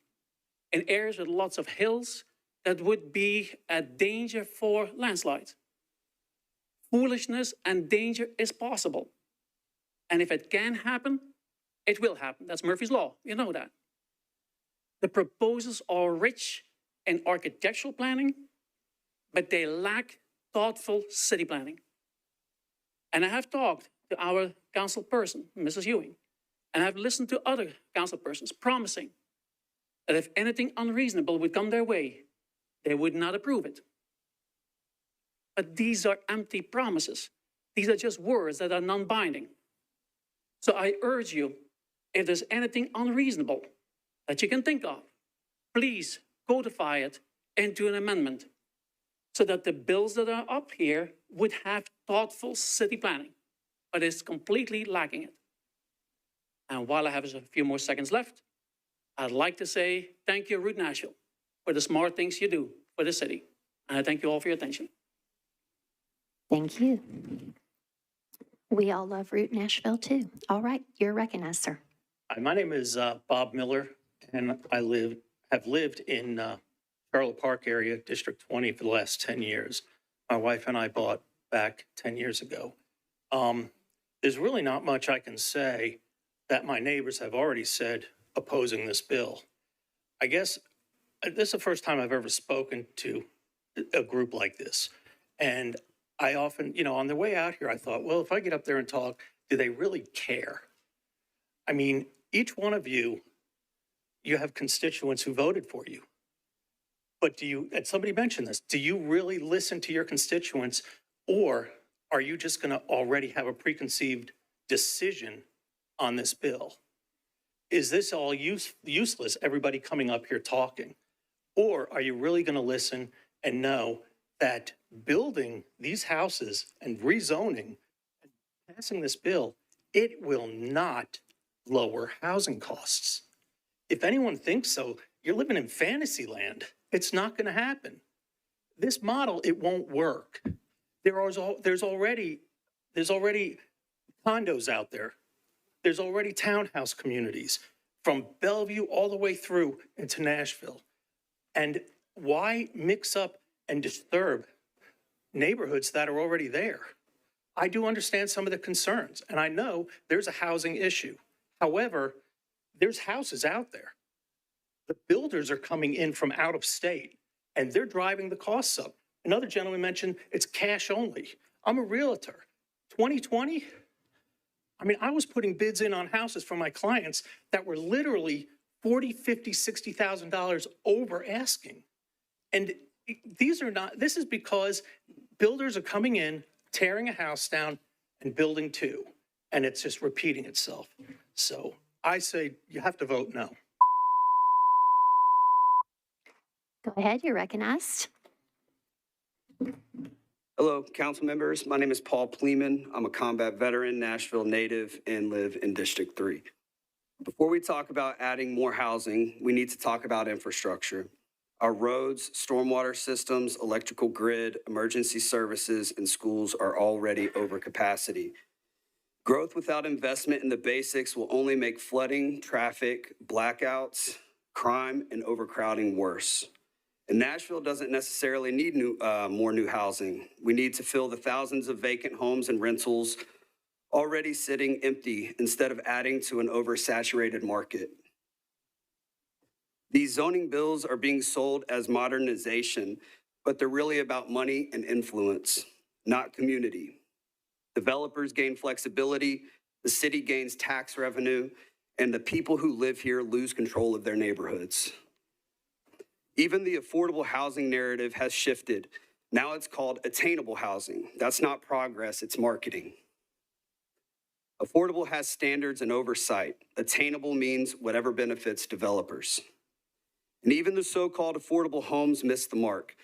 in areas with lots of hills that would be a danger for landslides. Foolishness and danger is possible. And if it can happen, it will happen. That's Murphy's Law. You know that. The proposals are rich in architectural planning, but they lack thoughtful city planning. And I have talked to our council person, Mrs. Ewing, and I've listened to other council persons promising that if anything unreasonable would come their way, they would not approve it. But these are empty promises. These are just words that are non-binding. So I urge you, if there's anything unreasonable that you can think of, please codify it into an amendment so that the bills that are up here would have thoughtful city planning, but it's completely lacking it. And while I have a few more seconds left, I'd like to say thank you, Route Nashville, for the smart things you do for the city. And I thank you all for your attention. Thank you. We all love Route Nashville too. All right, you're recognized, sir. Hi, my name is Bob Miller, and I have lived in Charlotte Park area, District 20, for the last 10 years. My wife and I bought back 10 years ago. There's really not much I can say that my neighbors have already said opposing this bill. I guess this is the first time I've ever spoken to a group like this. And I often, on the way out here, I thought, well, if I get up there and talk, do they really care? I mean, each one of you have constituents who voted for you. But and somebody mentioned this, do you really listen to your constituents, or are you just going to already have a preconceived decision on this bill? Is this all useless, everybody coming up here talking? Or are you really going to listen and know that building these houses and rezoning, and passing this bill, it will not lower housing costs? If anyone thinks so, you're living in fantasy land. It's not going to happen. This model, it won't work. There's already condos out there. There's already townhouse communities from Bellevue all the way through into Nashville. And why mix up and disturb neighborhoods that are already there? I do understand some of the concerns, and I know there's a housing issue. However, there's houses out there. The builders are coming in from out of state, and they're driving the costs up. Another gentleman mentioned it's cash only. I'm a realtor. 2020, I was putting bids in on houses for my clients that were literally $40,000, $50,000, $60,000 over asking. And this is because builders are coming in, tearing a house down and building two, and it's just repeating itself. So I say you have to vote no. Go ahead, you're recognized. Hello, council members. My name is Paul Pleeman. I'm a combat veteran, Nashville native, and live in District 3. Before we talk about adding more housing, we need to talk about infrastructure. Our roads, stormwater systems, electrical grid, emergency services, and schools are already over capacity. Growth without investment in the basics will only make flooding, traffic, blackouts, crime, and overcrowding worse. And Nashville doesn't necessarily need more new housing. We need to fill the thousands of vacant homes and rentals already sitting empty instead of adding to an oversaturated market. These zoning bills are being sold as modernization, but they're really about money and influence, not community. Developers gain flexibility, the city gains tax revenue, and the people who live here lose control of their neighborhoods. Even the affordable housing narrative has shifted. Now it's called attainable housing. That's not progress, it's marketing. Affordable has standards and oversight. Attainable means whatever benefits developers. And even the so-called affordable homes miss the mark.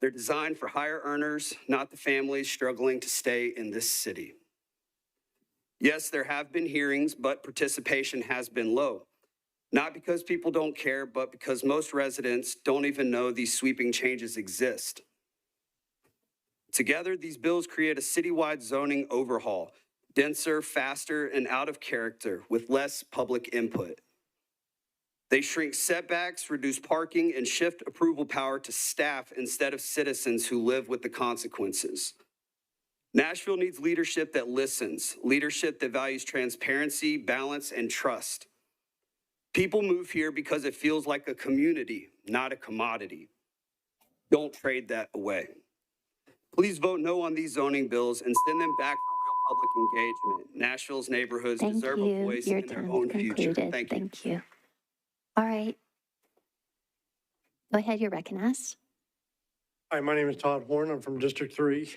They're designed for higher earners, not the families struggling to stay in this city. Yes, there have been hearings, but participation has been low. Not because people don't care, but because most residents don't even know these sweeping changes exist. Together, these bills create a citywide zoning overhaul, denser, faster, and out of character with less public input. They shrink setbacks, reduce parking, and shift approval power to staff instead of citizens who live with the consequences. Nashville needs leadership that listens, leadership that values transparency, balance, and trust. People move here because it feels like a community, not a commodity. Don't trade that away. Please vote no on these zoning bills and send them back for real public engagement. Nashville's neighborhoods deserve a voice in their own future. Thank you. Thank you. All right. Go ahead, you're recognized. Hi, my name is Todd Horn. I'm from District 3.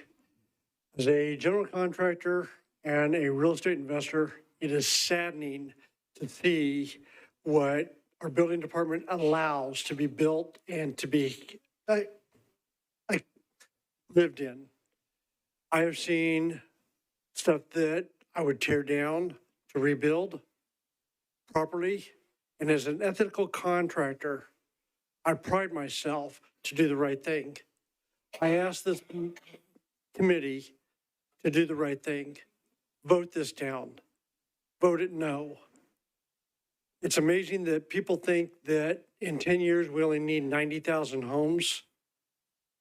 As a general contractor and a real estate investor, it is saddening to see what our building department allows to be built and to be lived in. I have seen stuff that I would tear down to rebuild properly. And as an ethical contractor, I pride myself to do the right thing. I ask this committee to do the right thing. Vote this down. Vote it no. It's amazing that people think that in 10 years we only need 90,000 homes.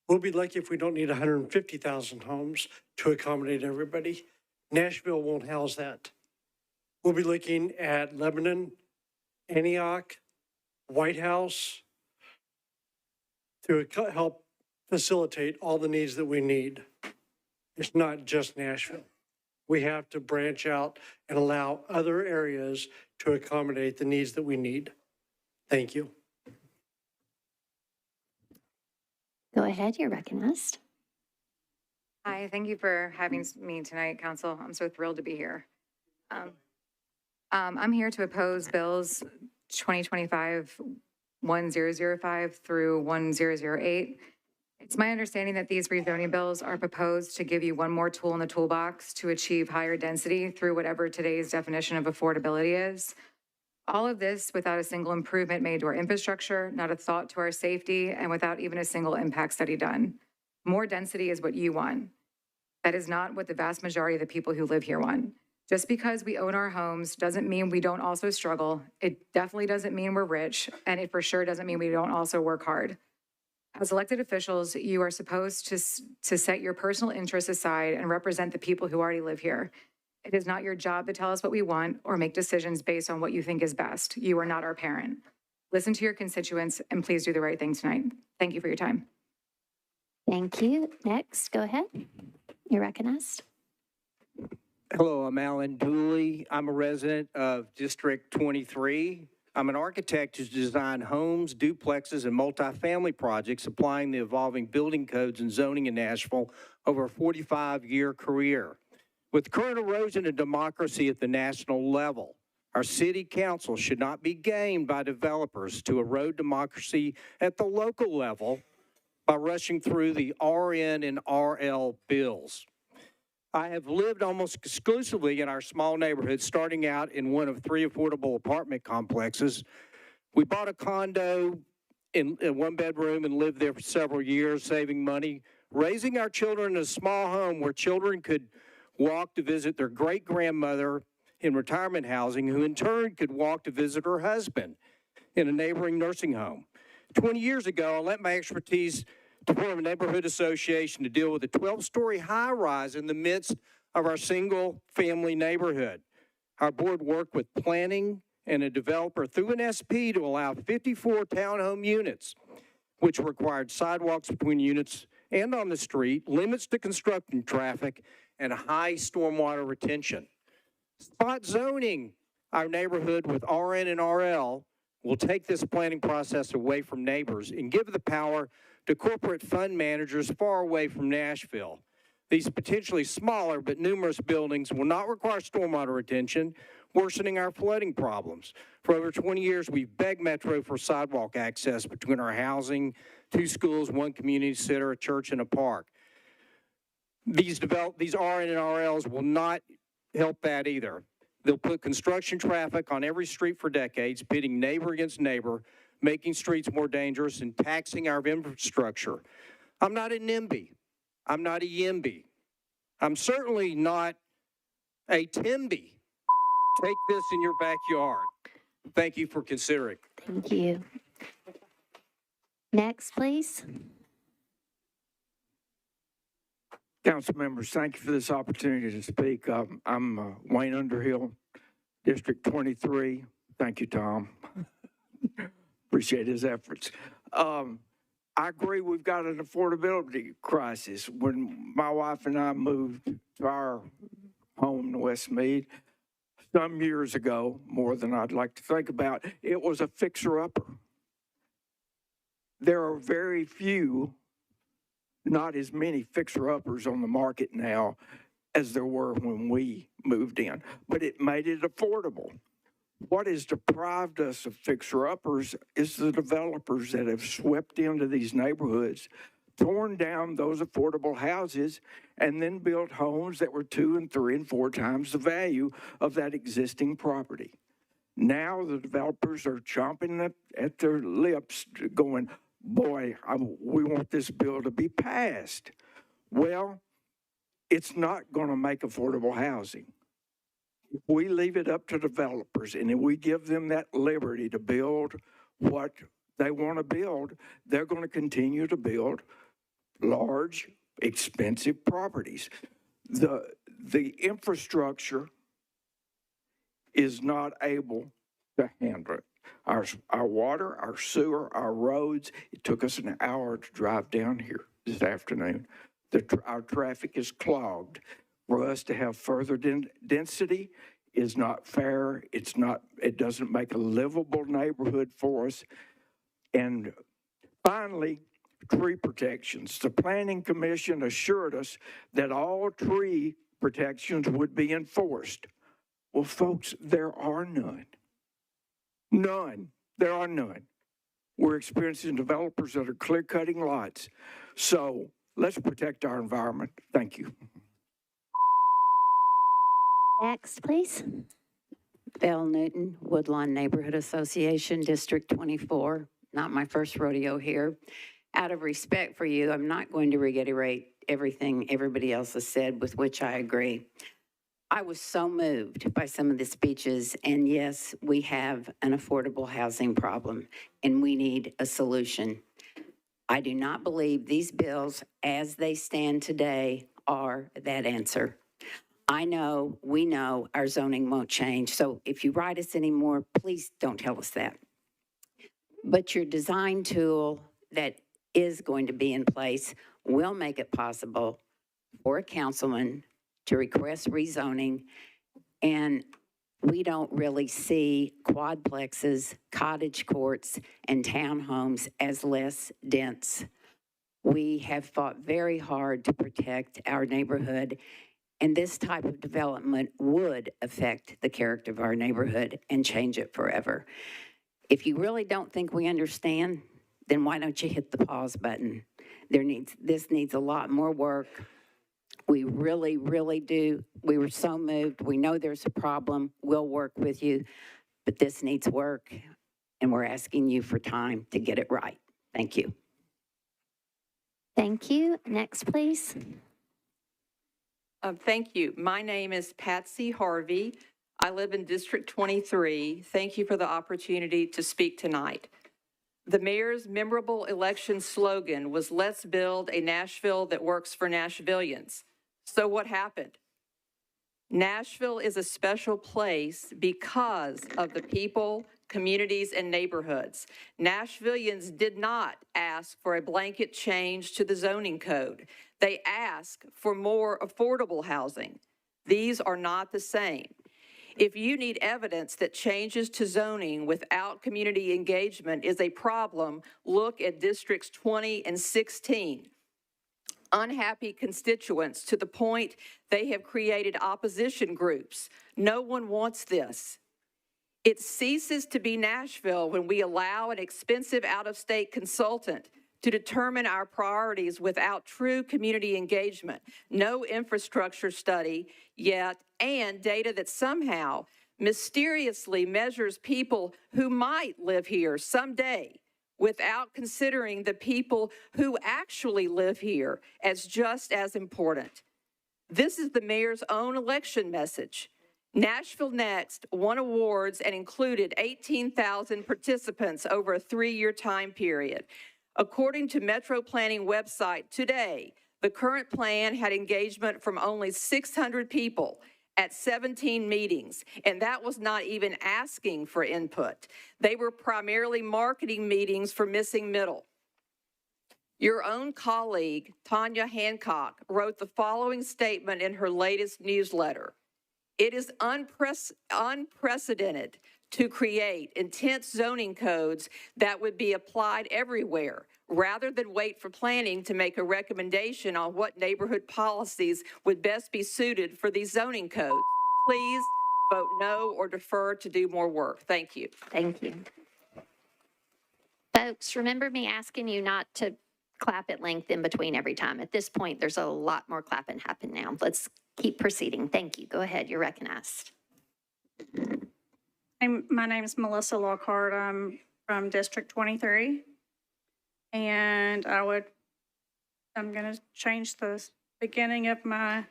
We'll be lucky if we don't need 150,000 homes to accommodate everybody. Nashville won't house that. We'll be looking at Lebanon, Antioch, White House to help facilitate all the needs that we need. It's not just Nashville. We have to branch out and allow other areas to accommodate the needs that we need. Thank you. Go ahead, you're recognized. Hi, thank you for having me tonight, Council. I'm so thrilled to be here. I'm here to oppose bills 2025-1005 through 1008. It's my understanding that these rezoning bills are proposed to give you one more tool in the toolbox to achieve higher density through whatever today's definition of affordability is. All of this without a single improvement made to our infrastructure, not a thought to our safety, and without even a single impact study done. More density is what you want. That is not what the vast majority of the people who live here want. Just because we own our homes doesn't mean we don't also struggle. It definitely doesn't mean we're rich, and it for sure doesn't mean we don't also work hard. As elected officials, you are supposed to set your personal interests aside and represent the people who already live here. It is not your job to tell us what we want or make decisions based on what you think is best. You are not our parent. Listen to your constituents and please do the right thing tonight. Thank you for your time. Thank you. Next, go ahead. You're recognized. Hello, I'm Alan Dooley. I'm a resident of District 23. I'm an architect who's designed homes, duplexes, and multifamily projects applying the evolving building codes and zoning in Nashville over a 45-year career. With current erosion of democracy at the national level, our city council should not be gamed by developers to erode democracy at the local level by rushing through the RN and RL bills. I have lived almost exclusively in our small neighborhood, starting out in one of 3 affordable apartment complexes. We bought a condo in a 1-bedroom and lived there for several years, saving money, raising our children in a small home where children could walk to visit their great-grandmother in retirement housing, who in turn could walk to visit her husband in a neighboring nursing home. 20 years ago, I lent my expertise to form a neighborhood association to deal with a 12-story high-rise in the midst of our single-family neighborhood. Our board worked with planning and a developer through an SP to allow 54 townhome units. which required sidewalks between units and on the street, limits to construction traffic, and high stormwater retention. Spot zoning our neighborhood with RN and RL will take this planning process away from neighbors and give the power to corporate fund managers far away from Nashville. These potentially smaller but numerous buildings will not require stormwater retention, worsening our flooding problems. For over 20 years, we've begged Metro for sidewalk access between our housing, 2 schools, 1 community center, a church, and a park. These RN and RLs will not help that either. They'll put construction traffic on every street for decades, pitting neighbor against neighbor, making streets more dangerous and taxing our infrastructure. I'm not a NIMBY. I'm not a YIMBY. I'm certainly not a TIMBY. Take this in your backyard. Thank you for considering. Thank you. Next, please. Council members, thank you for this opportunity to speak. I'm Wayne Underhill, District 23. Thank you, Tom. Appreciate his efforts. I agree we've got an affordability crisis. When my wife and I moved to our home in Westmead some years ago, more than I'd like to think about, it was a fixer-upper. There are very few, not as many fixer-uppers on the market now as there were when we moved in, but it made it affordable. What has deprived us of fixer-uppers is the developers that have swept into these neighborhoods, torn down those affordable houses, and then built homes that were 2 and 3 and 4 times the value of that existing property. Now the developers are chomping at their lips going, boy, we want this bill to be passed. Well, it's not going to make affordable housing. If we leave it up to developers and if we give them that liberty to build what they want to build, they're going to continue to build large, expensive properties. The infrastructure is not able to handle it. Our water, our sewer, our roads, it took us an hour to drive down here this afternoon. Our traffic is clogged. For us to have further density is not fair. It doesn't make a livable neighborhood for us. And finally, tree protections. The Planning Commission assured us that all tree protections would be enforced. Well, folks, there are none. None. There are none. We're experiencing developers that are clear-cutting lots. So let's protect our environment. Thank you. Next, please. Belle Newton, Woodlawn Neighborhood Association, District 24. Not my first rodeo here. Out of respect for you, I'm not going to reiterate everything everybody else has said, with which I agree. I was so moved by some of the speeches, and yes, we have an affordable housing problem, and we need a solution. I do not believe these bills, as they stand today, are that answer. I know, we know our zoning won't change, so if you write us anymore, please don't tell us that. But your design tool that is going to be in place will make it possible for a councilman to request rezoning, and we don't really see quadplexes, cottage courts, and townhomes as less dense. We have fought very hard to protect our neighborhood, and this type of development would affect the character of our neighborhood and change it forever. If you really don't think we understand, then why don't you hit the pause button? This needs a lot more work. We really, really do. We were so moved. We know there's a problem. We'll work with you, but this needs work, and we're asking you for time to get it right. Thank you. Thank you. Next, please. Thank you. My name is Patsy Harvey. I live in District 23. Thank you for the opportunity to speak tonight. The mayor's memorable election slogan was, "Let's build a Nashville that works for Nashvillians." So what happened? Nashville is a special place because of the people communities, and neighborhoods. Nashvillians did not ask for a blanket change to the zoning code. They asked for more affordable housing. These are not the same. If you need evidence that changes to zoning without community engagement is a problem, look at Districts 20 and 16. Unhappy constituents to the point they have created opposition groups. No one wants this. It ceases to be Nashville when we allow an expensive out-of-state consultant to determine our priorities without true community engagement, no infrastructure study yet, and data that somehow mysteriously measures people who might live here someday without considering the people who actually live here as just as important. This is the mayor's own election message. Nashville Next won awards and included 18,000 participants over a 3-year time period. According to Metro Planning website today, the current plan had engagement from only 600 people at 17 meetings, and that was not even asking for input. They were primarily marketing meetings for missing middle. Your own colleague, Tanya Hancock, wrote the following statement in her latest newsletter. It is unprecedented to create intense zoning codes that would be applied everywhere, rather than wait for planning to make a recommendation on what neighborhood policies would best be suited for these zoning codes. Please vote no or defer to do more work. Thank you. Thank you. Folks, remember me asking you not to clap at length in between every time. At this point, there's a lot more clapping happen now. Let's keep proceeding. Thank you. Go ahead. You're recognized. My name is Melissa Lockhart. I'm from District 23. And I'm going to change the beginning of my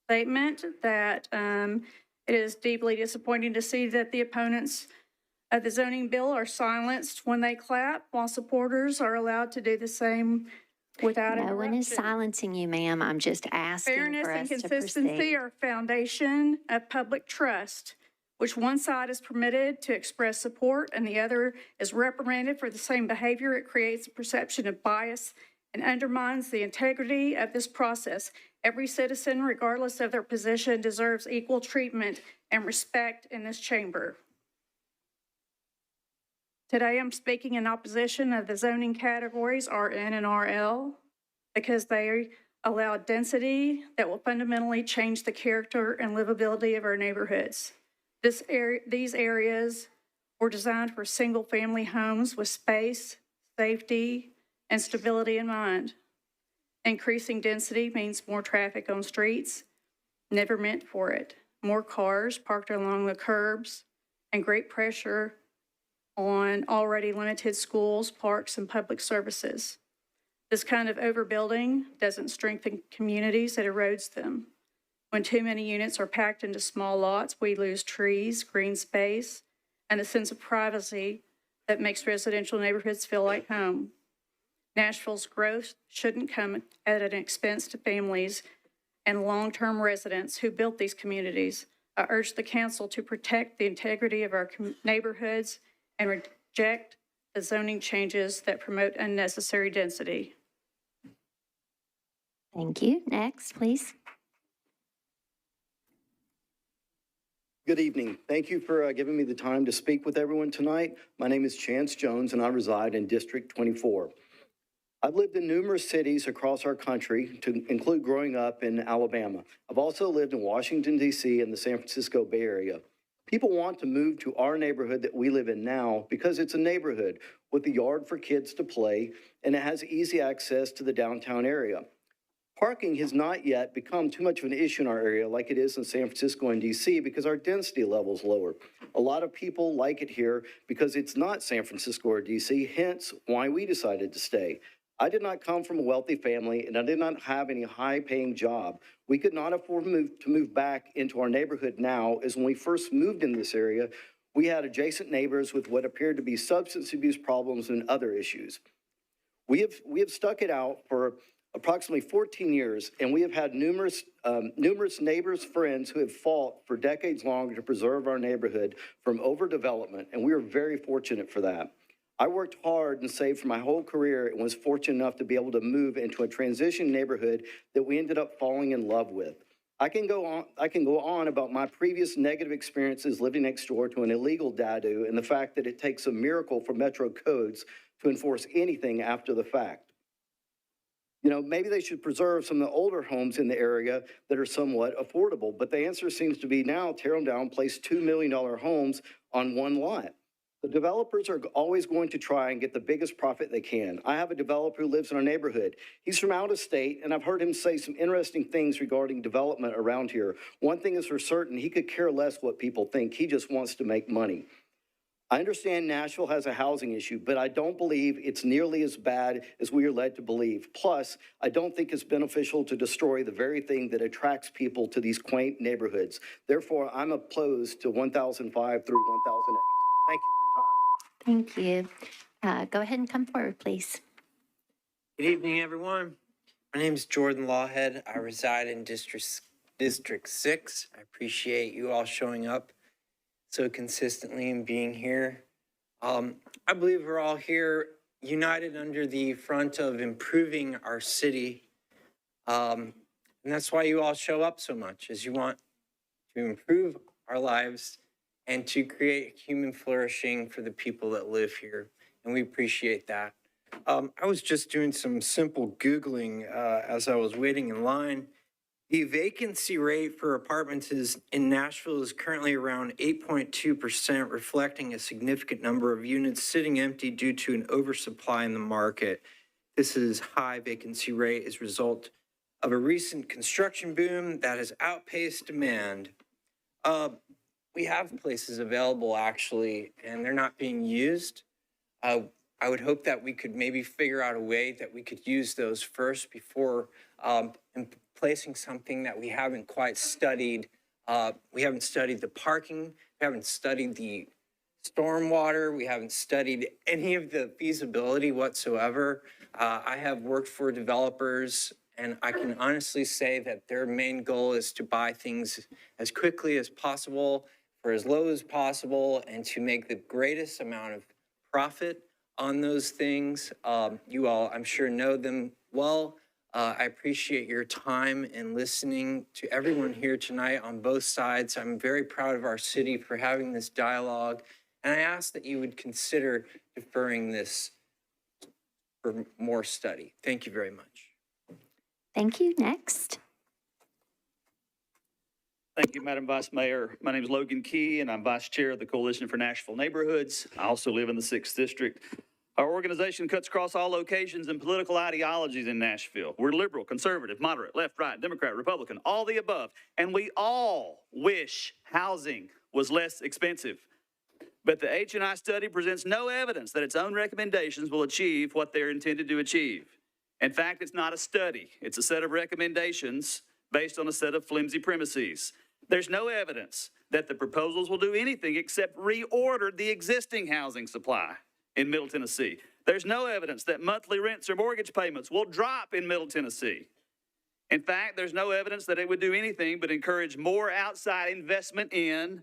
statement that it is deeply disappointing to see that the opponents of the zoning bill are silenced when they clap, while supporters are allowed to do the same without interruption. No one is silencing you, ma'am. I'm just asking Fairness for and us to consistency proceed. are a foundation of public trust, which one side is permitted to express support and the other is reprimanded for the same behavior. It creates a perception of bias and undermines the integrity of this process. Every citizen, regardless of their position, deserves equal treatment and respect in this chamber. Today, I'm speaking in opposition of the zoning categories RN and RL because they allow density that will fundamentally change the character and livability of our neighborhoods. These areas were designed for single-family homes with space, safety, and stability in mind. Increasing density means more traffic on streets, never meant for it. More cars parked along the curbs, and great pressure on already limited schools, parks, and public services. This kind of overbuilding doesn't strengthen communities, it erodes them. When too many units are packed into small lots, we lose trees, green space, and a sense of privacy that makes residential neighborhoods feel like home. Nashville's growth shouldn't come at an expense to families and long-term residents who built these communities. I urge the council to protect the integrity of our neighborhoods and reject the zoning changes that promote unnecessary density. Thank you. Next, please. Good evening. Thank you for giving me the time to speak with everyone tonight. My name is Chance Jones, and I reside in District 24. I've lived in numerous cities across our country, to include growing up in Alabama. I've also lived in Washington, D.C. and the San Francisco Bay Area. People want to move to our neighborhood that we live in now because it's a neighborhood with a yard for kids to play, and it has easy access to the downtown area. Parking has not yet become too much of an issue in our area like it is in San Francisco and DC because our density level is lower. A lot of people like it here because it's not San Francisco or DC, hence why we decided to stay. I did not come from a wealthy family and I did not have any high-paying job. We could not afford to move back into our neighborhood now, as when we first moved in this area, we had adjacent neighbors with what appeared to be substance abuse problems and other issues. We have stuck it out for approximately 14 years, and we have had numerous neighbors, friends who have fought for decades longer to preserve our neighborhood from overdevelopment, and we are very fortunate for that. I worked hard and saved for my whole career and was fortunate enough to be able to move into a transition neighborhood that we ended up falling in love with. I can go on about my previous negative experiences living next door to an illegal dadu and the fact that it takes a miracle for Metro codes to enforce anything after the fact. You know, maybe they should preserve some of the older homes in the area that are somewhat affordable, but the answer seems to be now tear them down, place $2 million homes on one lot. The developers are always going to try and get the biggest profit they can. I have a developer who lives in our neighborhood. He's from out of state, and I've heard him say some interesting things regarding development around here. One thing is for certain, he could care less what people think. He just wants to make money. I understand Nashville has a housing issue, but I don't believe it's nearly as bad as we are led to believe. Plus, I don't think it's beneficial to destroy the very thing that attracts people to these quaint neighborhoods. Therefore, I'm opposed to 1005 through 1008. Thank you. Thank you. Go ahead and come forward, please. Good evening, everyone. My name is Jordan Lawhead. I reside in District 6. I appreciate you all showing up so consistently and being here. I believe we're all here united under the front of improving our city. And that's why you all show up so much, is you want to improve our lives and to create human flourishing for the people that live here. And we appreciate that. I was just doing some simple Googling as I was waiting in line. The vacancy rate for apartments in Nashville is currently around 8.2%, reflecting a significant number of units sitting empty due to an oversupply in the market. This is high vacancy rate as a result of a recent construction boom that has outpaced demand. We have places available, actually, and they're not being used. I would hope that we could maybe figure out a way that we could use those first before placing something that we haven't quite studied. We haven't studied the parking. We haven't studied the stormwater. We haven't studied any of the feasibility whatsoever. I have worked for developers, and I can honestly say that their main goal is to buy things as quickly as possible for as low as possible and to make the greatest amount of profit on those things. You all, I'm sure, know them well. I appreciate your time and listening to everyone here tonight on both sides. I'm very proud of our city for having this dialogue, and I ask that you would consider deferring this for more study. Thank you very much. Thank you. Next. Thank you, Madam Vice Mayor. My name is Logan Key, and I'm Vice Chair of the Coalition for Nashville Neighborhoods. I also live in the 6th District. Our organization cuts across all locations and political ideologies in Nashville. We're liberal, conservative, moderate, left, right, Democrat, Republican, all the above. And we all wish housing was less expensive. But the H&I study presents no evidence that its own recommendations will achieve what they're intended to achieve. In fact, it's not a study. It's a set of recommendations based on a set of flimsy premises. There's no evidence that the proposals will do anything except reorder the existing housing supply in Middle Tennessee. There's no evidence that monthly rents or mortgage payments will drop in Middle Tennessee. In fact, there's no evidence that it would do anything but encourage more outside investment in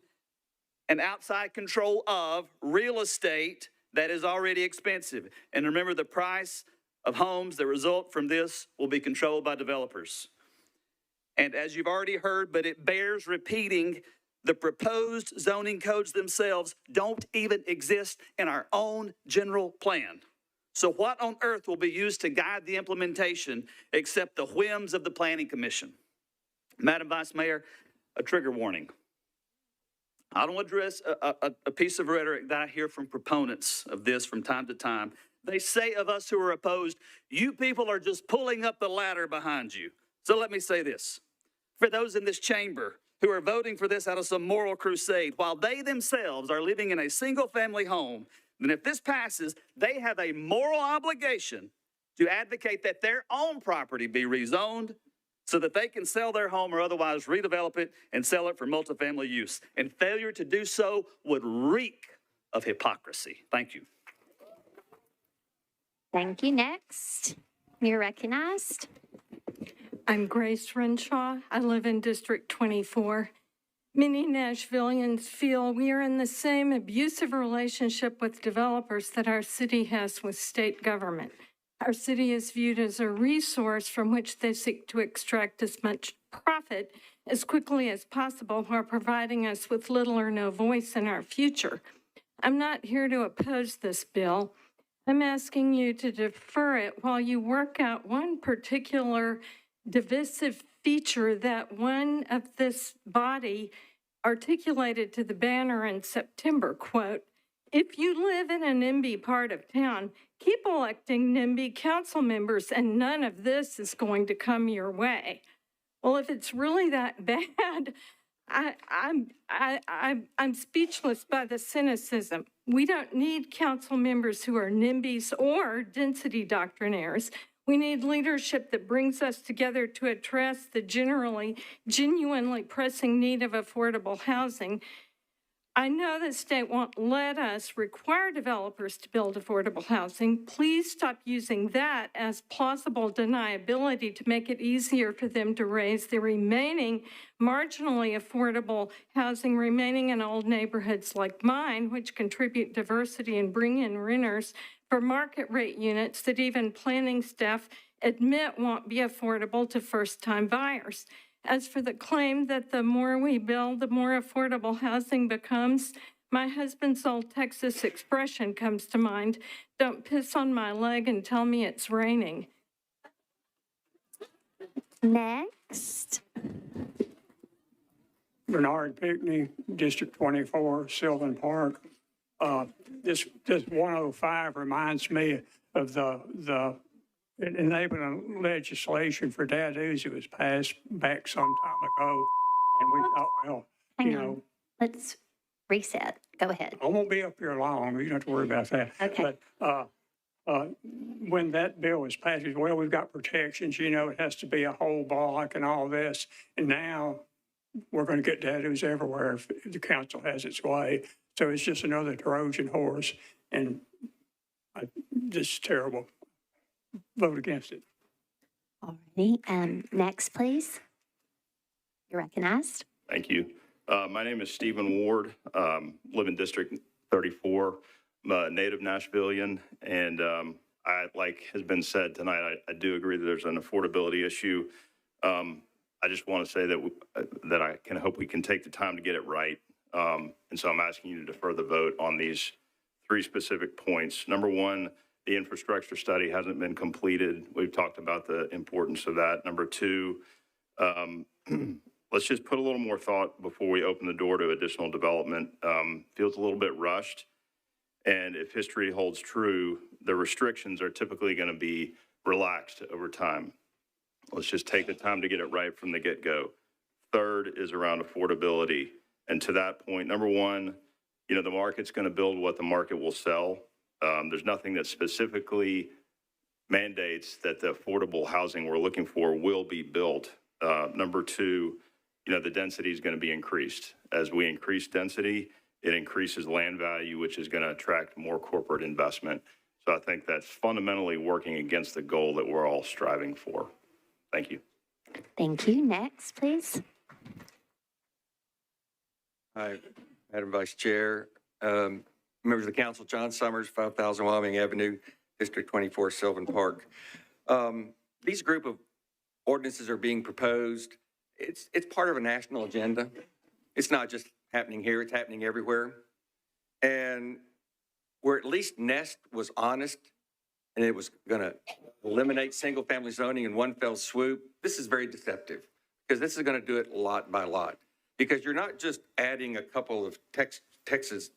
and outside control of real estate that is already expensive. And remember, the price of homes that result from this will be controlled by developers. And as you've already heard, but it bears repeating, the proposed zoning codes themselves don't even exist in our own general plan. So what on earth will be used to guide the implementation except the whims of the Planning Commission? Madam Vice Mayor, a trigger warning. I don't address a piece of rhetoric that I hear from proponents of this from time to time. They say of us who are opposed, you people are just pulling up the ladder behind you. So let me say this. For those in this chamber who are voting for this out of some moral crusade, while they themselves are living in a single-family home, then if this passes, they have a moral obligation to advocate that their own property be rezoned so that they can sell their home or otherwise redevelop it and sell it for multifamily use. And failure to do so would reek of hypocrisy. Thank you. Thank you. Next. You're recognized. I'm Grace Renshaw. I live in District 24. Many Nashvillians feel we are in the same abusive relationship with developers that our city has with state government. Our city is viewed as a resource from which they seek to extract as much profit as quickly as possible while providing us with little or no voice in our future. I'm not here to oppose this bill. I'm asking you to defer it while you work out one particular divisive feature that one of this body articulated to the banner in September, quote, "If you live in a NIMBY part of town, keep electing NIMBY council members and none of this is going to come your way." Well, if it's really that bad, I'm speechless by the cynicism. We don't need council members who are NIMBYs or density doctrinaires. We need leadership that brings us together to address the genuinely pressing need of affordable housing. I know the state won't let us require developers to build affordable housing. Please stop using that as plausible deniability to make it easier for them to raise the remaining marginally affordable housing remaining in old neighborhoods like mine, which contribute diversity and bring in renters for market rate units that even planning staff admit won't be affordable to first-time buyers. As for the claim that the more we build, the more affordable housing becomes, my husband's old Texas expression comes to mind: "Don't piss on my leg and tell me it's raining." Next. Bernard Pickney, District 24, Sylvan Park. This 105 reminds me of the enabling legislation for daddies that was passed back some time ago. And we thought, well, Hang on. Let's reset. Go ahead. I won't be up here long. You don't have to worry about that. Okay. But when that bill was passed, well, we've got protections, it has to be a whole block and all this. And now we're going to get daddies everywhere if the council has its way. So it's just another Trojan horse. And this is terrible. Vote against it. All righty. Next, please. You're recognized. Thank you. My name is Stephen Ward. Live in District 34. I'm a native Nashvillian, and like has been said tonight, I do agree that there's an affordability issue. I just want to say that I can hope we can take the time to get it right. And so I'm asking you to defer the vote on these three specific points. Number one, the infrastructure study hasn't been completed. We've talked about the importance of that. Number two, let's just put a little more thought before we open the door to additional development. Feels a little bit rushed. And if history holds true, the restrictions are typically going to be relaxed over time. Let's just take the time to get it right from the get-go. Third is around affordability. And to that point, number one, the market's going to build what the market will sell. There's nothing that specifically mandates that the affordable housing we're looking for will be built. Number two, the density is going to be increased. As we increase density, it increases land value, which is going to attract more corporate investment. So I think that's fundamentally working against the goal that we're all striving for. Thank you. Thank you. Next, please. Hi, Madam Vice Chair. Members of the council, John Summers, 5000 Wyoming Avenue, District 24, Sylvan Park. These group of ordinances are being proposed. It's part of a national agenda. It's not just happening here, it's happening everywhere. And where at least Nest was honest and it was going to eliminate single family zoning in one fell swoop, this is very deceptive because this is going to do it lot by lot. Because you're not just adding a couple of text districts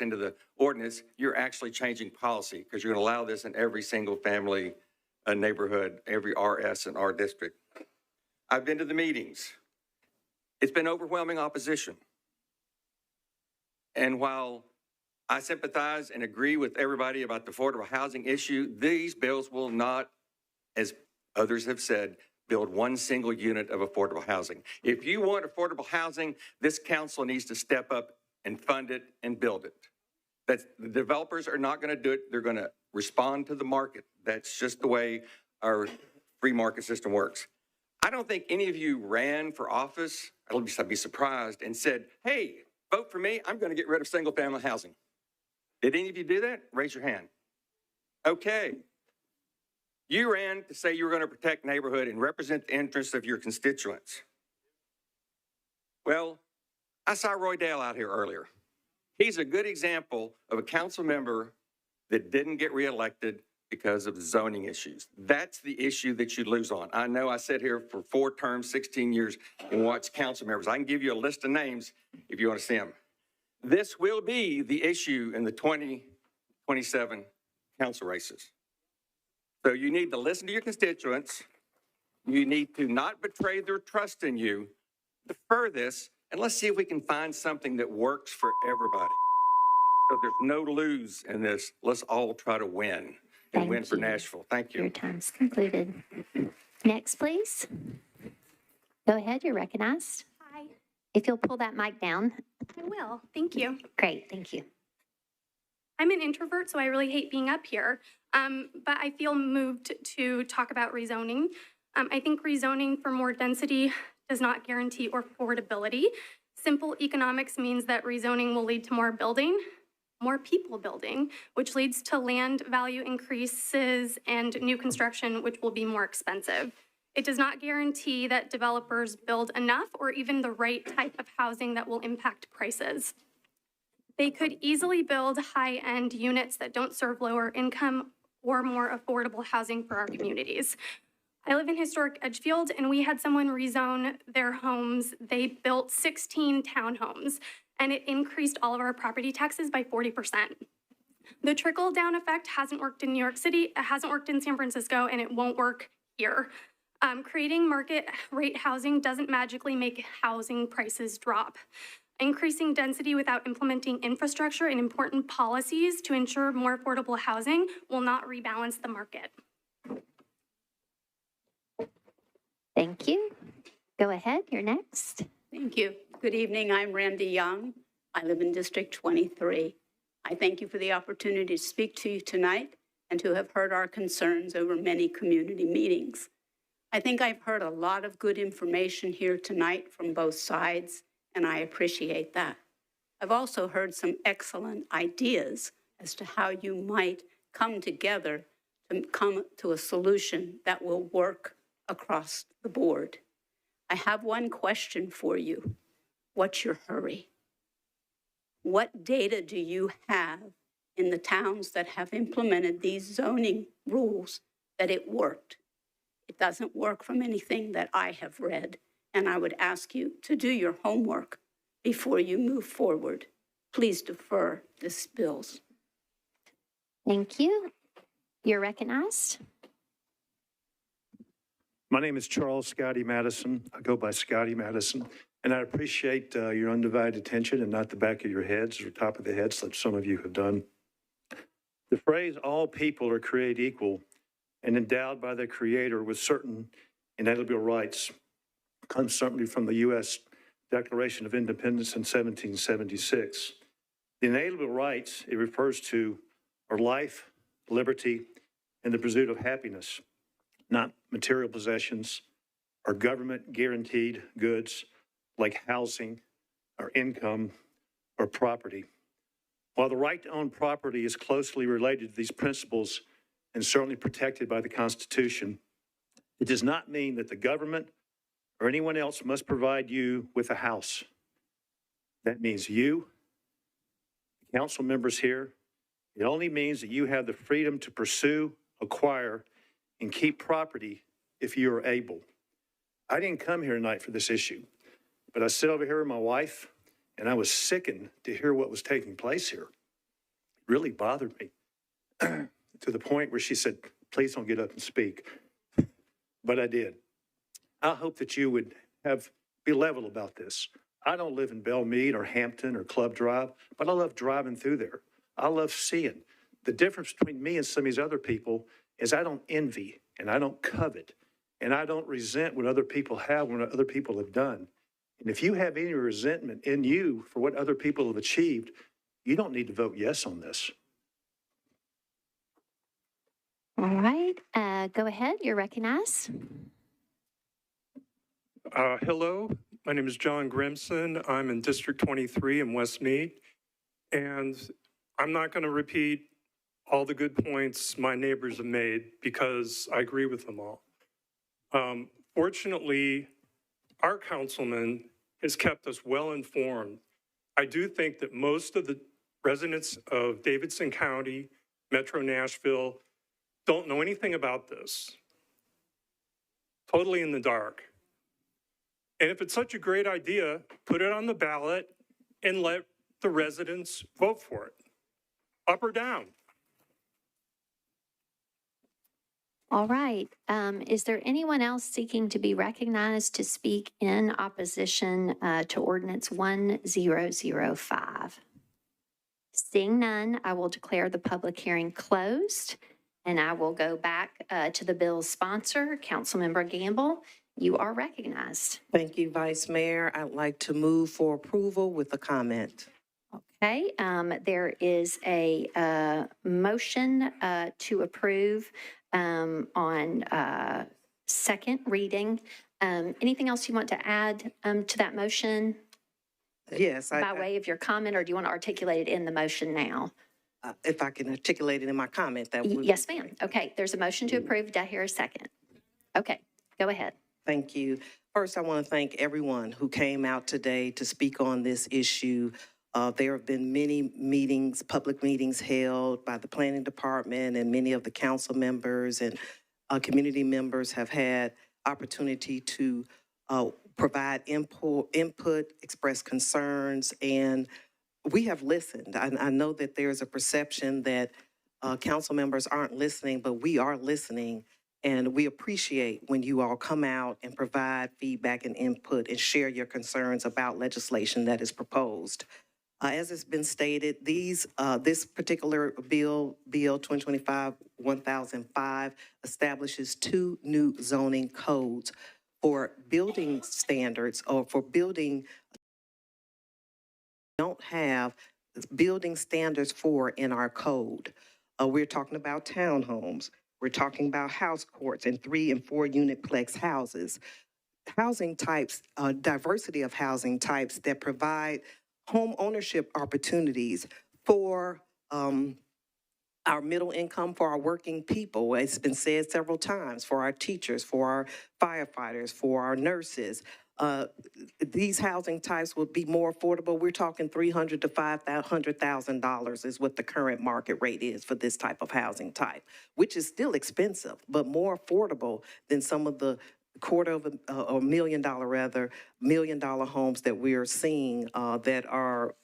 into the ordinance, you're actually changing policy because you're going to allow this in every single family neighborhood, every RS and R district. I've been to the meetings. It's been overwhelming opposition. And while I sympathize and agree with everybody about the affordable housing issue, these bills will not, as others have said, build one single unit of affordable housing. If you want affordable housing, this council needs to step up and fund it and build it. The developers are not going to do it. They're going to respond to the market. That's just the way our free market system works. I don't think any of you ran for office, at least I'd be surprised, and said, hey, vote for me. I'm going to get rid of single family housing. Did any of you do that? Raise your hand. Okay. You ran to say you were going to protect neighborhood and represent the interests of your constituents. Well, I saw Roy Dale out here earlier. He's a good example of a council member that didn't get reelected because of zoning issues. That's the issue that you lose on. I know I sat here for 4 terms, 16 years, and watched council members. I can give you a list of names if you want to see them. This will be the issue in the 2027 council races. So you need to listen to your constituents. You need to not betray their trust in you. Defer this, and let's see if we can find something that works for everybody. So there's no lose in this. Let's all try to win and win for Nashville. Thank you. Your time's concluded. Next, please. Go ahead, you're recognized. Hi, If you'll pull that mic down. I will. Thank you. Great, thank you. I'm an introvert, so I really hate being up here. But I feel moved to talk about rezoning. I think rezoning for more density does not guarantee affordability. Simple economics means that rezoning will lead to more building, more people building, which leads to land value increases and new construction, which will be more expensive. It does not guarantee that developers build enough or even the right type of housing that will impact prices. They could easily build high-end units that don't serve lower income or more affordable housing for our communities. I live in historic Edgefield, and we had someone rezone their homes. They built 16 townhomes, and it increased all of our property taxes by 40%. The trickle-down effect hasn't worked in New York City, it hasn't worked in San Francisco, and it won't work here. Creating market rate housing doesn't magically make housing prices drop. Increasing density without implementing infrastructure and important policies to ensure more affordable housing will not rebalance the market. Thank you. Go ahead, you're next. Thank you. Good evening, I'm Randy Young. I live in District 23. I thank you for the opportunity to speak to you tonight and to have heard our concerns over many community meetings. I think I've heard a lot of good information here tonight from both sides, and I appreciate that. I've also heard some excellent ideas as to how you might come together to come to a solution that will work across the board. I have one question for you. What's your hurry? What data do you have in the towns that have implemented these zoning rules that it worked? It doesn't work from anything that I have read, and I would ask you to do your homework before you move forward. Please defer this bills. Thank you. You're recognized. My name is Charles Scotty Madison. I go by Scotty Madison, and I appreciate your undivided attention and not the back of your heads or top of the heads like some of you have done. The phrase, all people are created equal and endowed by their Creator with certain inalienable rights, comes certainly from the U.S. Declaration of Independence in 1776. The inalienable rights it refers to are life, liberty, and the pursuit of happiness, not material possessions or government-guaranteed goods like housing or income or property. While the right to own property is closely related to these principles and certainly protected by the Constitution, it does not mean that the government or anyone else must provide you with a house. That means you, the council members here. It only means that you have the freedom to pursue, acquire, and keep property if you are able. I didn't come here tonight for this issue, but I sit over here with my wife, and I was sickened to hear what was taking place here. It really bothered me to the point where she said, please don't get up and speak. But I did. I hope that you would be level about this. I don't live in Belmead or Hampton or Club Drive, but I love driving through there. I love seeing. The difference between me and some of these other people is I don't envy and I don't covet and I don't resent what other people have, what other people have done. And if you have any resentment in you for what other people have achieved, you don't need to vote yes on this. All right, go ahead, you're recognized. Hello, my name is John Grimson. I'm in District 23 in Westmead. And I'm not going to repeat all the good points my neighbors have made because I agree with them all. Fortunately, our councilman has kept us well informed. I do think that most of the residents of Davidson County, Metro Nashville, don't know anything about this. Totally in the dark. And if it's such a great idea, put it on the ballot and let the residents vote for it, up or down. All right, is there anyone else seeking to be recognized to speak in opposition to ordinance 1005? Seeing none, I will declare the public hearing closed, and I will go back to the bill's sponsor, Councilmember Gamble. You are recognized. Thank you, Vice Mayor. I'd like to move for approval with a comment. Okay, there is a motion to approve on second reading. Anything else you want to add to that motion? Yes. By way of your comment, or do you want to articulate it in the motion now? If I can articulate it in my comment, that would. Yes, ma'am. Okay, there's a motion to approve. Do I hear a second? Okay, go ahead. Thank you. First, I want to thank everyone who came out today to speak on this issue. There have been many meetings, public meetings held by the planning department, and many of the council members and community members have had opportunity to provide input, express concerns, and we have listened. I know that there's a perception that council members aren't listening, but we are listening. And we appreciate when you all come out and provide feedback and input and share your concerns about legislation that is proposed. As it's been stated, this particular bill 2025-1005, establishes 2 new zoning codes for building standards, or for building don't have building standards for in our code. We're talking about townhomes. We're talking about house courts and 3 and 4 unitplex houses. Housing types, diversity of housing types that provide home ownership opportunities for our middle income, for our working people. It's been said several times, for our teachers, for our firefighters, for our nurses. These housing types will be more affordable. We're talking $300,000 to $500,000 is what the current market rate is for this type of housing type, which is still expensive, but more affordable than some of the $250,000 or $1 million homes that we are seeing that are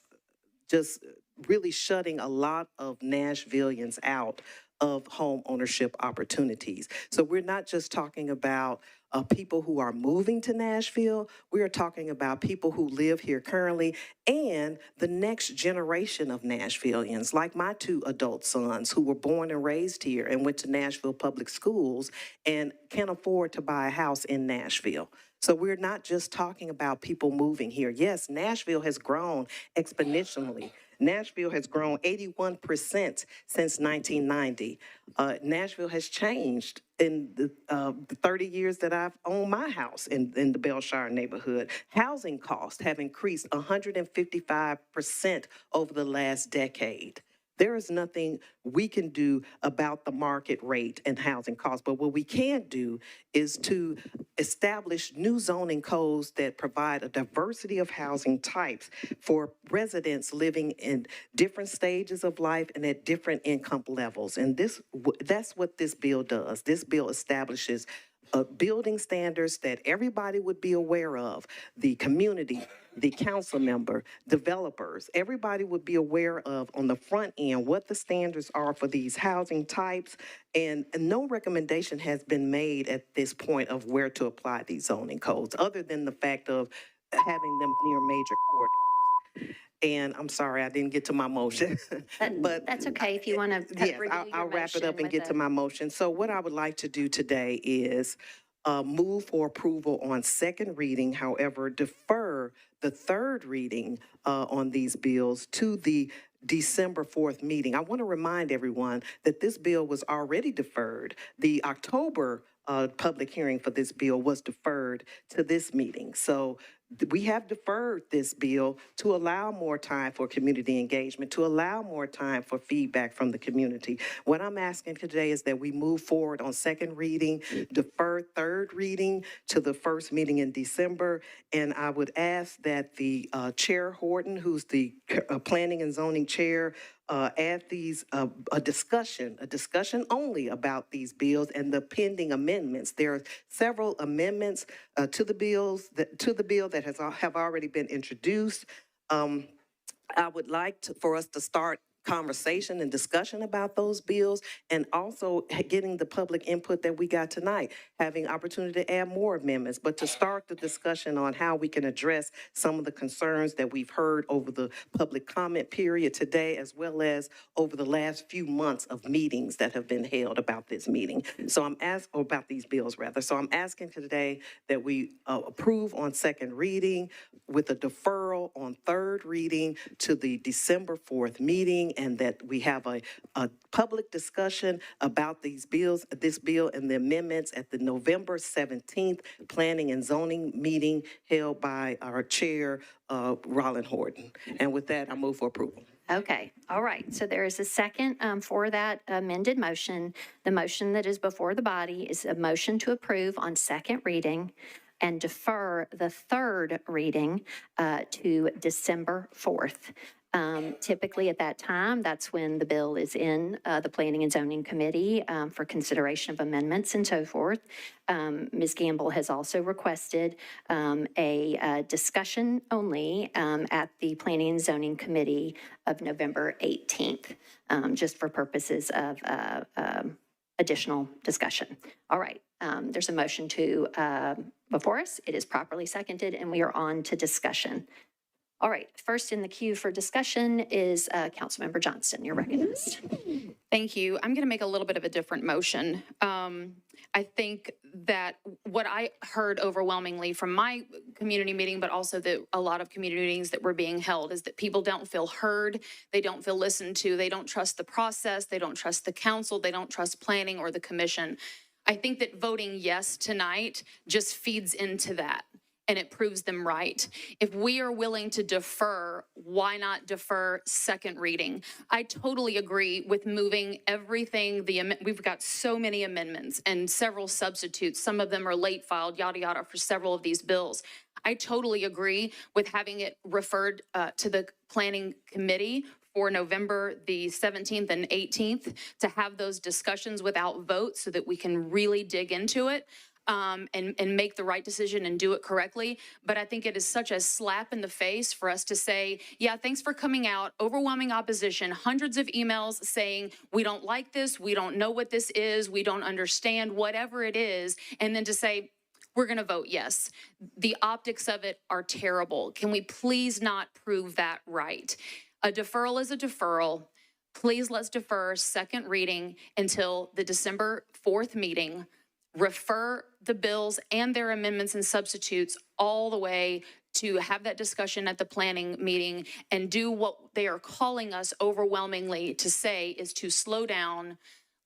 just really shutting a lot of Nashvillians out of home ownership opportunities. So we're not just talking about people who are moving to Nashville. We are talking about people who live here currently and the next generation of Nashvillians, like my 2 adult sons who were born and raised here and went to Nashville public schools and can't afford to buy a house in Nashville. So we're not just talking about people moving here. Yes, Nashville has grown exponentially. Nashville has grown 81% since 1990. Nashville has changed in the 30 years that I've owned my house in the Bellshire neighborhood. Housing costs have increased 155% over the last decade. There is nothing we can do about the market rate and housing costs, but what we can do is to establish new zoning codes that provide a diversity of housing types for residents living in different stages of life and at different income levels. And that's what this bill does. This bill establishes building standards that everybody would be aware of, the community, the council member, developers, everybody would be aware of on the front end what the standards are for these housing types, and no recommendation has been made at this point of where to apply these zoning codes, other than the fact of having them near major corridors. And I'm sorry, I didn't get to my motion. But that's okay if you want to. Yes, I'll wrap it up and get to my motion. So what I would like to do today is move for approval on second reading, however, defer the third reading on these bills to the December 4th meeting. I want to remind everyone that this bill was already deferred. The October public hearing for this bill was deferred to this meeting. So we have deferred this bill to allow more time for community engagement, to allow more time for feedback from the community. What I'm asking today is that we move forward on second reading, defer third reading to the first meeting in December. And I would ask that the Chair Horton, who's the Planning and Zoning Chair, add these, a discussion only about these bills and the pending amendments. There are several amendments to the bill that have already been introduced. I would like for us to start conversation and discussion about those bills, and also getting the public input that we got tonight, having opportunity to add more amendments, but to start the discussion on how we can address some of the concerns that we've heard over the public comment period today, as well as over the last few months of meetings that have been held about this meeting. So I'm asking, about these bills rather. So I'm asking today that we approve on second reading with a deferral on third reading to the December 4th meeting, and that we have a public discussion about this bill and the amendments at the November 17th Planning and Zoning meeting held by our chair, Rollin Horton. And with that, I move for approval. Okay, all right. So there is a second for that amended motion. The motion that is before the body is a motion to approve on second reading and defer the third reading to December 4th. Typically at that time, that's when the bill is in the Planning and Zoning Committee for consideration of amendments and so forth. Ms. Gamble has also requested a discussion only at the Planning and Zoning Committee of November 18th, just for purposes of additional discussion. All right, there's a motion before us. It is properly seconded, and we are on to discussion. All right, first in the queue for discussion is Councilmember Johnston. You're recognized. Thank you. I'm going to make a little bit of a different motion. I think that what I heard overwhelmingly from my community meeting, but also a lot of community meetings that were being held, is that people don't feel heard, they don't feel listened to, they don't trust the process, they don't trust the council, they don't trust planning or the commission. I think that voting yes tonight just feeds into that, and it proves them right. If we are willing to defer, why not defer second reading? I totally agree with moving everything. We've got so many amendments and several substitutes. Some of them are late filed, yada, yada, for several of these bills. I totally agree with having it referred to the Planning Committee for November the 17th and 18th to have those discussions without votes so that we can really dig into it. And make the right decision and do it correctly. But I think it is such a slap in the face for us to say, yeah, thanks for coming out, overwhelming opposition, hundreds of emails saying, we don't like this, we don't know what this is, we don't understand, whatever it is, and then to say, we're going to vote yes. The optics of it are terrible. Can we please not prove that right? A deferral is a deferral. Please let's defer second reading until the December 4th meeting. Refer the bills and their amendments and substitutes all the way to have that discussion at the planning meeting and do what they are calling us overwhelmingly to say is to slow down.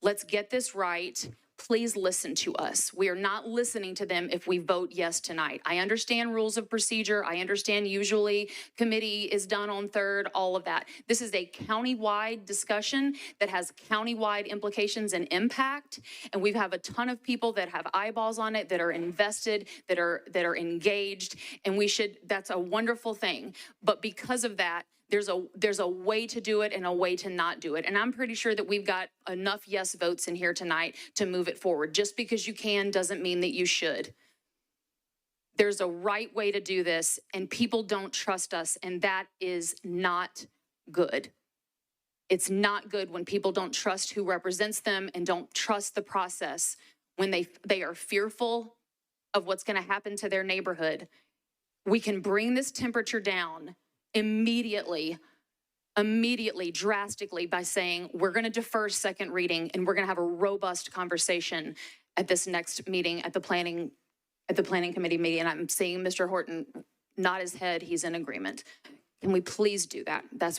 Let's get this right. Please listen to us. We are not listening to them if we vote yes tonight. I understand rules of procedure. I understand usually committee is done on third, all of that. This is a county-wide discussion that has county-wide implications and impact. And we have a ton of people that have eyeballs on it, that are invested, that are engaged. And that's a wonderful thing. But because of that, there's a way to do it and a way to not do it. And I'm pretty sure that we've got enough yes votes in here tonight to move it forward. Just because you can doesn't mean that you should. There's a right way to do this, and people don't trust us, and that is not good. It's not good when people don't trust who represents them and don't trust the process, when they are fearful of what's going to happen to their neighborhood. We can bring this temperature down immediately, drastically, by saying we're going to defer second reading and we're going to have a robust conversation at this next meeting at the planning committee meeting. And I'm seeing Mr. Horton nod his head. He's in agreement. Can we please do that? That's